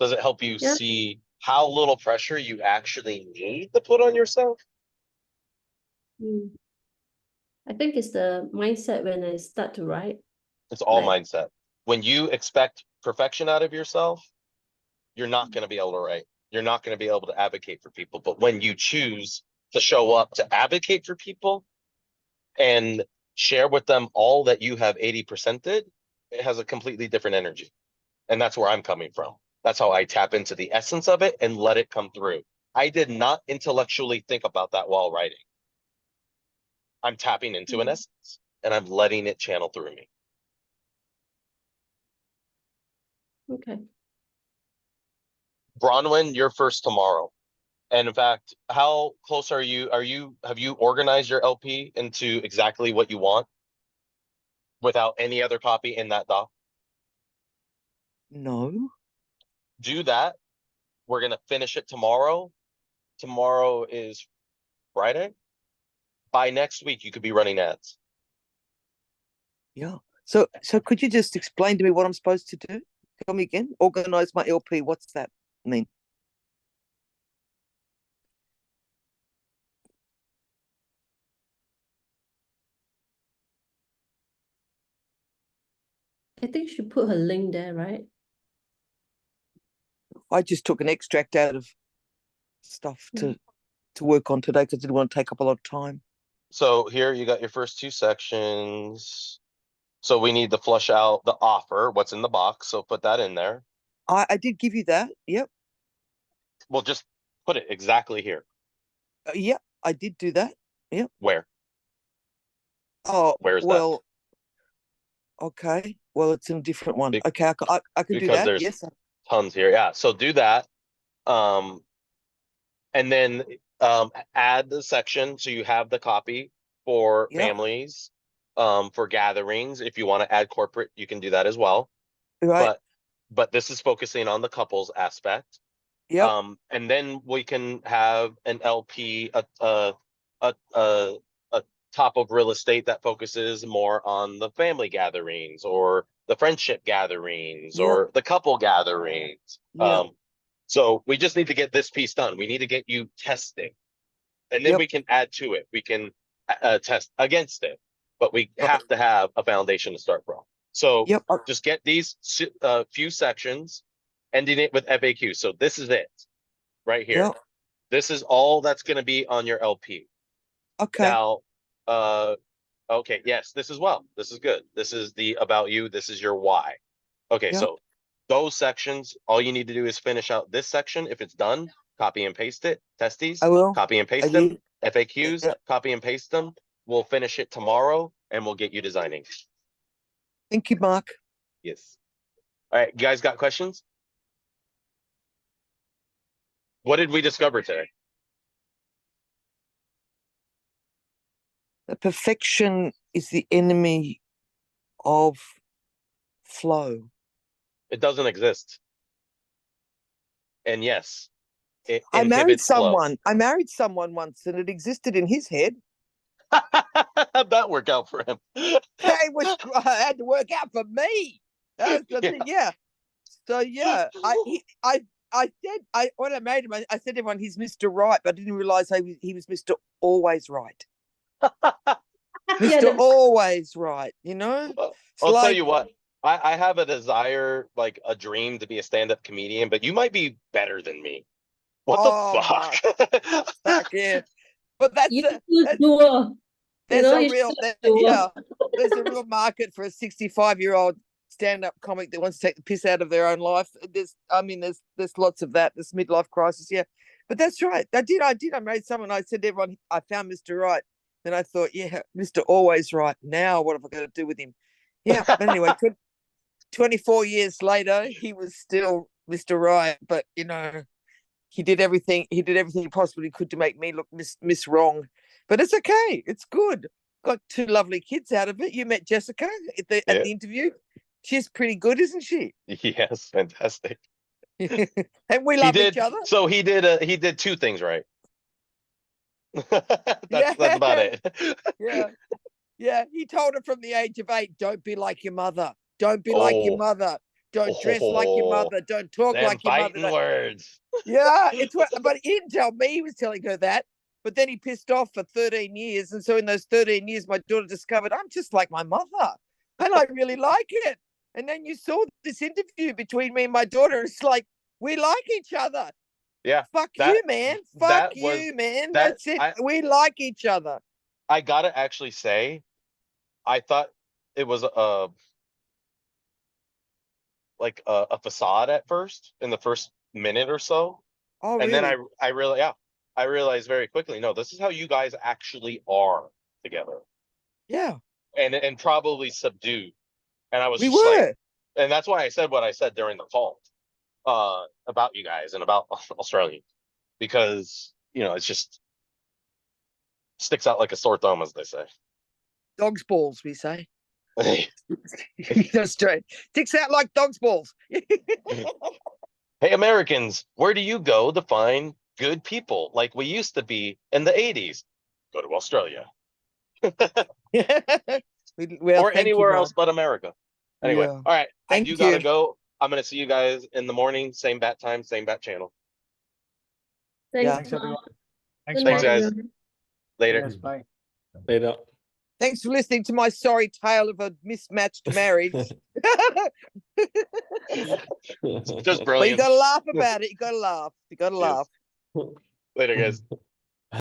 Does it help you Yeah. see how little pressure you actually need to put on yourself? I think it's the mindset when I start to write. It's all Like- mindset. When you expect perfection out of yourself, you're not going to be able to write. You're not going to be able to advocate for people. But when you choose to show up to advocate for people and share with them all that you have 80%ed, it has a completely different energy. And that's where I'm coming from. That's how I tap into the essence of it and let it come through. I did not intellectually think about that while writing. I'm tapping into an essence and I'm letting it channel through me. Okay. Bronwyn, you're first tomorrow. And in fact, how close are you? Have you organized your LP into exactly what you want without any other copy in that doc? No. Do that. We're going to finish it tomorrow. Tomorrow is Friday. By next week, you could be running ads. Yeah. So could you just explain to me what I'm supposed to do? Tell me again. Organize my LP. What's that mean? I think she put her link there, right? I just took an extract out of stuff to to work on today because I didn't want to take up a lot of time. So here you got your first two sections. So we need to flush out the offer, what's in the box. So put that in there. I did give you that. Yep. We'll just put it exactly here. Yep. I did do that. Where? Oh, Where's that? well, okay. Well, it's in a different one. Be- Okay. I can do because that. there's Yes. tons here. Yeah. So do that. And then add the section so you have the copy for Yep. families, for gatherings. If you want to add corporate, you can do that as well. Right. But this is focusing on the couples aspect. Yep. And then we can have an LP, a top of real estate that focuses more on the family gatherings or the friendship gatherings Yep. or the couple gatherings. Yep. So we just need to get this piece done. We need to get you testing, and then Yep. we can add to it. We can test against it, but we Right. have to have a foundation to start from. So Yep. just get these few sections, ending it with FAQ. So this is it right here. Yep. This is all that's going to be on your LP. Okay. Now, okay, yes, this as well. This is good. This is the about you. This is your why. Okay, Yep. so those sections, all you need to do is finish out this section. If it's done, copy and paste it. Testies, I will. copy and I paste them. did. FAQs, Yep. copy and paste them. We'll finish it tomorrow and we'll get you designing. Thank you, Mark. Yes. All right, you guys got questions? What did we discover today? The perfection is the enemy of flow. It doesn't exist. And yes, it I married inhibits flow. someone. I married someone once, and it existed in his head. How'd that work out for him? It was. I had to work out for me. That was the thing. Yeah. So yeah, I said when I married him, I said to everyone he's Mr. Right, but I didn't realize he was Mr. Always Right. Yeah, Mr. Always Right. You know. Well, It's I'll tell like- you what, I have a desire, like a dream to be a stand-up comedian, but you might be better than me. What Oh, the fuck? Fuck yeah. But that's you a, should that's- do a, there's know, a you real should there- do a- yeah, there's a real market for a 65-year-old stand-up comic that wants to take the piss out of their own life. There's lots of that, this midlife crisis, yeah. But that's right. I did. I married someone. I said to everyone, I found Mr. Right. Then I thought, yeah, Mr. Always Right. Now what have I got to do with him? Yeah. But anyway, 24 years later, he was still Mr. Right. But you know, he did everything he possibly could to make me look miss wrong. But it's okay. It's good. Got two lovely kids out of it. You met Jessica at the interview. She's pretty good, isn't she? Yes, fantastic. And we love each other. So he did two things right. That's about it. Yeah. Yeah. He told her from the age of 8, don't be like your mother. Don't be like your Oh. mother. Don't dress like your mother. Don't talk Them like your fighting mother. words. Yeah, it's what, but he didn't tell me he was telling her that. But then he pissed off for 13 years. And so in those 13 years, my daughter discovered I'm just like my mother. And I really like it. And then you saw this interview between me and my daughter. It's like, we like each other. Yeah. Fuck that- you, man. Fuck that was- you, man. that- That's it. I- We like each other. I gotta actually say, I thought it was like a facade at first in the first minute or so. Oh, And really? then I realized very quickly, no, this is how you guys actually are together, yeah, and probably subdued. And I was we just like, were. and that's why I said what I said during the call about you guys and about Australia, because it's just sticks out like a sore thumb, as they say. Dog's balls, we say. That's straight. Sticks out like dog's balls. Hey, Americans, where do you go to find good people like we used to be in the 80s? Go to Australia. Well, Or thank you, anywhere Mark. else but America. Anyway, Yeah. all right. Thank I do gotta you. go. I'm gonna see you guys in the morning, same bat time, same bat channel. Yeah. Thanks, Thanks, everyone. Mark. Thanks, Good Thanks, night, guys. everyone. Later. Yes, bye. Later. Thanks for listening to my sorry tale of a mismatched marriage. Just But you brilliant. gotta laugh about it. You gotta laugh. You gotta Yes. laugh. Later, guys.